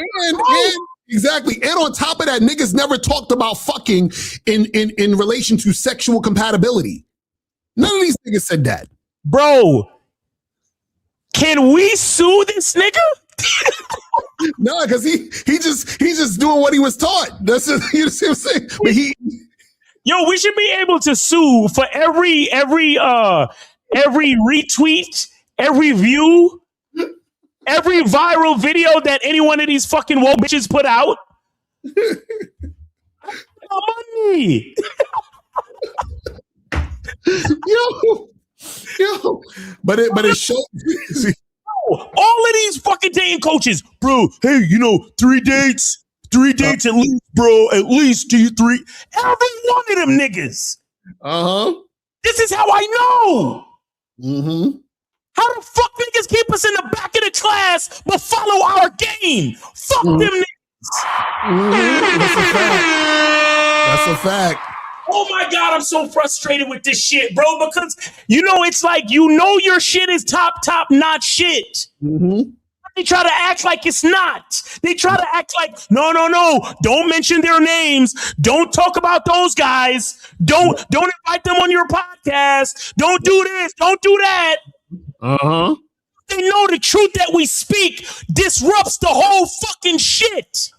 exactly. And on top of that, niggas never talked about fucking in relation to sexual compatibility. None of these niggas said that. Bro, can we sue this nigga? No, because he's just doing what he was taught. That's just, you see what I'm saying? But we should be able to sue for every retweet, every view, every viral video that any one of these fucking woke bitches put out. Money. Yo, but it shows. All of these fucking dating coaches, bro. Hey, 3 dates at least, bro. At least 2, 3. Every one of them niggas. Uh-huh. This is how I know. Mm-hmm. How the fuck niggas keep us in the back of the class but follow our game? Fuck them niggas. That's a fact. That's a fact. Oh my God, I'm so frustrated with this shit, bro, because, it's like, your shit is top notch shit. They try to act like it's not. They try to act like, no. Don't mention their names. Don't talk about those guys. Don't invite them on your podcast. Don't do this. Don't do that. Uh-huh. They know the truth that we speak disrupts the whole fucking shit.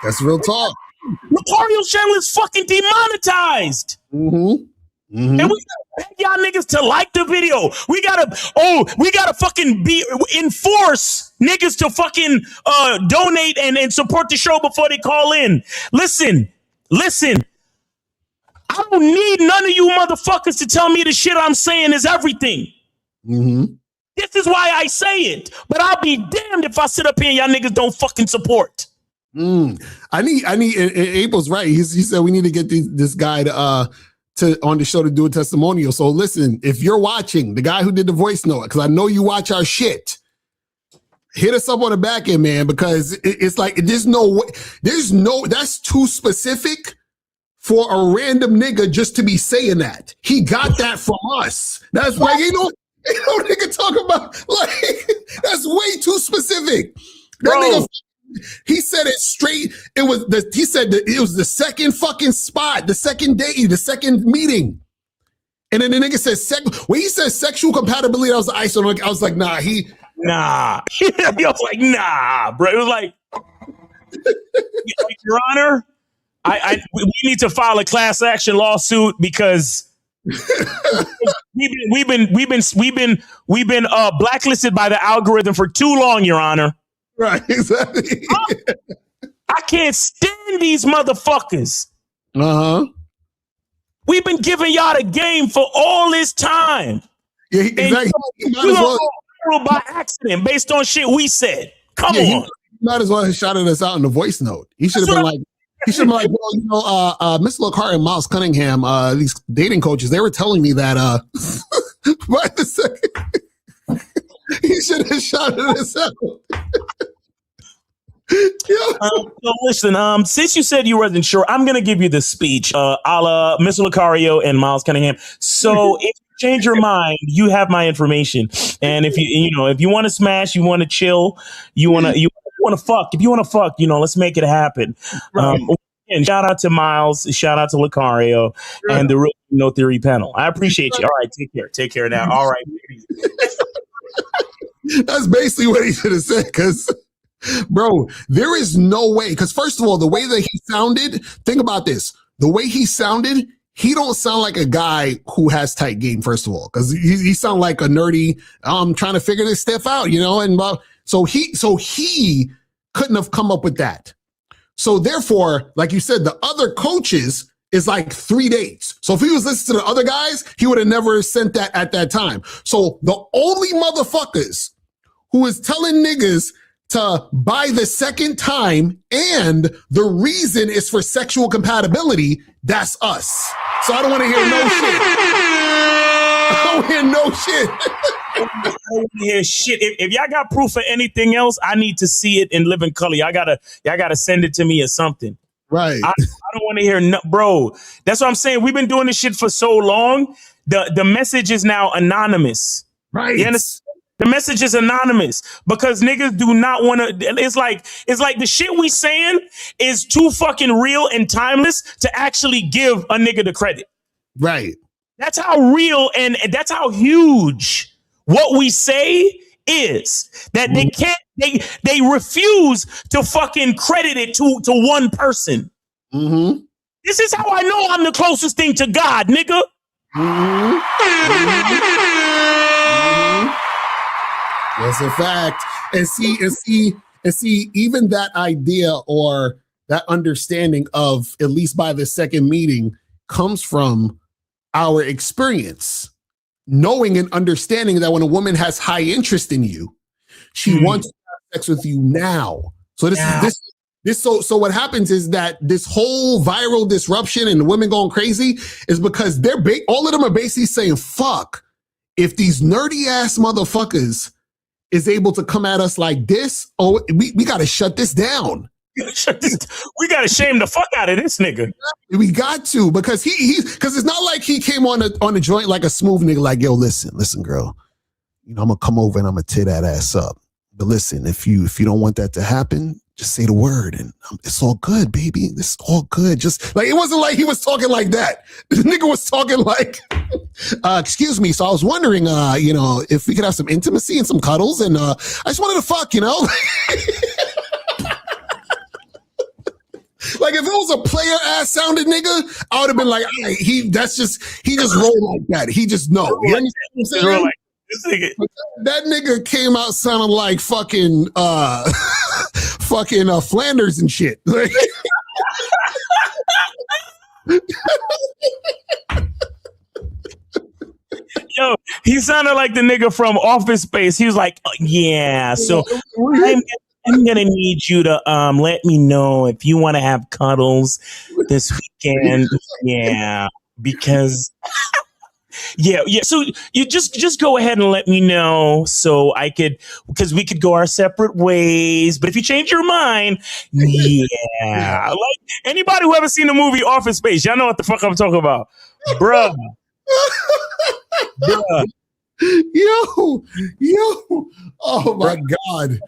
That's real talk. Locarios channel is fucking demonetized. And we gotta beg y'all niggas to like the video. We gotta fucking enforce niggas to fucking donate and support the show before they call in. Listen. I don't need none of you motherfuckers to tell me the shit I'm saying is everything. This is why I say it. But I'll be damned if I sit up here and y'all niggas don't fucking support. I need. April's right. He said we need to get this guy to on the show to do a testimonial. So listen, if you're watching, the guy who did the voice note, because I know you watch our shit, hit us up on the back end, man, because it's like there's no way, that's too specific for a random nigga just to be saying that. He got that from us. That's why ain't no nigga talk about, like, that's way too specific. That nigga, he said it straight. He said that it was the second fucking spot, the second day, the second meeting. And then the nigga said, when he said sexual compatibility, I was like, nah. Nah. He was like, nah, bro. It was like, Your Honor, we need to file a class action lawsuit because we've been blacklisted by the algorithm for too long, Your Honor. Right, exactly. I can't stand these motherfuckers. We've been giving y'all the game for all this time. Yeah, exactly. You don't go by accident based on shit we said. Come on. He might as well have shouted us out in the voice note. He should have been like, well, Miss Locario and Miles Cunningham, these dating coaches, they were telling me that by the second. He should have shouted us out. So listen, since you said you wasn't sure, I'm gonna give you the speech, a la Mr. Locario and Miles Cunningham. So if you change your mind, you have my information. And if you want to smash, you want to chill, you want to fuck. If you want to fuck, let's make it happen. And shout out to Miles, shout out to Locario, and the Real No Theory panel. I appreciate you. All right, take care now. All right. That's basically what he should have said, because, bro, there is no way. Because first of all, the way that he sounded, think about this. The way he sounded, he don't sound like a guy who has tight game, first of all, because he sound like a nerdy, trying to figure this stuff out, and so he couldn't have come up with that. So therefore, like you said, the other coaches is like 3 days. So if he was listening to the other guys, he would have never sent that at that time. So the only motherfuckers who is telling niggas to buy the second time and the reason is for sexual compatibility, that's us. So I don't want to hear no shit. I don't hear no shit. I don't want to hear shit. If y'all got proof of anything else, I need to see it in living color. Y'all gotta send it to me or something. Right. I don't want to hear bro. That's what I'm saying. We've been doing this shit for so long. The message is now anonymous. Right. You understand? The message is anonymous because niggas do not want to. It's like the shit we saying is too fucking real and timeless to actually give a nigga the credit. Right. That's how real and that's how huge what we say is. That they can't. They refuse to fucking credit it to one person. Mm-hmm. This is how I know I'm the closest thing to God, nigga. Mm-hmm. That's a fact. And see, even that idea or that understanding of at least by the second meeting comes from our experience. Knowing and understanding that when a woman has high interest in you, she wants to have sex with you now. So this So what happens is that this whole viral disruption and the women going crazy is because all of them are basically saying, fuck, if these nerdy ass motherfuckers is able to come at us like this, we got to shut this down. We got to shame the fuck out of this nigga. We got to, because because it's not like he came on the joint like a smooth nigga, like, yo, listen, girl, I'm gonna come over and I'm gonna tear that ass up. But listen, if you don't want that to happen, just say the word and it's all good, baby. It's all good. Just like, it wasn't like he was talking like that. The nigga was talking like, excuse me. So I was wondering, if we could have some intimacy and some cuddles, and I just wanted to fuck, Like if it was a player ass sounded nigga, I would have been like, he just rolled like that. He just know. You understand what I'm saying? That nigga came out sounding like fucking Flanders and shit. Yo, he sounded like the nigga from Office Space. He was like, yeah, so I'm gonna need you to let me know if you want to have cuddles this weekend. Yeah, because yeah. So you just go ahead and let me know so I could, because we could go our separate ways. But if you change your mind, yeah. Like anybody who ever seen the movie Office Space, y'all know what the fuck I'm talking about, bruh. Bruh. Yo, oh my God,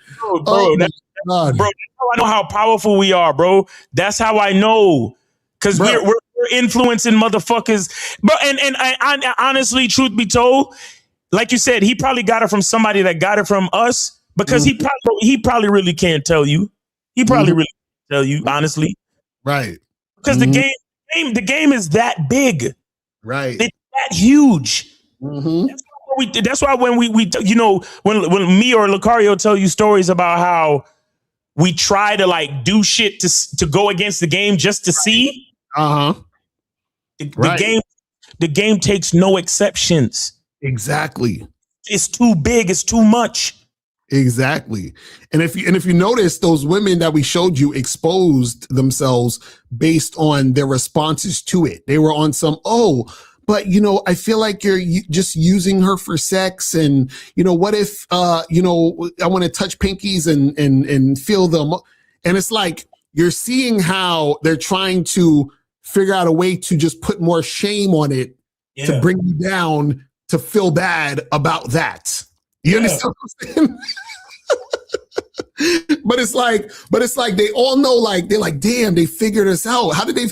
bro, that's how I know how powerful we are, bro. That's how I know, because we're influencing motherfuckers, bro. And I honestly, truth be told, like you said, he probably got it from somebody that got it from us, because he probably really can't tell you. He probably really can't tell you, honestly, right? Because the game is that big, right? It's that huge. That's why when we when me or Locario tell you stories about how we try to like do shit to go against the game just to see, the game takes no exceptions. Exactly. It's too big. It's too much. Exactly. And if you notice, those women that we showed you exposed themselves based on their responses to it. They were on some, but I feel like you're just using her for sex, and what if I want to touch pinkies and feel them, and it's like you're seeing how they're trying to figure out a way to just put more shame on it to bring you down, to feel bad about that. You understand what I'm saying? But it's like they all know, like they're like, damn, they figured us out. How did they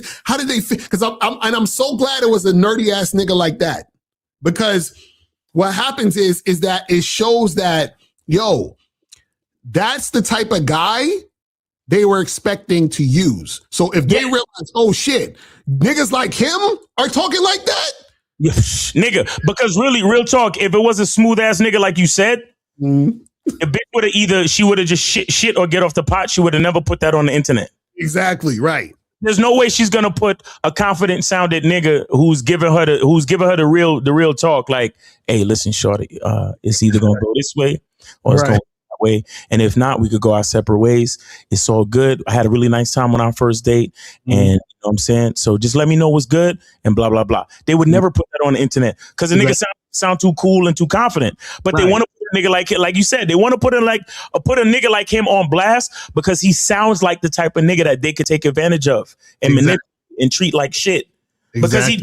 because I'm so glad it was a nerdy ass nigga like that, because what happens is that it shows that, that's the type of guy they were expecting to use. So if they realize, oh shit, niggas like him are talking like that, nigga, because really, real talk, if it was a smooth ass nigga like you said, the bitch would have she would have just shit or get off the pot. She would have never put that on the internet. Exactly right. There's no way she's gonna put a confident sounded nigga who's giving her the real talk. Like, hey, listen, shorty, it's either gonna go this way or it's going that way, and if not, we could go our separate ways. It's all good. I had a really nice time on our first date, and you know what I'm saying. So just let me know what's good, and blah blah blah. They would never put that on the internet because the nigga sound too cool and too confident, but they want to. Nigga like you said, they want to put a nigga like him on blast because he sounds like the type of nigga that they could take advantage of and manipulate and treat like shit. Because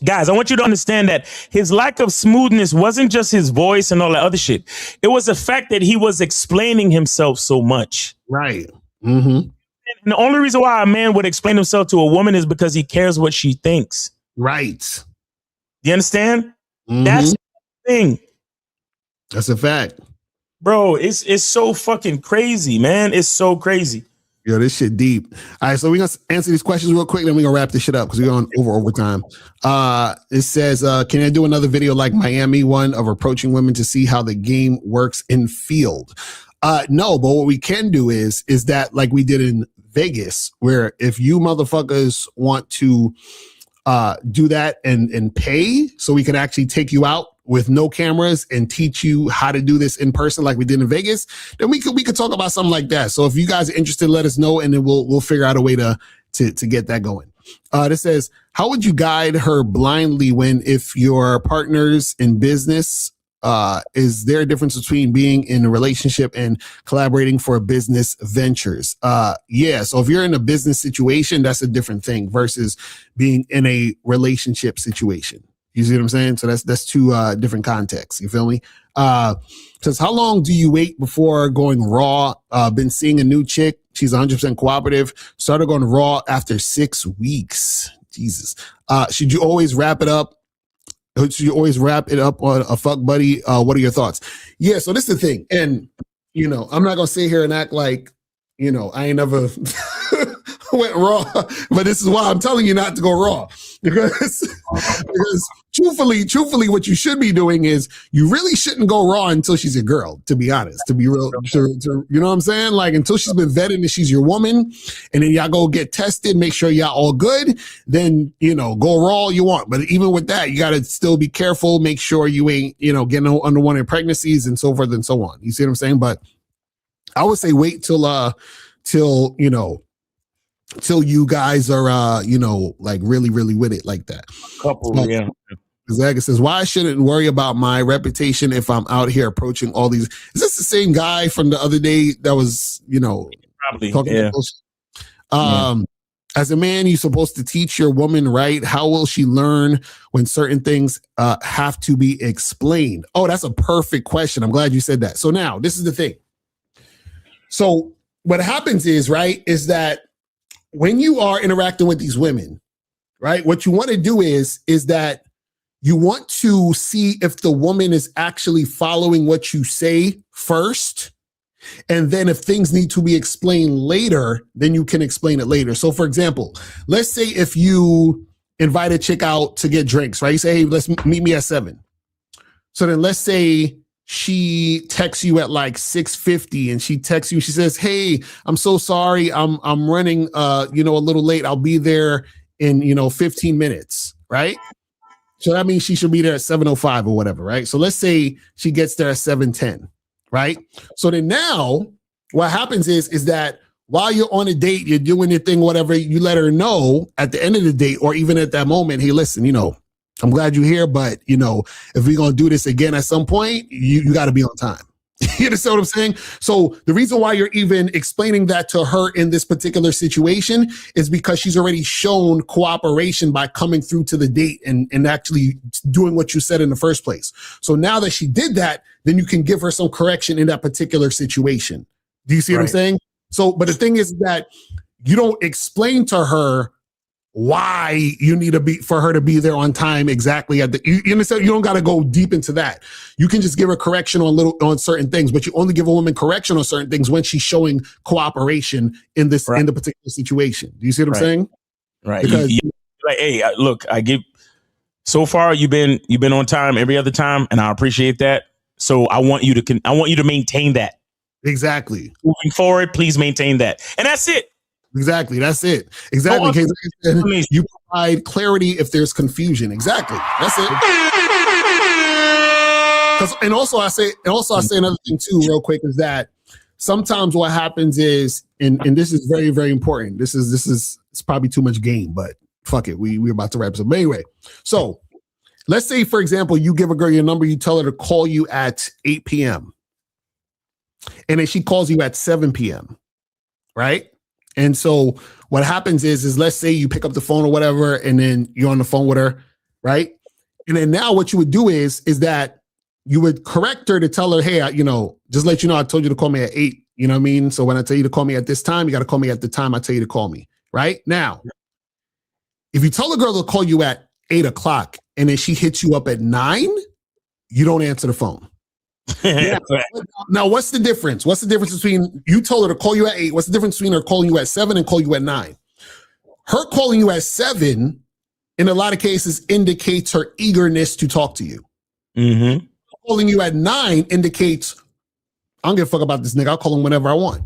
guys, I want you to understand that his lack of smoothness wasn't just his voice and all that other shit. It was the fact that he was explaining himself so much. Right. And the only reason why a man would explain himself to a woman is because he cares what she thinks. Right. You understand? That's the thing. That's a fact. Bro, it's so fucking crazy, man. It's so crazy. Yo, this shit deep. All right, so we're going to answer these questions real quick, then we're going to wrap this shit up because we're going overtime. It says, can I do another video like Miami one of approaching women to see how the game works in field? No, but what we can do is that like we did in Vegas, where if you motherfuckers want to do that and pay so we can actually take you out with no cameras and teach you how to do this in person like we did in Vegas, then we could talk about something like that. So if you guys are interested, let us know, and then we'll figure out a way to get that going. This says, how would you guide her blindly when, if your partners in business, is there a difference between being in a relationship and collaborating for business ventures? Yeah. So if you're in a business situation, that's a different thing versus being in a relationship situation. You see what I'm saying? So that's two different contexts. You feel me? Says, how long do you wait before going raw? Been seeing a new chick. She's 100% cooperative. Started going raw after 6 weeks. Jesus. Should you always wrap it up? Should you always wrap it up on a fuck buddy? What are your thoughts? Yeah, so this is the thing. And, I'm not going to sit here and act like, I ain't never went raw, but this is why I'm telling you not to go raw. Because truthfully, what you should be doing is you really shouldn't go raw until she's a girl, to be honest, to be real. You know what I'm saying? Like, until she's been vetted and she's your woman, and then y'all go get tested, make sure y'all all good, then, go raw all you want. But even with that, you got to still be careful, make sure you ain't, getting unwanted pregnancies and so forth and so on. You see what I'm saying? But I would say wait till you guys are, like really, really with it like that. Yeah. Zaga says, why shouldn't worry about my reputation if I'm out here approaching all these? Is this the same guy from the other day that was, probably, talking yeah. about as a man, you're supposed to teach your woman right. How will she learn when certain things have to be explained? Oh, that's a perfect question. I'm glad you said that. So now this is the thing. So what happens is that when you are interacting with these women, right, what you want to do is that you want to see if the woman is actually following what you say first. And then if things need to be explained later, then you can explain it later. So for example, let's say if you invite a chick out to get drinks, right? You say, hey, let's meet me at 7. So then let's say she texts you at like 6:50 and she texts you, she says, hey, I'm so sorry. I'm running, a little late. I'll be there in, 15 minutes. Right. So that means she should be there at 7:05 or whatever. Right. So let's say she gets there at 7:10. Right. So then now what happens is that while you're on a date, you're doing your thing, whatever, you let her know at the end of the date or even at that moment, hey, listen, I'm glad you're here, but if we're gonna do this again at some point, you got to be on time. You understand what I'm saying? So the reason why you're even explaining that to her in this particular situation is because she's already shown cooperation by coming through to the date and actually doing what you said in the first place. So now that she did that, then you can give her some correction in that particular situation. Do you see what I'm saying? So, but the thing is that you don't explain to her why you need for her to be there on time exactly at you understand? You don't got to go deep into that. You can just give her correction on certain things, but you only give a woman correction on certain things when she's showing cooperation in the particular situation. Do you see what I'm saying? Right. Because like, hey, look, so far you've been on time every other time, and I appreciate that. So I want you to maintain that. Exactly. Moving forward, please maintain that, and that's it. Exactly. That's it. Exactly. You provide clarity if there's confusion. Exactly. That's it. And also I say another thing too, real quick, is that sometimes what happens is, and this is very, very important. This is it's probably too much game, but fuck it. We're about to wrap up. But anyway, so let's say, for example, you give a girl your number, you tell her to call you at 8 p.m. And then she calls you at 7 p.m. Right? And so what happens is let's say you pick up the phone or whatever, and then you're on the phone with her, right? And then now what you would do is that you would correct her to tell her, hey, just let you know, I told you to call me at 8. You know what I mean? So when I tell you to call me at this time, you got to call me at the time I tell you to call me, right? Now, if you tell a girl to call you at 8 o'clock and then she hits you up at 9, you don't answer the phone. Yeah. Now, what's the difference? What's the difference between you told her to call you at 8? What's the difference between her calling you at 7 and calling you at 9? Her calling you at 7, in a lot of cases, indicates her eagerness to talk to you. Mm-hmm. Calling you at 9 indicates, I don't give a fuck about this nigga. I'll call him whenever I want.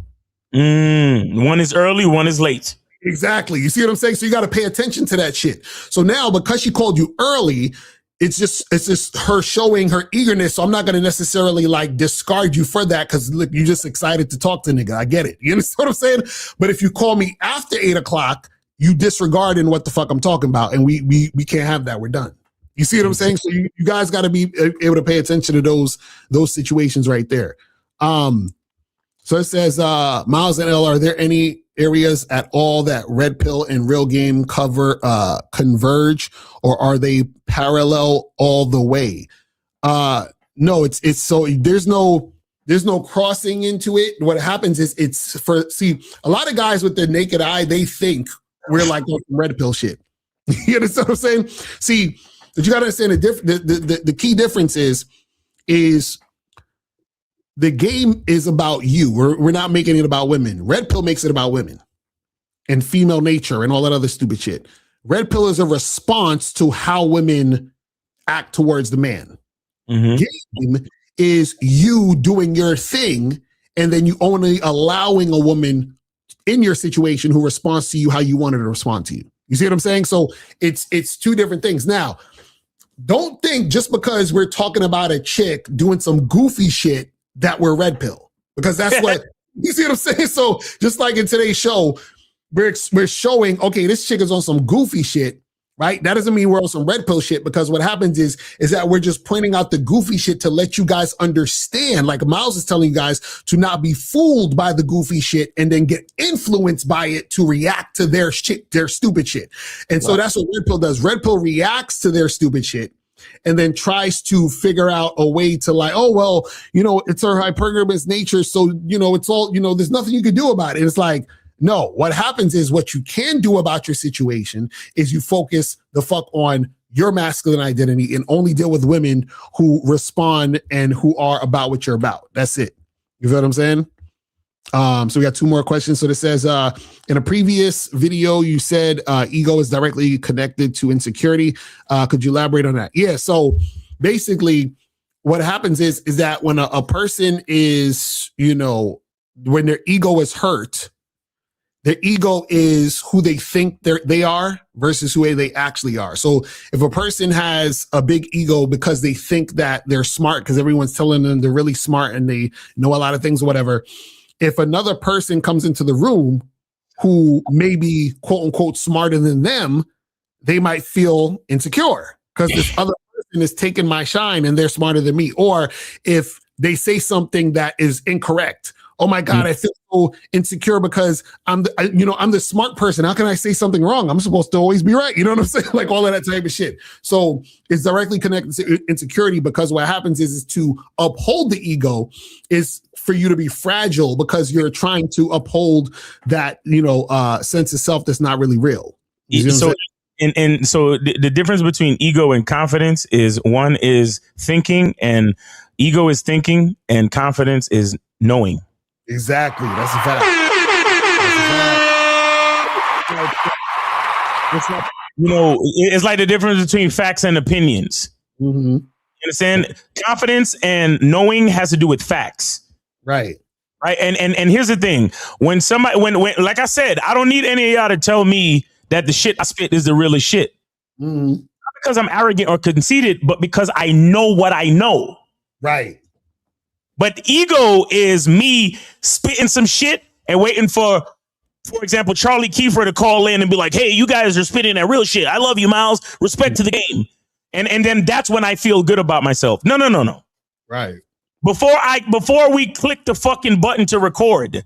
One is early, one is late. Exactly. You see what I'm saying? So you got to pay attention to that shit. So now, because she called you early, it's just her showing her eagerness. So I'm not going to necessarily like discard you for that because look, you're just excited to talk to nigga. I get it. You understand what I'm saying? But if you call me after 8 o'clock, you disregarding what the fuck I'm talking about, and we can't have that. We're done. You see what I'm saying? So you guys got to be able to pay attention to those situations right there. So it says, Miles and L, are there any areas at all that Red Pill and Real Game converge, or are they parallel all the way? No, it's so there's no crossing into it. What happens is a lot of guys with their naked eye, they think we're like on Red Pill shit. You understand what I'm saying? See, but you got to understand the key difference is the game is about you. We're not making it about women. Red Pill makes it about women and female nature and all that other stupid shit. Red Pill is a response to how women act towards the man. Game is you doing your thing, and then you only allowing a woman in your situation who responds to you how you wanted to respond to you. You see what I'm saying? So it's two different things. Now, don't think just because we're talking about a chick doing some goofy shit that we're Red Pill, because that's what you see what I'm saying. So just like in today's show, we're showing, okay, this chick is on some goofy shit, right? That doesn't mean we're on some Red Pill shit, because what happens is that we're just pointing out the goofy shit to let you guys understand, like Miles is telling you guys, to not be fooled by the goofy shit and then get influenced by it to react to their shit, their stupid shit. And so that's what Red Pill does. Red Pill reacts to their stupid shit and then tries to figure out a way to like, oh, well, it's her hypergamous nature. So, it's all, there's nothing you can do about it. And it's like, no, what happens is what you can do about your situation is you focus the fuck on your masculine identity and only deal with women who respond and who are about what you're about. That's it. You feel what I'm saying? So we got 2 more questions. So this says, in a previous video, you said ego is directly connected to insecurity. Could you elaborate on that? Yeah. So basically what happens is that when a person is, when their ego is hurt, their ego is who they think they are versus who they actually are. So if a person has a big ego because they think that they're smart because everyone's telling them they're really smart and they know a lot of things or whatever, if another person comes into the room who may be quote unquote smarter than them, they might feel insecure because this other person is taking my shine and they're smarter than me. Or if they say something that is incorrect, oh my God, I feel so insecure because I'm the smart person. How can I say something wrong? I'm supposed to always be right. You know what I'm saying? Like all of that type of shit. So it's directly connected to insecurity, because what happens is to uphold the ego is for you to be fragile because you're trying to uphold that, sense of self that's not really real. So the difference between ego and confidence is one is thinking, and ego is thinking, and confidence is knowing. Exactly. That's a fact. It's like the difference between facts and opinions. Mm-hmm. You understand? Confidence and knowing has to do with facts. Right. Right. And here's the thing. When somebody, when like I said, I don't need any of y'all to tell me that the shit I spit is the realest shit. Mm-hmm. Not because I'm arrogant or conceited, but because I know what I know. Right. But ego is me spitting some shit and waiting for example, Charlie Kiefer to call in and be like, hey, you guys are spitting that real shit. I love you, Miles. Respect to the game. And then that's when I feel good about myself. No. Right. Before we click the fucking button to record,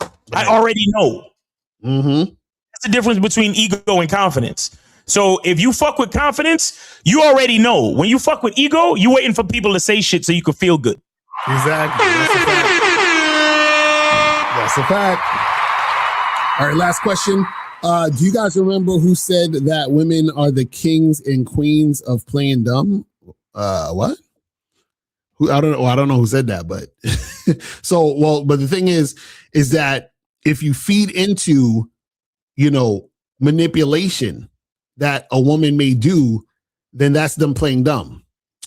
right. I already know. Mm-hmm. That's the difference between ego and confidence. So if you fuck with confidence, you already know. When you fuck with ego, you waiting for people to say shit so you can feel good. Exactly. That's a fact. All right, last question. Do you guys remember who said that women are the kings and queens of playing dumb? What? I don't know who said that, but but the thing is that if you feed into, manipulation that a woman may do, then that's them playing dumb.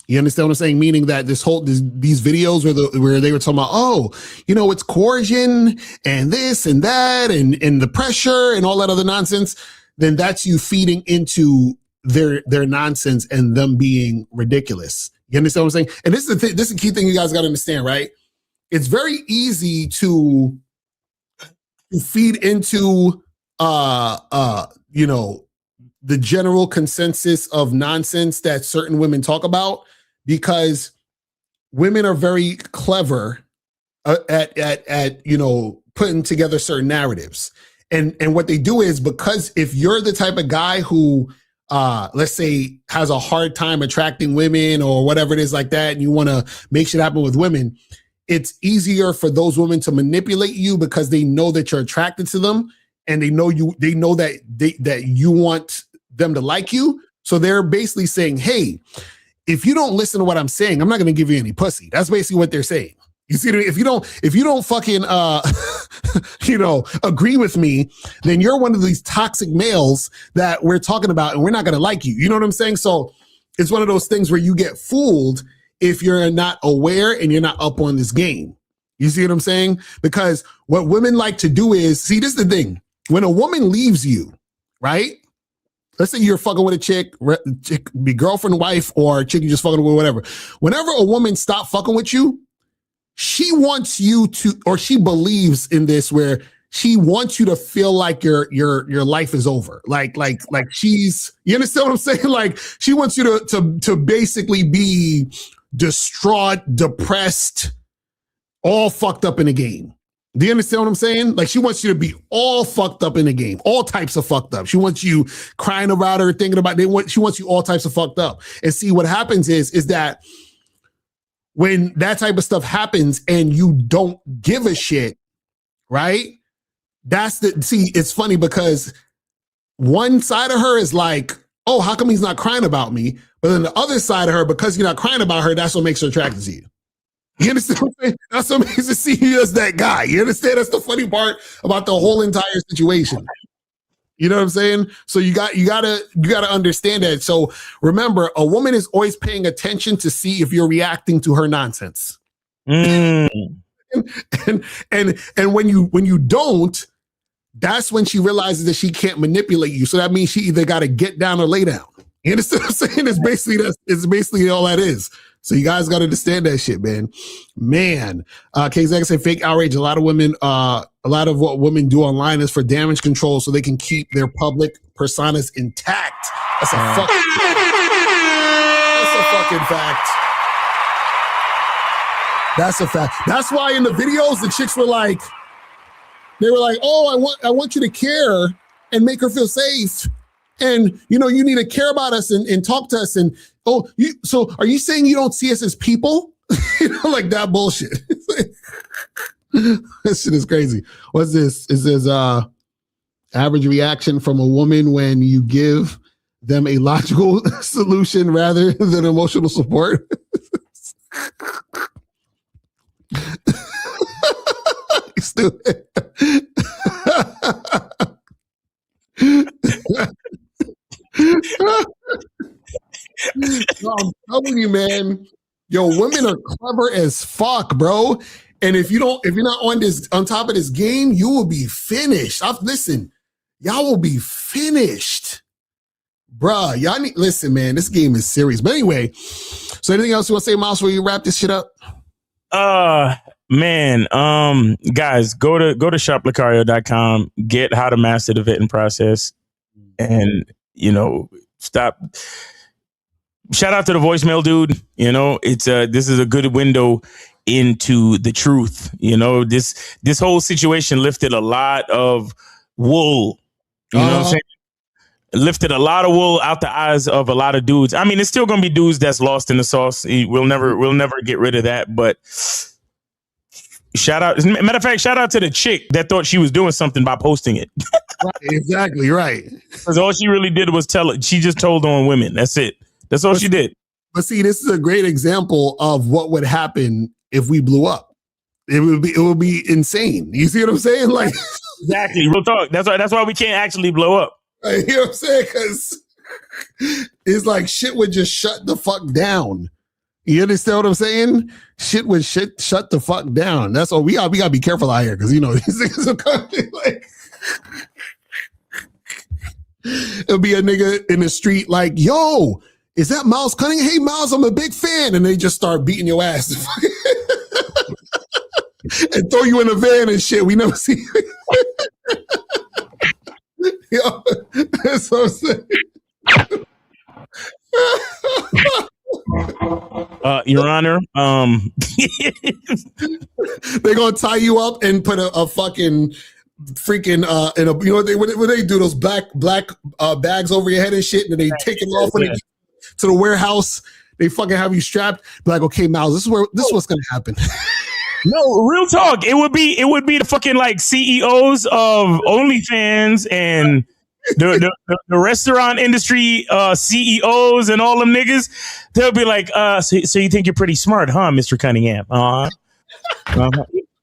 You understand what I'm saying? Meaning that these videos where they were talking about, it's coercion and this and that and the pressure and all that other nonsense, then that's you feeding into their nonsense and them being ridiculous. You understand what I'm saying? And this is the key thing you guys got to understand, right? It's very easy to feed into the general consensus of nonsense that certain women talk about, because women are very clever at putting together certain narratives. And what they do is, because if you're the type of guy who let's say has a hard time attracting women or whatever it is like that, and you want to make shit happen with women, it's easier for those women to manipulate you because they know that you're attracted to them, and they know that you want them to like you. So they're basically saying, hey, if you don't listen to what I'm saying, I'm not going to give you any pussy. That's basically what they're saying. You see, if you don't fucking agree with me, then you're one of these toxic males that we're talking about, and we're not going to like you. You know what I'm saying? So it's one of those things where you get fooled if you're not aware and you're not up on this game. You see what I'm saying? Because what women like to do is, see, this is the thing. When a woman leaves you, right? Let's say you're fucking with a chick, be girlfriend, wife, or chick you just fucking with, whatever. Whenever a woman stops fucking with you, she wants you to, or she believes in this, where she wants you to feel like your life is over. Like she's, you understand what I'm saying? Like, she wants you to basically be distraught, depressed, all fucked up in the game. Do you understand what I'm saying? Like, she wants you to be all fucked up in the game, all types of fucked up. She wants you crying about her, thinking about she wants you all types of fucked up. And see, what happens is that when that type of stuff happens and you don't give a shit, right? It's funny because one side of her is like, oh, how come he's not crying about me? But then the other side of her, because you're not crying about her, that's what makes her attracted to you. You understand what I'm saying? That's what makes her see you as that guy. You understand? That's the funny part about the whole entire situation. You know what I'm saying? So you gotta understand that. So remember, a woman is always paying attention to see if you're reacting to her nonsense. And when you don't, that's when she realizes that she can't manipulate you. So that means she either got to get down or lay down. You understand what I'm saying? It's basically all that is. So you guys got to understand that shit, man. KZak said fake outrage. A lot of what women do online is for damage control, so they can keep their public personas intact. That's a fucking fact. That's a fact. That's why in the videos the chicks were like, oh, I want you to care and make her feel safe. And, you need to care about us and talk to us. And, so are you saying you don't see us as people? Like that bullshit. This shit is crazy. What's this? Is this average reaction from a woman when you give them a logical solution rather than emotional support? Stupid. No, I'm telling you, man. Yo, women are clever as fuck, bro. And if you're not on top of this game, you will be finished. Listen, y'all will be finished, bruh. Listen, man. This game is serious. But anyway, so anything else you want to say, Miles, before you wrap this shit up? Man, guys, go to shoplocario.com, get how to master the vetting process, and stop. Shout out to the voicemail dude. It's this is a good window into the truth. This whole situation lifted a lot of wool. You know what I'm saying? Lifted a lot of wool out the eyes of a lot of dudes. I mean, it's still gonna be dudes that's lost in the sauce. We'll never get rid of that. But shout out, matter of fact, shout out to the chick that thought she was doing something by posting it. Right, exactly right. Because all she really did was she just told on women. That's it. That's all she did. But see, this is a great example of what would happen if we blew up. It would be insane. You see what I'm saying? Like, exactly. Real talk. That's why we can't actually blow up. You know what I'm saying? Because it's like shit would just shut the fuck down. You understand what I'm saying? Shit would shut the fuck down. That's all we gotta be careful out here, because these things are coming like It'll be a nigga in the street like, yo, is that Miles Cunningham? Hey, Miles, I'm a big fan. And they just start beating your ass and throw you in a van and shit. We never see you. Yo, that's what I'm saying. Your Honor, they're gonna tie you up and put a fucking freaking in a, you know what they do, those black bags over your head and shit, and they take it off when they get to the warehouse. They fucking have you strapped. Be like, okay, Miles, this is what's gonna happen. No, real talk. It would be the fucking like CEOs of OnlyFans and the restaurant industry CEOs and all them niggas. They'll be like, so you think you're pretty smart, huh, Mr. Cunningham?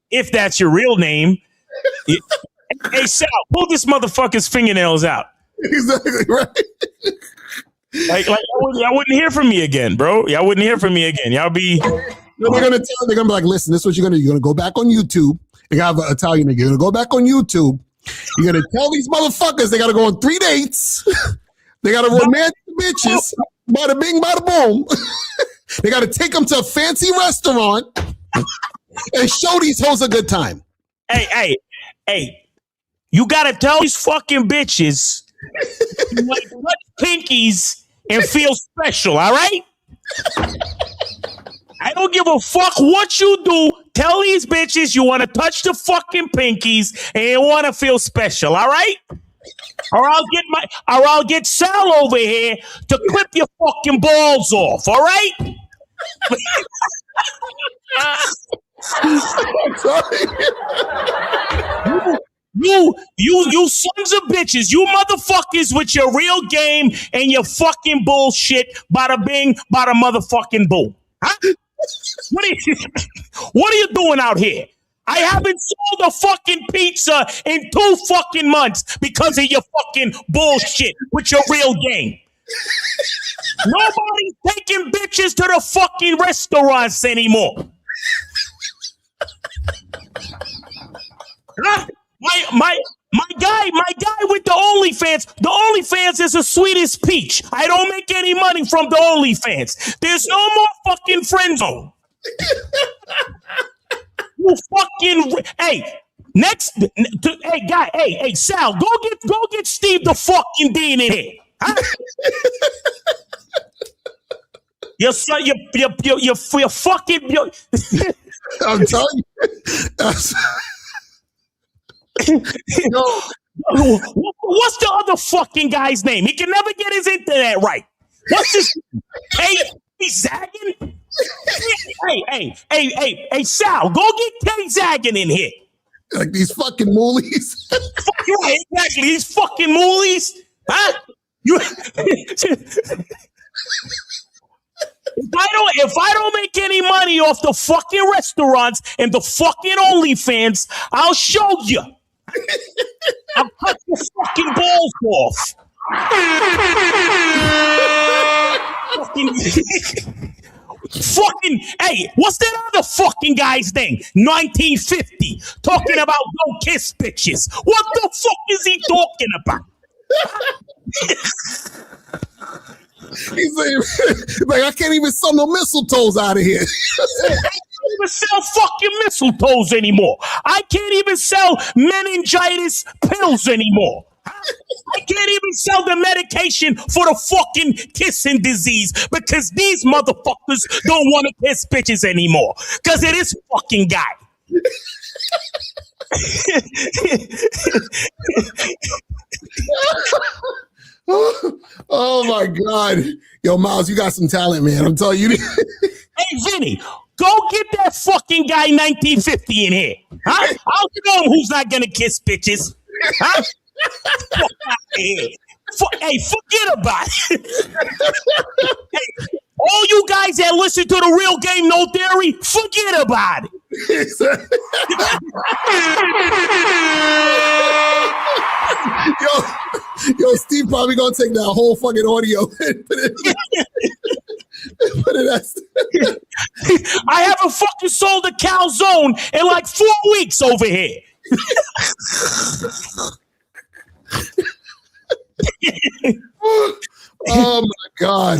If that's your real name. Hey, Sal, pull this motherfucker's fingernails out. Exactly right. Like y'all wouldn't hear from me again, bro. Y'all wouldn't hear from me again. Y'all be. They're gonna be like, listen, this is what you're gonna do. You're gonna go back on YouTube. You got an Italian nigga. You're gonna go back on YouTube. You're gonna tell these motherfuckers they gotta go on 3 dates. They gotta romantic bitches. Bada bing, bada boom. They gotta take them to a fancy restaurant and show these hoes a good time. Hey. You gotta tell these fucking bitches you like touch pinkies and feel special, all right? I don't give a fuck what you do. Tell these bitches you want to touch the fucking pinkies and you want to feel special, all right? Or I'll get Sal over here to clip your fucking balls off, all right? I'm sorry. You sons of bitches, you motherfuckers with your real game and your fucking bullshit, bada bing, bada motherfucking boom. Huh? What are you doing out here? I haven't sold a fucking pizza in 2 fucking months because of your fucking bullshit with your real game. Nobody's taking bitches to the fucking restaurants anymore. Huh? My guy with the OnlyFans. The OnlyFans is the sweetest peach. I don't make any money from the OnlyFans. There's no more fucking friend zone. You fucking hey. Hey Sal, go get Steve the fucking Dean in here. Huh? Your fucking. I'm telling you. What's the other fucking guy's name? He can never get his internet right. What's his name? Hey, Zaggin? Hey, Sal, go get Kay Zaggin in here. Like these fucking moolies. Right, exactly. These fucking moolies. Huh? If I don't make any money off the fucking restaurants and the fucking OnlyFans, I'll show you. I'll cut your fucking balls off. Fucking, hey, what's that other fucking guy's name? 1950, talking about don't kiss bitches. What the fuck is he talking about? He's like, I can't even sell no mistletoes out of here. I can't even sell fucking mistletoes anymore. I can't even sell meningitis pills anymore. I can't even sell the medication for the fucking kissing disease because these motherfuckers don't want to kiss bitches anymore because of this fucking guy. Oh my God. Yo, Miles, you got some talent, man. I'm telling you. Hey, Vinny, go get that fucking guy 1950 in here. Huh? I'll show him who's not gonna kiss bitches. Huh? Fuck out of here. Hey, forget about it. Hey, all you guys that listen to the Real Game No Theory, forget about it. Yo, Steve probably gonna take that whole fucking audio and put it as. I haven't fucking sold a calzone in like 4 weeks over here. Oh my God.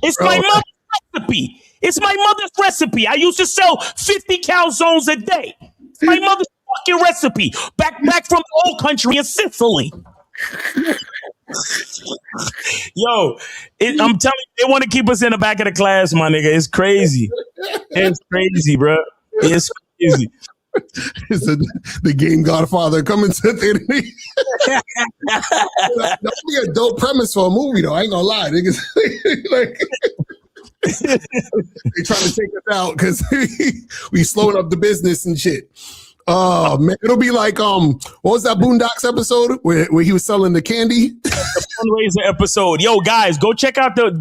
It's my mother's recipe. It's my mother's recipe. I used to sell 50 calzones a day. It's my mother's fucking recipe. Back from the old country in Sicily. Yo, I'm telling you, they want to keep us in the back of the class, my nigga. It's crazy. It's crazy, bro. It's crazy. It's the game Godfather coming to theater. That would be a dope premise for a movie, though. I ain't gonna lie, niggas. Like, they trying to take us out because we slowing up the business and shit. Oh man, it'll be like what was that Boondocks episode where he was selling the candy? The fundraiser episode. Yo, guys, go check out the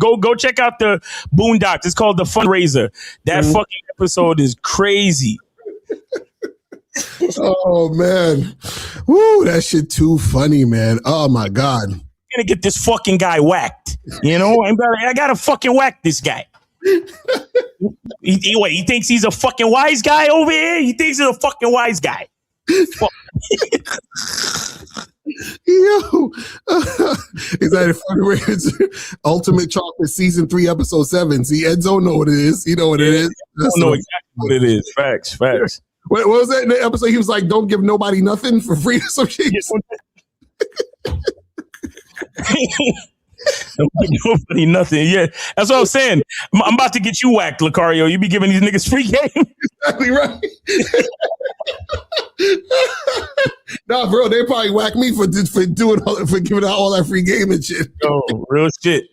Boondocks. It's called The Fundraiser. That fucking episode is crazy. Oh man, woo, that shit too funny, man. Oh my God, I'm gonna get this fucking guy whacked. You know, I gotta fucking whack this guy. He thinks he's a fucking wise guy over here? He thinks he's a fucking wise guy. Yo, is that funny? Where it's Ultimate Chocolate Season 3, Episode 7. See, Ed don't know what it is. You know what it is. I don't know exactly what it is. Facts. What was that in the episode? He was like, "Don't give nobody nothing for free." Or some shit. Nobody nothing. Yeah, that's what I'm saying. I'm about to get you whacked, Locario. You be giving these niggas free game. Exactly right. Nah, bro, they probably whack me for giving out all that free game and shit. Oh, real shit.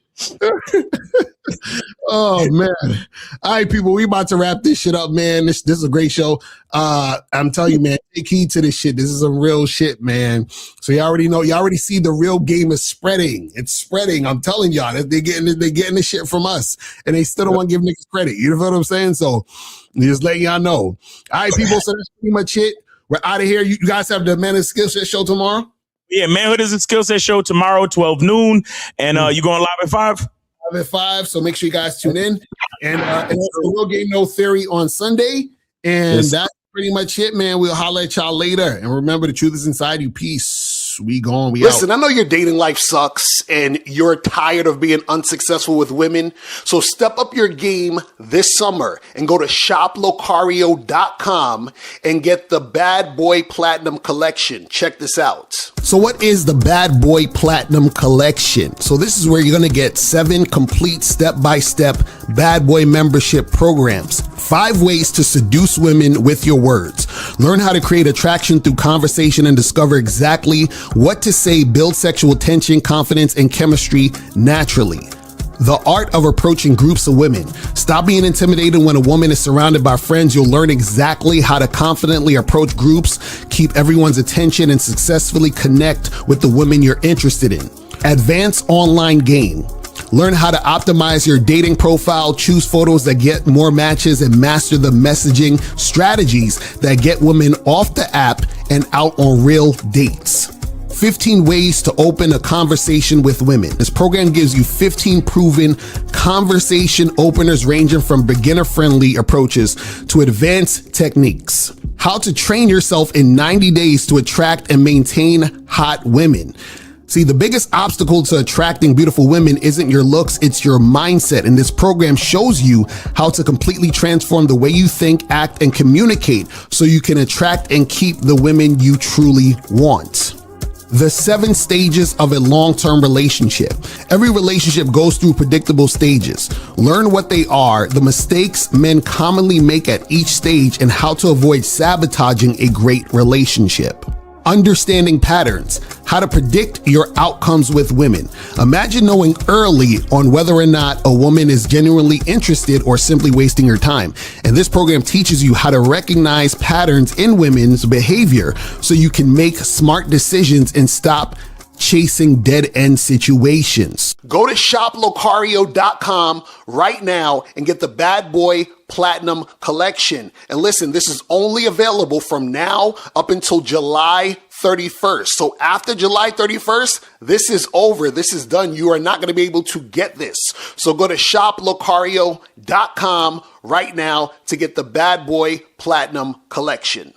Oh man. All right, people, we about to wrap this shit up, man. This is a great show. I'm telling you, man, take heed to this shit. This is some real shit, man. So you already know, you already see the real game is spreading. It's spreading. I'm telling y'all that they're getting the shit from us, and they still don't want to give niggas credit. You know what I'm saying? So just letting y'all know. All right, people. So that's pretty much it. We're out of here. You guys have the Man of Skill Set show tomorrow. Yeah, Manhood is a Skill Set show tomorrow, 12 noon. And you going live at 5? Live at 5. So make sure you guys tune in. And it's the Real Game No Theory on Sunday. And that's pretty much it, man. We'll holler at y'all later. And remember, the truth is inside you. Peace. We gone. We Listen, out. I know your dating life sucks and you're tired of being unsuccessful with women. So step up your game this summer and go to shoplocario.com and get the Bad Boy Platinum Collection. Check this out. So what is the Bad Boy Platinum Collection? So this is where you're going to get 7 complete step-by-step Bad Boy membership programs. 5 ways to seduce women with your words. Learn how to create attraction through conversation and discover exactly what to say, build sexual tension, confidence, and chemistry naturally. The art of approaching groups of women. Stop being intimidated when a woman is surrounded by friends. You'll learn exactly how to confidently approach groups, keep everyone's attention, and successfully connect with the women you're interested in. Advanced online game. Learn how to optimize your dating profile, choose photos that get more matches, and master the messaging strategies that get women off the app and out on real dates. 15 ways to open a conversation with women. This program gives you 15 proven conversation openers ranging from beginner-friendly approaches to advanced techniques. How to train yourself in 90 days to attract and maintain hot women. See, the biggest obstacle to attracting beautiful women isn't your looks, it's your mindset. And this program shows you how to completely transform the way you think, act, and communicate so you can attract and keep the women you truly want. The 7 stages of a long-term relationship. Every relationship goes through predictable stages. Learn what they are, the mistakes men commonly make at each stage, and how to avoid sabotaging a great relationship. Understanding patterns, how to predict your outcomes with women. Imagine knowing early on whether or not a woman is genuinely interested or simply wasting your time. And this program teaches you how to recognize patterns in women's behavior so you can make smart decisions and stop chasing dead-end situations. Go to shoplocario.com right now and get the Bad Boy Platinum Collection. And listen, this is only available from now up until July 31st. So after July 31st, this is over. This is done. You are not going to be able to get this. So go to shoplocario.com right now to get the Bad Boy Platinum Collection.